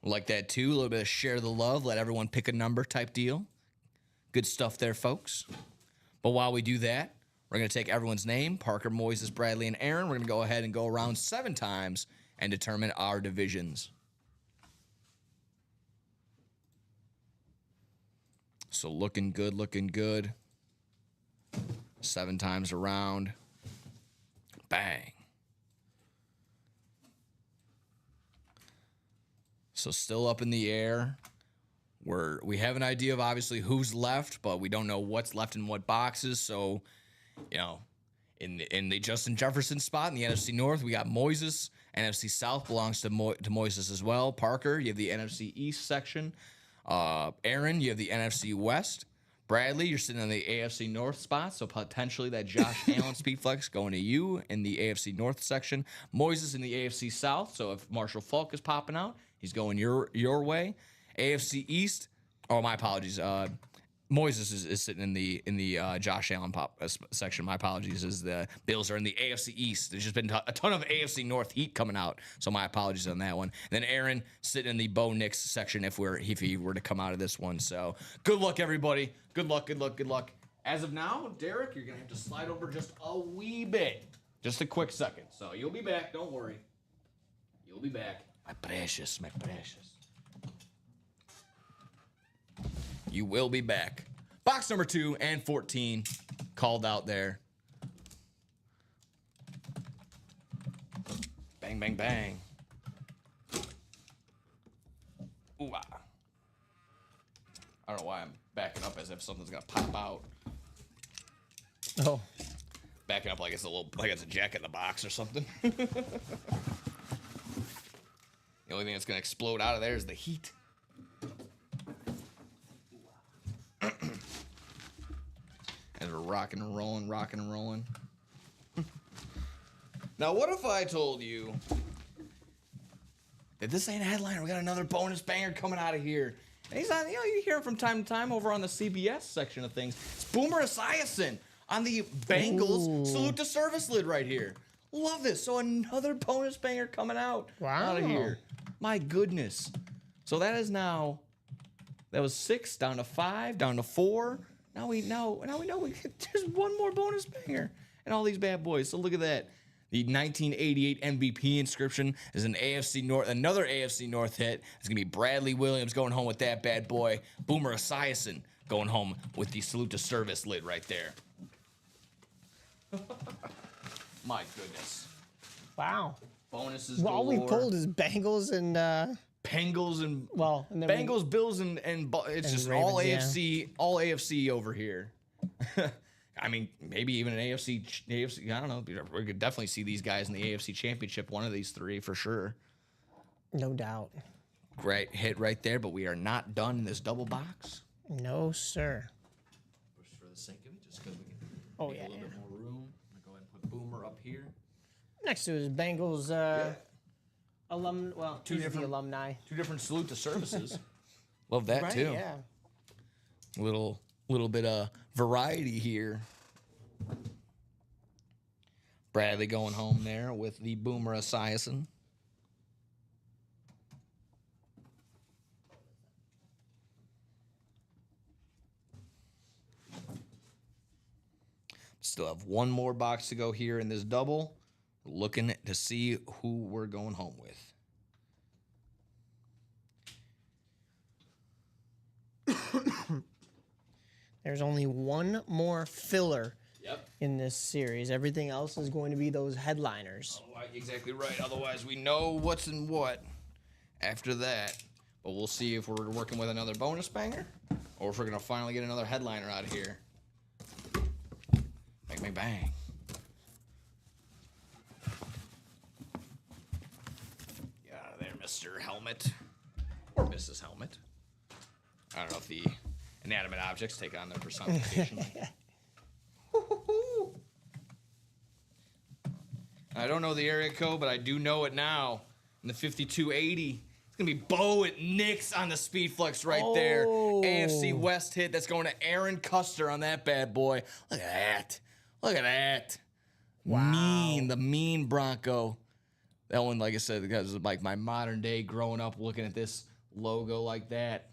Speaker 2: Like that too. A little bit of share the love. Let everyone pick a number type deal. Good stuff there, folks. But while we do that, we're going to take everyone's name. Parker, Moises, Bradley, and Aaron. We're going to go ahead and go around 7 times and determine our divisions. So looking good, looking good. 7 times around. Bang. So still up in the air. We have an idea of obviously who's left, but we don't know what's left in what boxes. So, you know, in the Justin Jefferson spot in the NFC North, we got Moises. NFC South belongs to Moises as well. Parker, you have the NFC East section. Aaron, you have the NFC West. Bradley, you're sitting in the AFC North spot, so potentially that Josh Allen speed flex going to you in the AFC North section. Moises in the AFC South, so if Marshall Faulk is popping out, he's going your way. AFC East, oh, my apologies. Moises is sitting in the Josh Allen section. My apologies. Is the Bills are in the AFC East. There's just been a ton of AFC North heat coming out, so my apologies on that one. And then Aaron sitting in the Bo Nix section if he were to come out of this one. So good luck, everybody. Good luck. As of now, Derek, you're gonna have to slide over just a wee bit, just a quick second. So you'll be back. Don't worry. You'll be back, my precious. You will be back. Box number 2 and 14 called out there. Bang, bang, bang. Ooh, ah. I don't know why I'm backing up as if something's gonna pop out.
Speaker 3: Oh.
Speaker 2: Backing up like it's a jack in the box or something. The only thing that's gonna explode out of there is the heat. As we're rocking and rolling. Now, what if I told you that this ain't a headliner? We got another bonus banger coming out of here. And he's on, you hear him from time to time over on the CBS section of things. It's Boomer Esiason on the Bengals salute to service lid right here. Love this. So another bonus banger coming out of here. My goodness. So that was 6 down to 5 down to 4. Now we know there's one more bonus banger and all these bad boys. So look at that. The 1988 MVP inscription is another AFC North hit. It's gonna be Bradley Williams going home with that bad boy. Boomer Esiason going home with the salute to service lid right there. My goodness.
Speaker 3: Wow.
Speaker 2: Bonuses.
Speaker 3: All we
Speaker 2: galore.
Speaker 3: pulled is Bengals and
Speaker 2: Bengals and
Speaker 3: and then
Speaker 2: Bengals, Bills, and it's just
Speaker 3: Ravens,
Speaker 2: all AFC over here. I mean, maybe even an AFC. I don't know. We could definitely see these guys in the AFC Championship. One of these three for sure.
Speaker 3: No doubt.
Speaker 2: Great hit right there, but we are not done in this double box.
Speaker 3: No, sir.
Speaker 2: Just for the sake of it, just because we can
Speaker 3: Oh,
Speaker 2: make
Speaker 3: yeah.
Speaker 2: a little bit more room. I'm gonna go ahead and put Boomer up here.
Speaker 3: Next to his Bengals alum. Well,
Speaker 2: Two
Speaker 3: he's the
Speaker 2: different-
Speaker 3: alumni.
Speaker 2: 2 different salute to services. Love that
Speaker 3: Right?
Speaker 2: too.
Speaker 3: Yeah.
Speaker 2: Little bit of variety here. Bradley going home there with the Boomer Esiason. Still have one more box to go here in this double. We're looking to see who we're going home with.
Speaker 3: There's only one more filler
Speaker 2: Yep.
Speaker 3: in this series. Everything else is going to be those headliners.
Speaker 2: Exactly right. Otherwise, we know what's in what after that. But we'll see if we're working with another bonus banger or if we're going to finally get another headliner out of here. Bang, bang, bang. Get out of there, Mr. Helmet. Or Mrs. Helmet. I don't know if the inanimate objects take on their personification. I don't know the area code, but I do know it now. In the 5280, it's gonna be Bo at Nix on the Speed Flex right there. AFC West hit. That's going to Aaron Custer on that bad boy. Look at that. Look at that. Wow. The mean Bronco. That one, like I said, because of like my modern day growing up looking at this logo like that.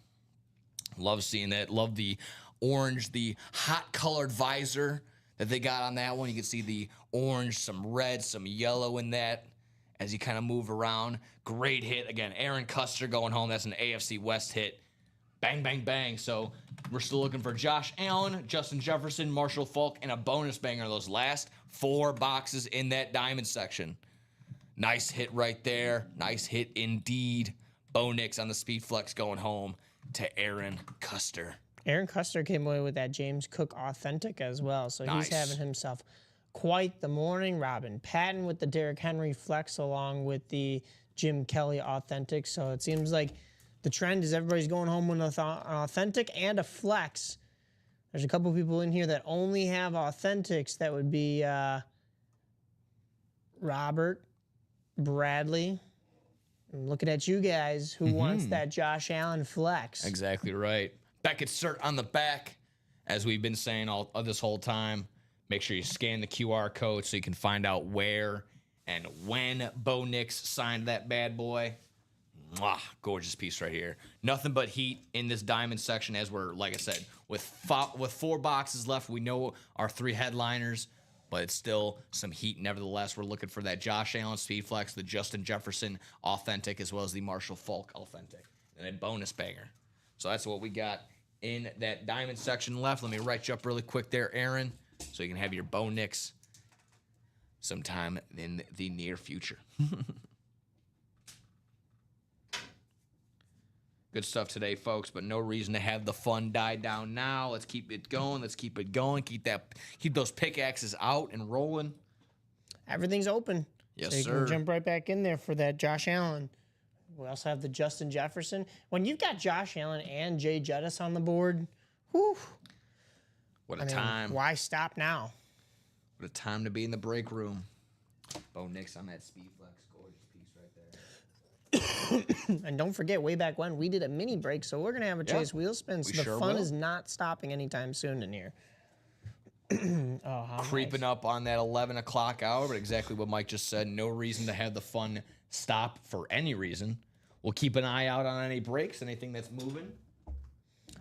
Speaker 2: Love seeing that. Love the orange, the hot colored visor that they got on that one. You can see the orange, some red, some yellow in that as you kind of move around. Great hit. Again, Aaron Custer going home. That's an AFC West hit. Bang, bang, bang. So we're still looking for Josh Allen, Justin Jefferson, Marshall Faulk, and a bonus banger. Those last 4 boxes in that diamond section. Nice hit right there. Nice hit indeed. Bo Nix on the Speed Flex going home to Aaron Custer.
Speaker 3: Aaron Custer came away with that James Cook Authentic as well. So
Speaker 2: Nice.
Speaker 3: he's having himself quite the morning. Robin Patton with the Derrick Henry Flex along with the Jim Kelly Authentic. So it seems like the trend is everybody's going home with an Authentic and a Flex. There's a couple people in here that only have Authentics. That would be Robert, Bradley. I'm looking at you guys. Who wants that Josh Allen Flex?
Speaker 2: Exactly right. Beckett's cert on the back. As we've been saying all this whole time, make sure you scan the QR code so you can find out where and when Bo Nix signed that bad boy. Mwah, gorgeous piece right here. Nothing but heat in this diamond section as we're, like I said, with 4 boxes left. We know our 3 headliners, but it's still some heat nevertheless. We're looking for that Josh Allen Speedflex, the Justin Jefferson Authentic, as well as the Marshall Falk Authentic, and a bonus banger. So that's what we got in that diamond section left. Let me write you up really quick there, Aaron, so you can have your Bo Nix sometime in the near future. Good stuff today, folks, but no reason to have the fun die down now. Let's keep it going. Let's keep it going. Keep those pickaxes out and rolling.
Speaker 3: Everything's open.
Speaker 2: Yes,
Speaker 3: so you
Speaker 2: sir.
Speaker 3: can jump right back in there for that Josh Allen. We also have the Justin Jefferson. When you've got Josh Allen and Jay Jettis on the board, whew,
Speaker 2: What a time.
Speaker 3: why stop now?
Speaker 2: What a time to be in the break room. Bo Nix on that Speedflex. Gorgeous piece right there.
Speaker 3: And don't forget, way back when, we did a mini break, so we're going to have a Chase wheel spin. So
Speaker 2: we
Speaker 3: the
Speaker 2: sure
Speaker 3: fun
Speaker 2: will.
Speaker 3: is not stopping anytime soon in here. Oh, how
Speaker 2: Creeping up on that 11 o'clock hour, but exactly what Mike just said. No reason to have the fun stop for any reason. We'll keep an eye out on any breaks, anything that's moving.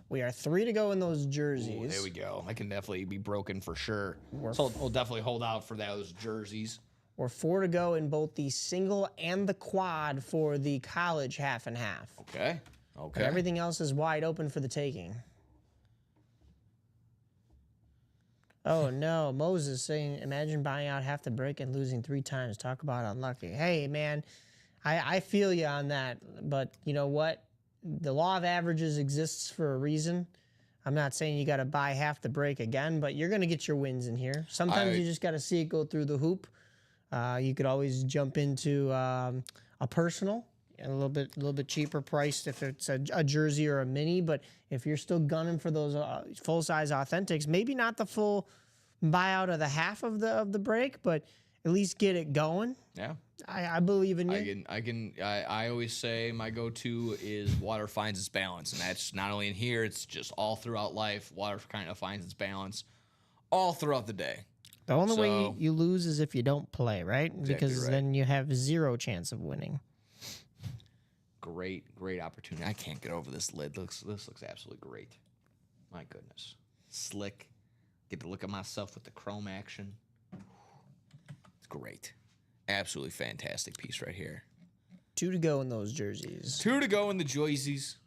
Speaker 3: We are 3 to go in those
Speaker 2: Ooh,
Speaker 3: jerseys.
Speaker 2: there we go. That can definitely be broken for sure. So we'll definitely hold out for those jerseys.
Speaker 3: We're 4 to go in both the single and the quad for the college half and half.
Speaker 2: Okay. Okay.
Speaker 3: And everything else is wide open for the taking. Oh no, Moses saying, imagine buying out half the break and losing 3 times. Talk about unlucky. Hey man, I feel you on that, but you know what? The law of averages exists for a reason. I'm not saying you got to buy half the break again, but you're going to get your wins in here. Sometimes you just got to see it go through the hoop. You could always jump into a personal, a little bit cheaper priced if it's a jersey or a mini. But if you're still gunning for those full size authentics, maybe not the full buyout of the half of the break, but at least get it going.
Speaker 2: Yeah.
Speaker 3: I believe in you.
Speaker 2: I always say my go-to is water finds its balance, and that's not only in here, it's just all throughout life. Water kind of finds its balance all throughout the day.
Speaker 3: The only way
Speaker 2: So-
Speaker 3: you lose is if you don't play, right? Because
Speaker 2: right.
Speaker 3: then you have 0 chance of winning.
Speaker 2: Great opportunity. I can't get over this lid. This looks absolutely great. My goodness. Slick. Get to look at myself with the chrome action. It's great. Absolutely fantastic piece right here.
Speaker 3: 2 to go in those jerseys.
Speaker 2: 2 to go in the jerseys.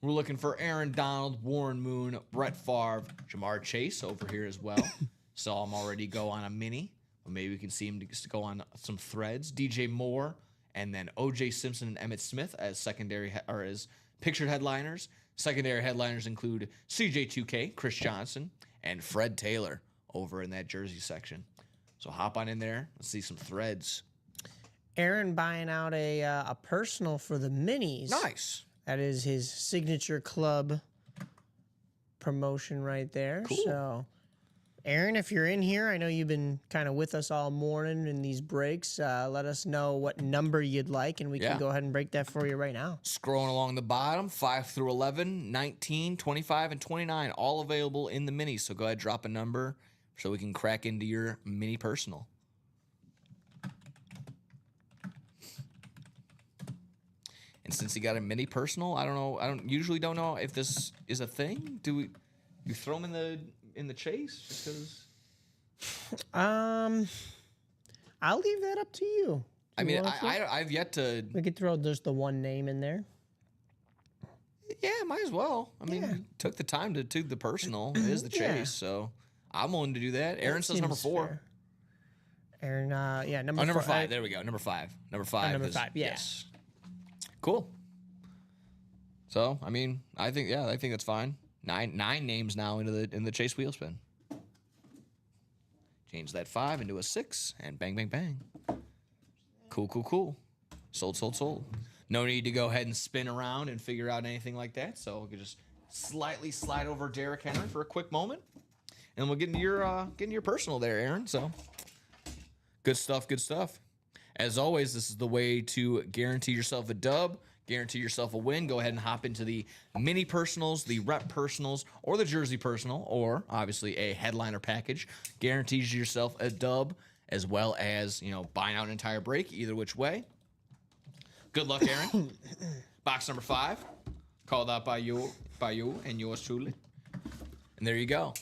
Speaker 2: We're looking for Aaron Donald, Warren Moon, Brett Favre, Jamar Chase over here as well. Saw him already go on a mini. But maybe we can see him to go on some threads. DJ Moore, and then O.J. Simpson and Emmitt Smith as secondary or as pictured headliners. Secondary headliners include CJ2K, Chris Johnson, and Fred Taylor over in that jersey section. So hop on in there. Let's see some threads.
Speaker 3: Aaron buying out a personal for the minis.
Speaker 2: Nice.
Speaker 3: That is his signature club promotion right there.
Speaker 2: Cool.
Speaker 3: So, Aaron, if you're in here, I know you've been kind of with us all morning in these breaks. Let us know what number you'd like, and we
Speaker 2: Yeah.
Speaker 3: can go ahead and break that for you right now.
Speaker 2: Scrolling along the bottom, 5 through 11, 19, 25, and 29, all available in the mini. So go ahead, drop a number so we can crack into your mini personal. And since he got a mini personal, I don't know. I don't know if this is a thing. Do you throw him in the chase just because?
Speaker 3: I'll leave that up to you.
Speaker 2: I mean,
Speaker 3: want to?
Speaker 2: I've yet to.
Speaker 3: We could throw just the one name in there.
Speaker 2: Yeah, might as well. I mean,
Speaker 3: Yeah.
Speaker 2: you took the time to do the personal. It is the
Speaker 3: Yeah.
Speaker 2: chase, so I'm willing to do that. Aaron says number
Speaker 3: Seems
Speaker 2: 4.
Speaker 3: fair. Aaron, yeah, number
Speaker 2: Oh, number
Speaker 3: 4.
Speaker 2: 5. There we go. Number 5. Number 5.
Speaker 3: number 5, yeah.
Speaker 2: Yes. Cool. So, I mean, I think that's fine. Nine names now in the chase wheel spin. Change that 5 into a 6, and bang, bang, bang. Cool. Sold. No need to go ahead and spin around and figure out anything like that. So we can just slightly slide over Derrick Henry for a quick moment, and we'll get into your personal there, Aaron. So good stuff. As always, this is the way to guarantee yourself a dub. guarantee yourself a win, go ahead and hop into the mini personals, the rep personals, or the jersey personal, or obviously a headliner package. Guarantees yourself a dub, as well as, buying out an entire break, either which way. Good luck, Aaron. Box number 5, called out by you and yours truly. And there you go.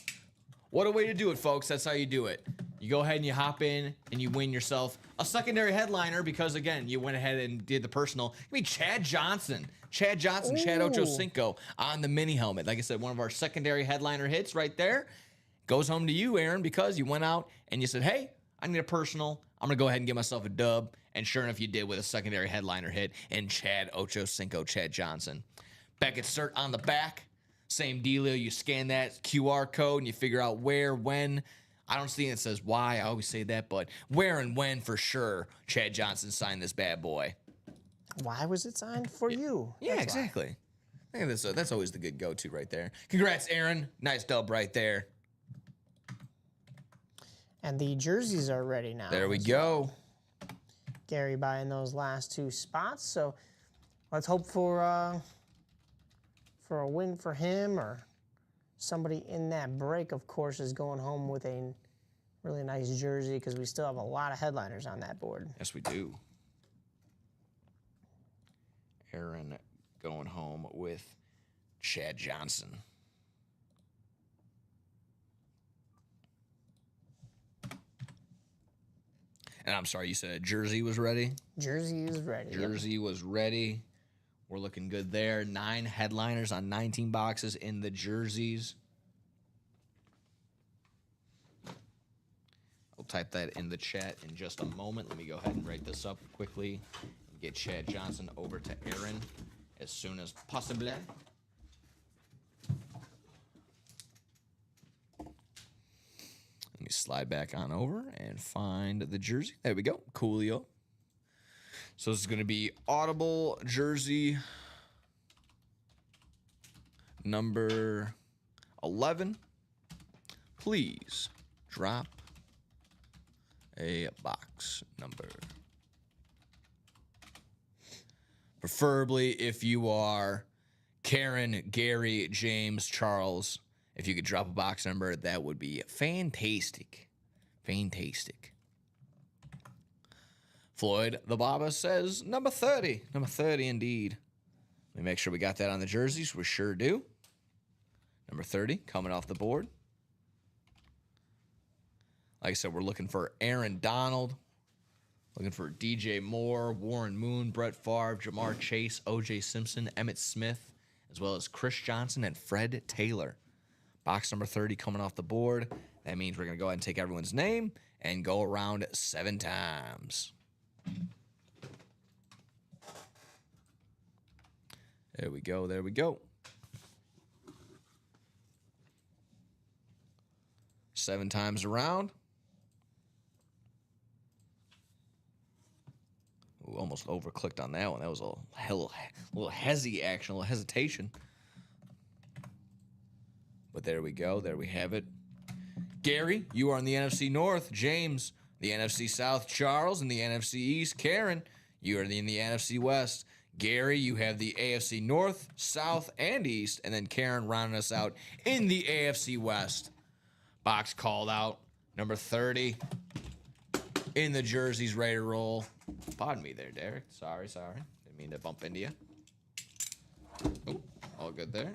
Speaker 2: What a way to do it, folks. That's how you do it. You go ahead and you hop in and you win yourself a secondary headliner because, again, you went ahead and did the personal. Give me Chad Johnson. Chad Ochocinco on the mini helmet. Like I said, one of our secondary headliner hits right there. Goes home to you, Aaron, because you went out and you said, hey, I need a personal. I'm going to go ahead and give myself a dub. And sure enough, you did with a secondary headliner hit in Chad Ochocinco, Chad Johnson. Beckett cert on the back. Same dealio. You scan that QR code and you figure out where, when. I don't see it says why. I always say that, but where and when for sure Chad Johnson signed this bad boy.
Speaker 3: Why was it signed for you?
Speaker 2: Yeah,
Speaker 3: That's
Speaker 2: exactly. I think that's always the good go-to right there. Congrats, Aaron. Nice dub right there.
Speaker 3: And the jerseys are ready now.
Speaker 2: There we go.
Speaker 3: Gary buying those last 2 spots. So let's hope for a win for him, or somebody in that break, of course, is going home with a really nice jersey, because we still have a lot of headliners on that board.
Speaker 2: Yes, we do. Aaron going home with Chad Johnson. And I'm sorry, you said jersey was ready?
Speaker 3: Jersey is ready.
Speaker 2: Jersey was ready. We're looking good there. 9 headliners on 19 boxes in the jerseys. I'll type that in the chat in just a moment. Let me go ahead and write this up quickly and get Chad Johnson over to Aaron as soon as possible. Let me slide back on over and find the jersey. There we go. Coolio. So this is going to be Audible jersey number 11. Please drop a box number. Preferably if you are Karen, Gary, James, Charles. If you could drop a box number, that would be fantastic. Fantastic. Floyd the Baba says number 30. Number 30 indeed. Let me make sure we got that on the jerseys. We sure do. Number 30 coming off the board. Like I said, we're looking for Aaron Donald. Looking for DJ Moore, Warren Moon, Brett Favre, Jamar Chase, O.J. Simpson, Emmitt Smith, as well as Chris Johnson and Fred Taylor. Box number 30 coming off the board. That means we're going to go ahead and take everyone's name and go around 7 times. There we go. There we go. 7 times around. Ooh, almost over-clicked on that one. That was a little hezzy action, a little hesitation. But there we go. There we have it. Gary, you are in the NFC North. James, the NFC South. Charles in the NFC East. Karen, you are in the NFC West. Gary, you have the AFC North, South, and East. And then Karen rounding us out in the AFC West. Box called out. Number 30 in the jerseys, ready to roll. Pardon me there, Derek. Sorry. Didn't mean to bump into you. Oh, all good there.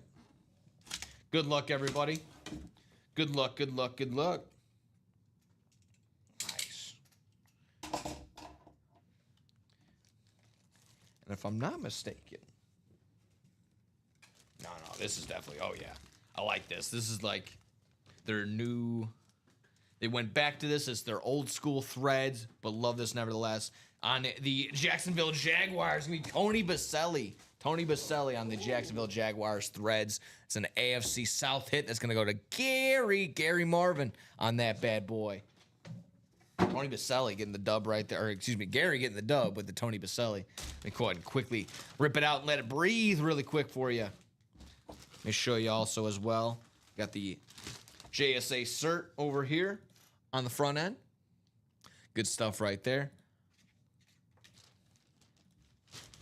Speaker 2: Good luck, everybody. Good luck. Nice. And if I'm not mistaken, no, this is definitely, oh yeah. I like this. This is like their new, they went back to this as their old school threads, but love this nevertheless. On the Jacksonville Jaguars, gonna be Tony Baselli. Tony Baselli on the Jacksonville Jaguars threads. It's an AFC South hit that's going to go to Gary Marvin on that bad boy. Tony Baselli getting the dub right there. Or excuse me, Gary getting the dub with the Tony Baselli. Let me go ahead and quickly rip it out and let it breathe really quick for you. Let me show you also as well. Got the JSA cert over here on the front end. Good stuff right there.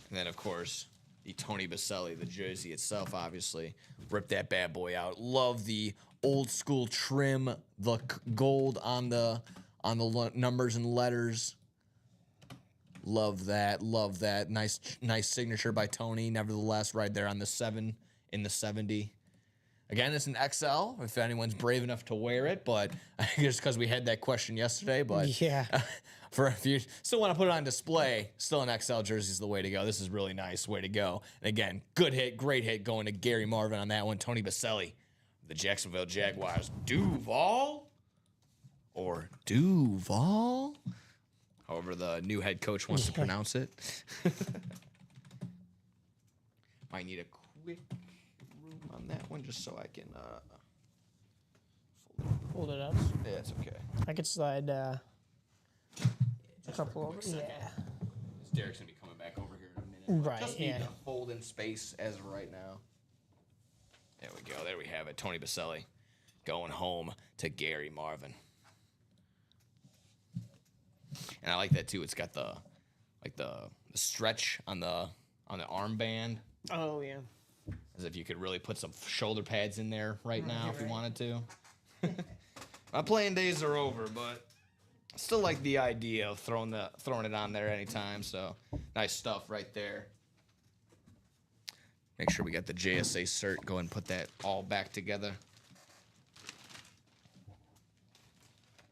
Speaker 2: And then, of course, the Tony Baselli, the jersey itself, obviously. Rip that bad boy out. Love the old school trim, the gold on the numbers and letters. Love that. Love that. Nice signature by Tony. Nevertheless, right there on the 7 in the 70. Again, it's an XL if anyone's brave enough to wear it, but I guess because we had that question yesterday. But
Speaker 3: Yeah.
Speaker 2: for if you still want to put it on display, still an XL jersey is the way to go. This is really nice. Way to go. And again, good hit, great hit going to Gary Marvin on that one. Tony Baselli, the Jacksonville Jaguars. Duval? Or Duval? However the new head coach wants to pronounce it. Might need a quick room on that one just so I can
Speaker 3: Hold it up.
Speaker 2: yeah, it's okay.
Speaker 3: I could slide a couple over. Yeah.
Speaker 2: Derek's gonna be coming back over here in a minute.
Speaker 3: Right,
Speaker 2: Just need
Speaker 3: yeah.
Speaker 2: to hold in space as of right now. There we go. There we have it. Tony Baselli going home to Gary Marvin. And I like that too. It's got the stretch on the armband,
Speaker 3: Oh yeah.
Speaker 2: as if you could really put some shoulder pads in there right now if you wanted to. My playing days are over, but still like the idea of throwing it on there anytime. So nice stuff right there. Make sure we got the JSA cert. Go ahead and put that all back together.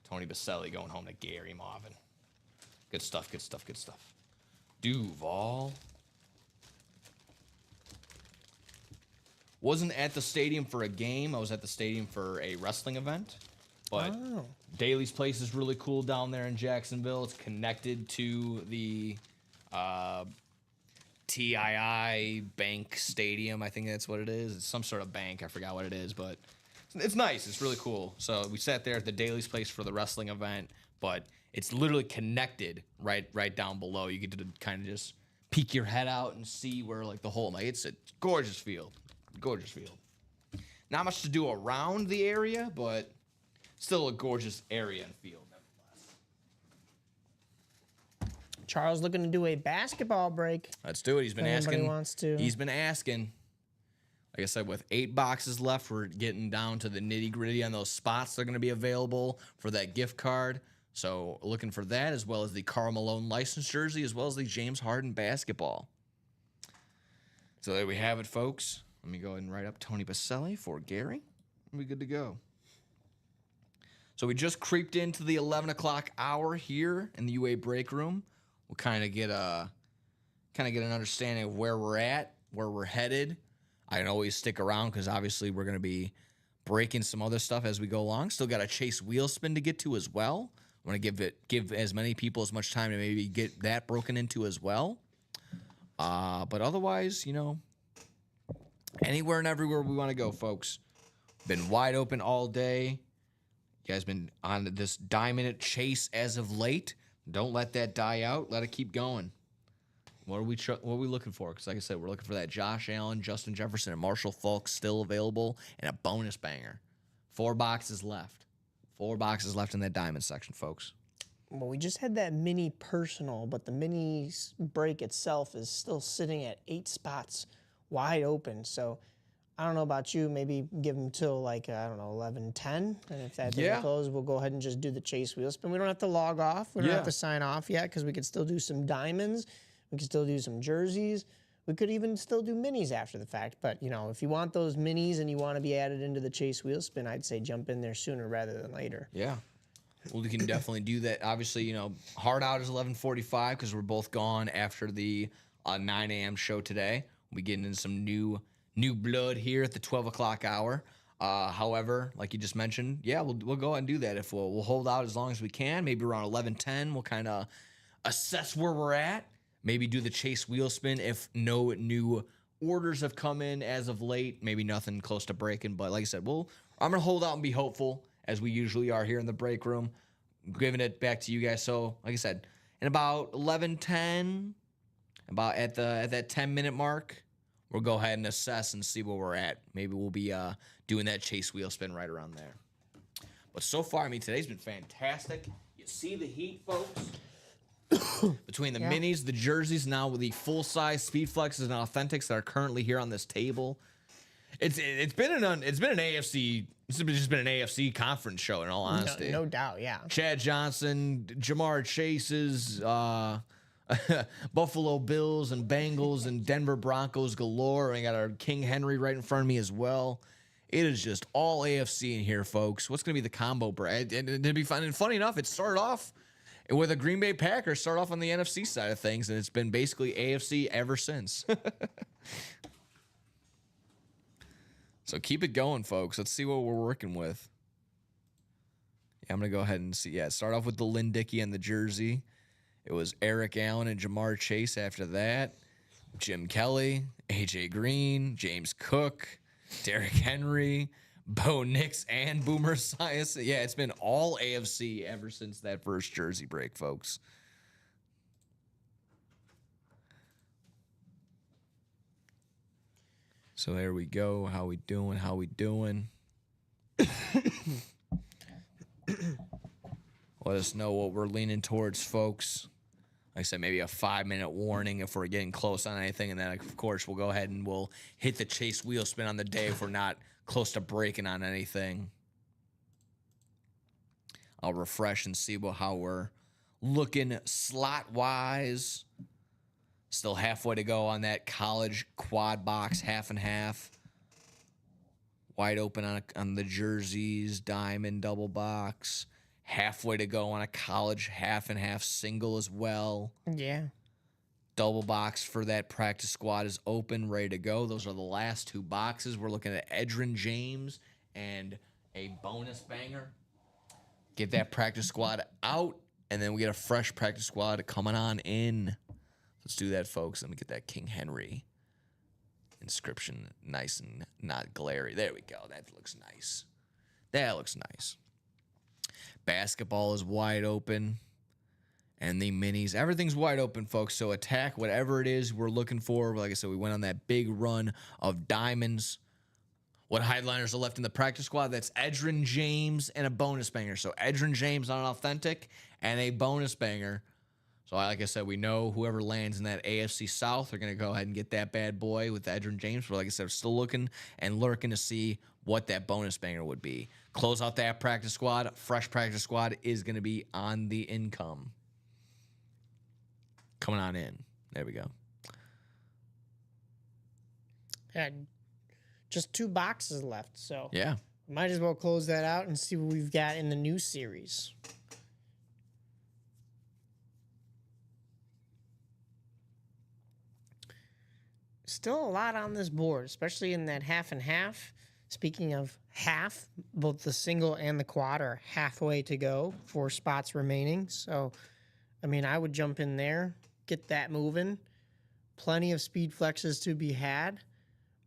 Speaker 2: Tony Baselli going home to Gary Marvin. Good stuff, good stuff, good stuff. Duval. Wasn't at the stadium for a game. I was at the stadium for a wrestling event. But
Speaker 3: Oh.
Speaker 2: Daly's Place is really cool down there in Jacksonville. It's connected to the TII Bank Stadium. I think that's what it is. It's some sort of bank. I forgot what it is, but it's nice. It's really cool. So we sat there at the Daly's Place for the wrestling event, but it's literally connected right down below. You get to kind of just peek your head out and see where like the whole it's a gorgeous field. Gorgeous field. Not much to do around the area, but still a gorgeous area and field, nevertheless.
Speaker 3: Charles looking to do a basketball break.
Speaker 2: Let's do it. He's been
Speaker 3: Anybody
Speaker 2: asking.
Speaker 3: wants to.
Speaker 2: He's been asking. Like I said, with 8 boxes left, we're getting down to the nitty gritty on those spots that are going to be available for that gift card. So looking for that, as well as the Karl Malone license jersey, as well as the James Harden basketball. So there we have it, folks. Let me go ahead and write up Tony Baselli for Gary. We'll be good to go. So we just creeped into the 11 o'clock hour here in the UA break room. We'll kind of get an understanding of where we're at, where we're headed. I can always stick around because obviously we're going to be breaking some other stuff as we go along. Still got a Chase wheel spin to get to as well. I want to give as many people as much time to maybe get that broken into as well. But otherwise, anywhere and everywhere we want to go, folks. Been wide open all day. You guys been on this die-minute chase as of late. Don't let that die out. Let it keep going. What are we looking for? Because like I said, we're looking for that Josh Allen, Justin Jefferson, and Marshall Faulk still available, and a bonus banger. 4 boxes left. 4 boxes left in that diamond section, folks.
Speaker 3: Well, we just had that mini personal, but the mini break itself is still sitting at 8 spots wide open. So I don't know about you, maybe give them till 11:10. And if that doesn't close, we'll go ahead and just do the Chase wheel spin. We don't have to log off. We don't have to sign off yet because we could still do some diamonds. We could still do some jerseys. We could even still do minis after the fact. But, if you want those minis and you want to be added into the Chase wheel spin, I'd say jump in there sooner rather than later.
Speaker 2: Yeah. Well, we can definitely do that. Obviously, hard out is 11:45 because we're both gone after the 9 a.m. show today. We'll be getting in some new blood here at the 12 o'clock hour. However, like you just mentioned, we'll go ahead and do that. If we'll hold out as long as we can. Maybe around 11:10, we'll kind of assess where we're at. Maybe do the Chase wheel spin if no new orders have come in as of late. Maybe nothing close to breaking. But like I said, I'm going to hold out and be hopeful, as we usually are here in the break room. I'm giving it back to you guys. So, like I said, in about 11:10, about at that 10-minute mark, we'll go ahead and assess and see where we're at. Maybe we'll be doing that Chase wheel spin right around there. But so far, today's been fantastic. You see the heat, folks? Between the
Speaker 3: Yeah.
Speaker 2: minis, the jerseys, now with the full-size Speed Flexes and Authentics that are currently here on this table. It's been an AFC. It's just been an AFC conference show, in all honesty.
Speaker 3: No doubt, yeah.
Speaker 2: Chad Johnson, Jamar Chase's, Buffalo Bills and Bengals and Denver Broncos galore. And I got our King Henry right in front of me as well. It is just all AFC in here, folks. What's going to be the combo bread? And it'd be fun. And funny enough, it started off with a Green Bay Packers, start off on the NFC side of things, and it's been basically AFC ever since. So keep it going, folks. Let's see what we're working with. Yeah, I'm going to go ahead and see. Yeah, start off with the Lynn Dickey and the jersey. It was Eric Allen and Jamar Chase after that. Jim Kelly, AJ Green, James Cook, Derrick Henry, Bo Nix, and Boomer Esiason. Yeah, it's been all AFC ever since that first jersey break, folks. So there we go. How we doing? How we doing? Let us know what we're leaning towards, folks. Like I said, maybe a 5-minute warning if we're getting close on anything. And then, of course, we'll go ahead and we'll hit the chase wheel spin on the day if we're not close to breaking on anything. I'll refresh and see how we're looking slot-wise. Still halfway to go on that college quad box, half and half. Wide open on the jerseys, diamond double box. Halfway to go on a college half and half single as well.
Speaker 3: Yeah.
Speaker 2: Double box for that practice squad is open, ready to go. Those are the last two boxes. We're looking at Edgerrin James and a bonus banger. Get that practice squad out, and then we get a fresh practice squad coming on in. Let's do that, folks. Let me get that King Henry inscription nice and not glary. There we go. That looks nice. That looks nice. Basketball is wide open. And the minis, everything's wide open, folks. So attack whatever it is we're looking for. Like I said, we went on that big run of diamonds. What headliners are left in the practice squad? That's Edgerrin James and a bonus banger. So Edgerrin James on an authentic and a bonus banger. So like I said, we know whoever lands in that AFC South are going to go ahead and get that bad boy with Edgerrin James. But like I said, we're still looking and lurking to see what that bonus banger would be. Close out that practice squad. Fresh practice squad is going to be on the income. Coming on in. There we go.
Speaker 3: Had just 2 boxes left, so
Speaker 2: Yeah.
Speaker 3: might as well close that out and see what we've got in the new series. Still a lot on this board, especially in that half and half. Speaking of half, both the single and the quad are halfway to go, 4 spots remaining. So, I mean, I would jump in there, get that moving. Plenty of speed flexes to be had,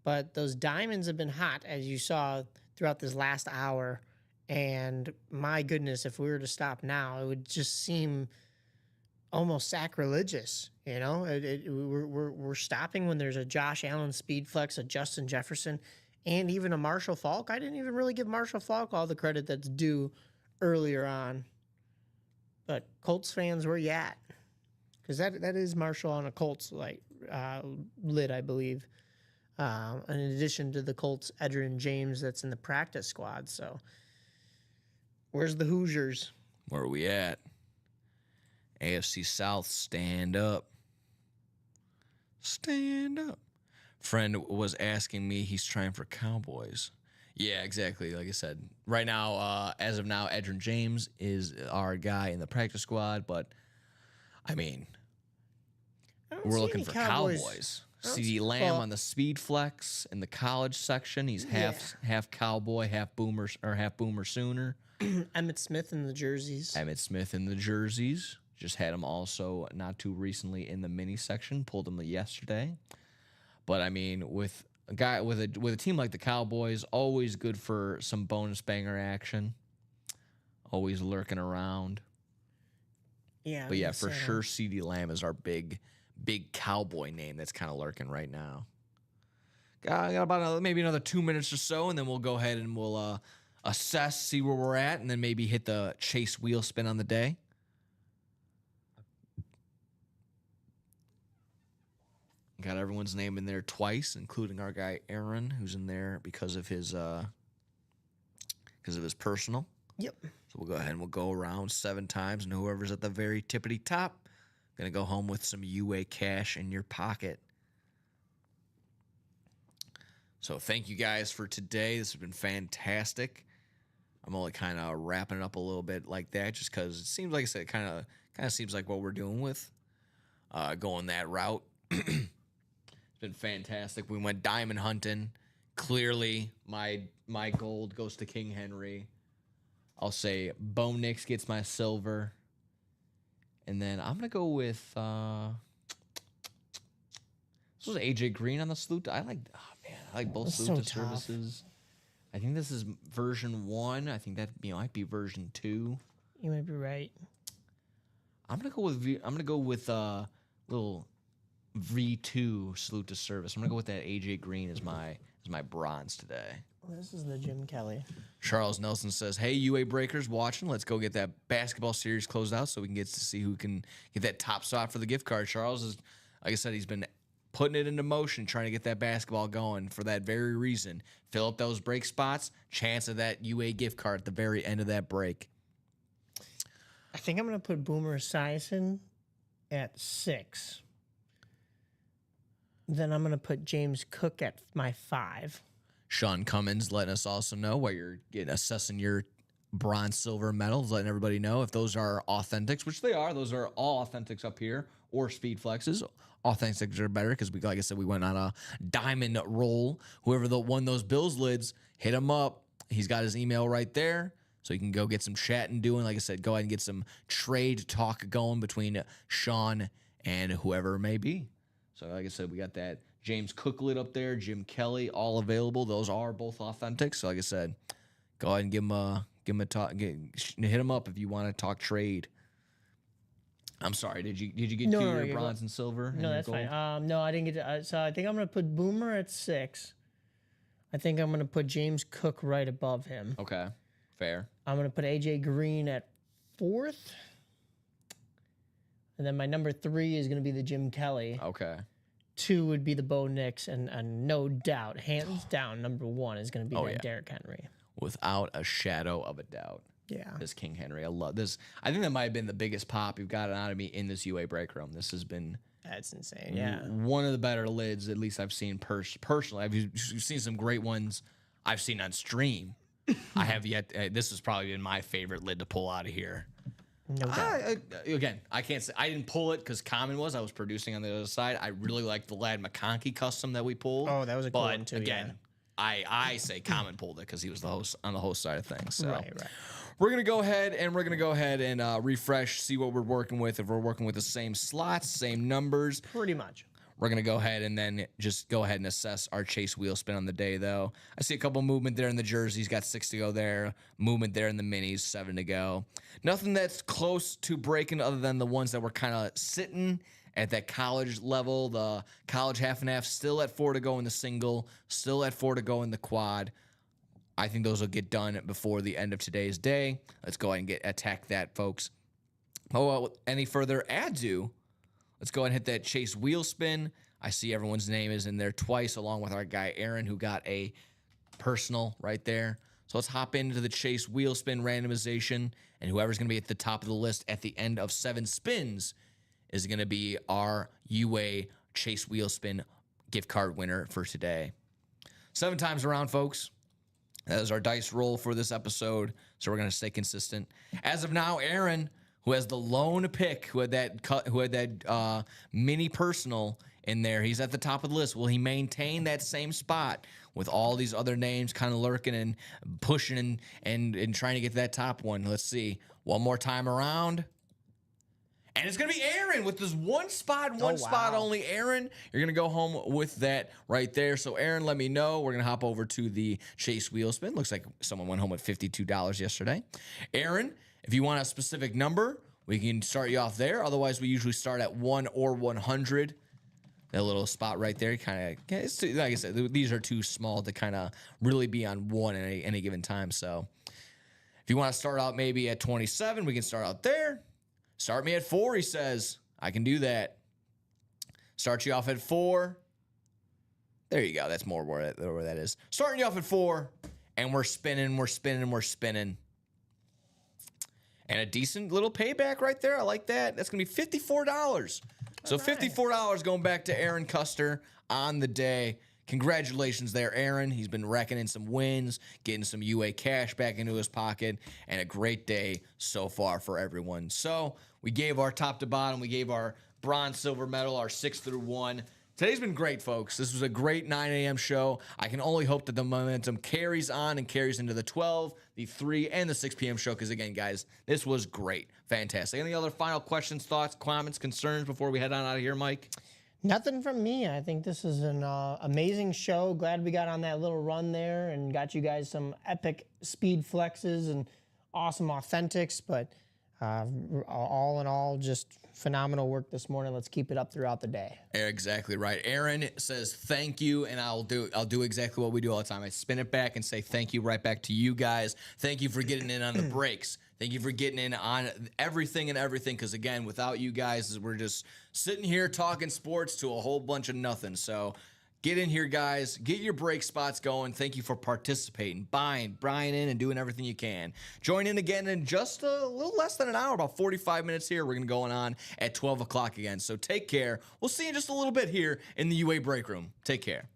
Speaker 3: but those diamonds have been hot, as you saw throughout this last hour. And my goodness, if we were to stop now, it would just seem almost sacrilegious. You know, we're stopping when there's a Josh Allen speed flex, a Justin Jefferson, and even a Marshall Faulk. I didn't even really give Marshall Faulk all the credit that's due earlier on. But Colts fans, where you at? Because that is Marshall on a Colts lid, I believe. In addition to the Colts, Edgerrin James that's in the practice squad. So where's the Hoosiers?
Speaker 2: Where are we at? AFC South, stand up. Stand up. Friend was asking me, he's trying for Cowboys. Yeah, exactly. Like I said, right now, as of now, Edgerrin James is our guy in the practice squad. But, I mean, we're looking for Cowboys. CD Lamb on the speed flex in the college section. He's half Cowboy, half Boomer Sooner.
Speaker 3: Emmitt Smith in the jerseys.
Speaker 2: Emmitt Smith in the jerseys. Just had him also not too recently in the mini section. Pulled him yesterday. But I mean, with a guy with a team like the Cowboys, always good for some bonus banger action. Always lurking around.
Speaker 3: Yeah.
Speaker 2: But yeah, for sure, CD Lamb is our big Cowboy name that's kind of lurking right now. Got about maybe another 2 minutes or so, and then we'll go ahead and we'll assess, see where we're at, and then maybe hit the chase wheel spin on the day. Got everyone's name in there twice, including our guy Aaron, who's in there because of his personal.
Speaker 3: Yep.
Speaker 2: So we'll go ahead and we'll go around 7 times, and whoever's at the very tippity top gonna go home with some UA cash in your pocket. So thank you guys for today. This has been fantastic. I'm only kind of wrapping it up a little bit like that, just because it seems, like I said, it kind of seems like what we're doing with going that route. It's been fantastic. We went diamond hunting. Clearly, my gold goes to King Henry. I'll say Bo Nix gets my silver. And then I'm going to go with this was AJ Green on the salute. I like both
Speaker 3: That's
Speaker 2: salute
Speaker 3: so
Speaker 2: services. I think this is version 1. I think that might be version 2.
Speaker 3: You might be right.
Speaker 2: I'm going to go with little V2 salute to service. I'm going to go with that AJ Green as my bronze today.
Speaker 3: This is the Jim Kelly.
Speaker 2: Charles Nelson says, "Hey, UA Breakers watching, let's go get that basketball series closed out so we can get to see who can get that top spot for the gift card." Charles is, like I said, he's been putting it into motion, trying to get that basketball going for that very reason. Fill up those break spots, chance of that UA gift card at the very end of that break.
Speaker 3: I think I'm going to put Boomer Esiason at 6. Then I'm going to put James Cook at my 5.
Speaker 2: Sean Cummins letting us also know while you're assessing your bronze, silver medals, letting everybody know if those are authentics, which they are. Those are all authentics up here, or speed flexes. Authentics are better because like I said, we went on a diamond roll. Whoever won those Bills lids, hit him up. He's got his email right there, so you can go get some chatting doing. Like I said, go ahead and get some trade talk going between Sean and whoever it may be. So like I said, we got that James Cook lid up there, Jim Kelly, all available. Those are both authentic. So like I said, go ahead and give him a talk. Hit him up if you want to talk trade. I'm sorry. Did you get to your bronze and silver?
Speaker 3: No, that's fine. No, I didn't get to. So I think I'm going to put Boomer at 6. I think I'm going to put James Cook right above him.
Speaker 2: Okay, fair.
Speaker 3: I'm going to put AJ Green at 4th. And then my number 3 is going to be the Jim Kelly.
Speaker 2: Okay.
Speaker 3: 2 would be the Bo Nix, and no doubt, hands down, number 1 is going to be Derrick Henry.
Speaker 2: Without a shadow of a doubt.
Speaker 3: Yeah.
Speaker 2: This King Henry. I love this. I think that might have been the biggest pop you've gotten out of me in this UA break room. This has been
Speaker 3: That's insane. Yeah.
Speaker 2: one of the better lids, at least I've seen personally. I've seen some great ones I've seen on stream. I have yet. This has probably been my favorite lid to pull out of here.
Speaker 3: No doubt.
Speaker 2: Again, I can't say I didn't pull it because Common was. I was producing on the other side. I really like the Lad McConkey custom that we pulled.
Speaker 3: Oh, that was a cool one too.
Speaker 2: Again, I say Common pulled it because he was the host on the host side of things. So.
Speaker 3: Right.
Speaker 2: We're gonna go ahead and refresh, see what we're working with. If we're working with the same slots, same numbers,
Speaker 3: Pretty much.
Speaker 2: we're gonna go ahead and then just go ahead and assess our chase wheel spin on the day. Though I see a couple movement there in the jerseys, got 6 to go there. Movement there in the minis, 7 to go. Nothing that's close to breaking other than the ones that were kind of sitting at that college level. The college half and half still at 4 to go in the single, still at 4 to go in the quad. I think those will get done before the end of today's day. Let's go ahead and attack that, folks. Oh, well, any further ado, let's go ahead and hit that chase wheel spin. I see everyone's name is in there twice, along with our guy Aaron, who got a personal right there. So let's hop into the chase wheel spin randomization, and whoever's going to be at the top of the list at the end of 7 spins is going to be our UA chase wheel spin gift card winner for today. 7 times around, folks. That is our dice roll for this episode, so we're going to stay consistent. As of now, Aaron, who has the lone pick, who had that mini personal in there, he's at the top of the list. Will he maintain that same spot with all these other names kind of lurking and pushing and trying to get to that top one? Let's see. One more time around. And it's going to be Aaron with this one spot only. Aaron, you're going to go home with that right there. So, Aaron, let me know. We're going to hop over to the chase wheel spin. Looks like someone went home with $52 yesterday. Aaron, if you want a specific number, we can start you off there. Otherwise, we usually start at 1 or 100. That little spot right there, kind of, like I said, these are too small to kind of really be on one at any given time. So, if you want to start out maybe at 27, we can start out there. Start me at 4, he says. I can do that. Start you off at 4. There you go. That's more where that is. Starting you off at 4, and we're spinning. And a decent little payback right there. I like that. That's going to be $54. So $54 going back to Aaron Custer on the day. Congratulations there, Aaron. He's been racking in some wins, getting some UA cash back into his pocket, and a great day so far for everyone. So we gave our top to bottom. We gave our bronze, silver medal, our 6 through 1. Today's been great, folks. This was a great 9 a.m. show. I can only hope that the momentum carries on and carries into the 12, the 3, and the 6 p.m. show because, again, guys, this was great. Fantastic. Any other final questions, thoughts, comments, concerns before we head on out of here, Mike?
Speaker 3: Nothing from me. I think this is an amazing show. Glad we got on that little run there and got you guys some epic speed flexes and awesome authentics. But all in all, just phenomenal work this morning. Let's keep it up throughout the day.
Speaker 2: Exactly right. Aaron says thank you, and I'll do exactly what we do all the time. I spin it back and say thank you right back to you guys. Thank you for getting in on the breaks. Thank you for getting in on everything, because, again, without you guys, we're just sitting here talking sports to a whole bunch of nothing. So get in here, guys. Get your break spots going. Thank you for participating, buying in, and doing everything you can. Join in again in just a little less than an hour, about 45 minutes here. We're going to go on at 12 o'clock again. So take care. We'll see you in just a little bit here in the UA break room. Take care.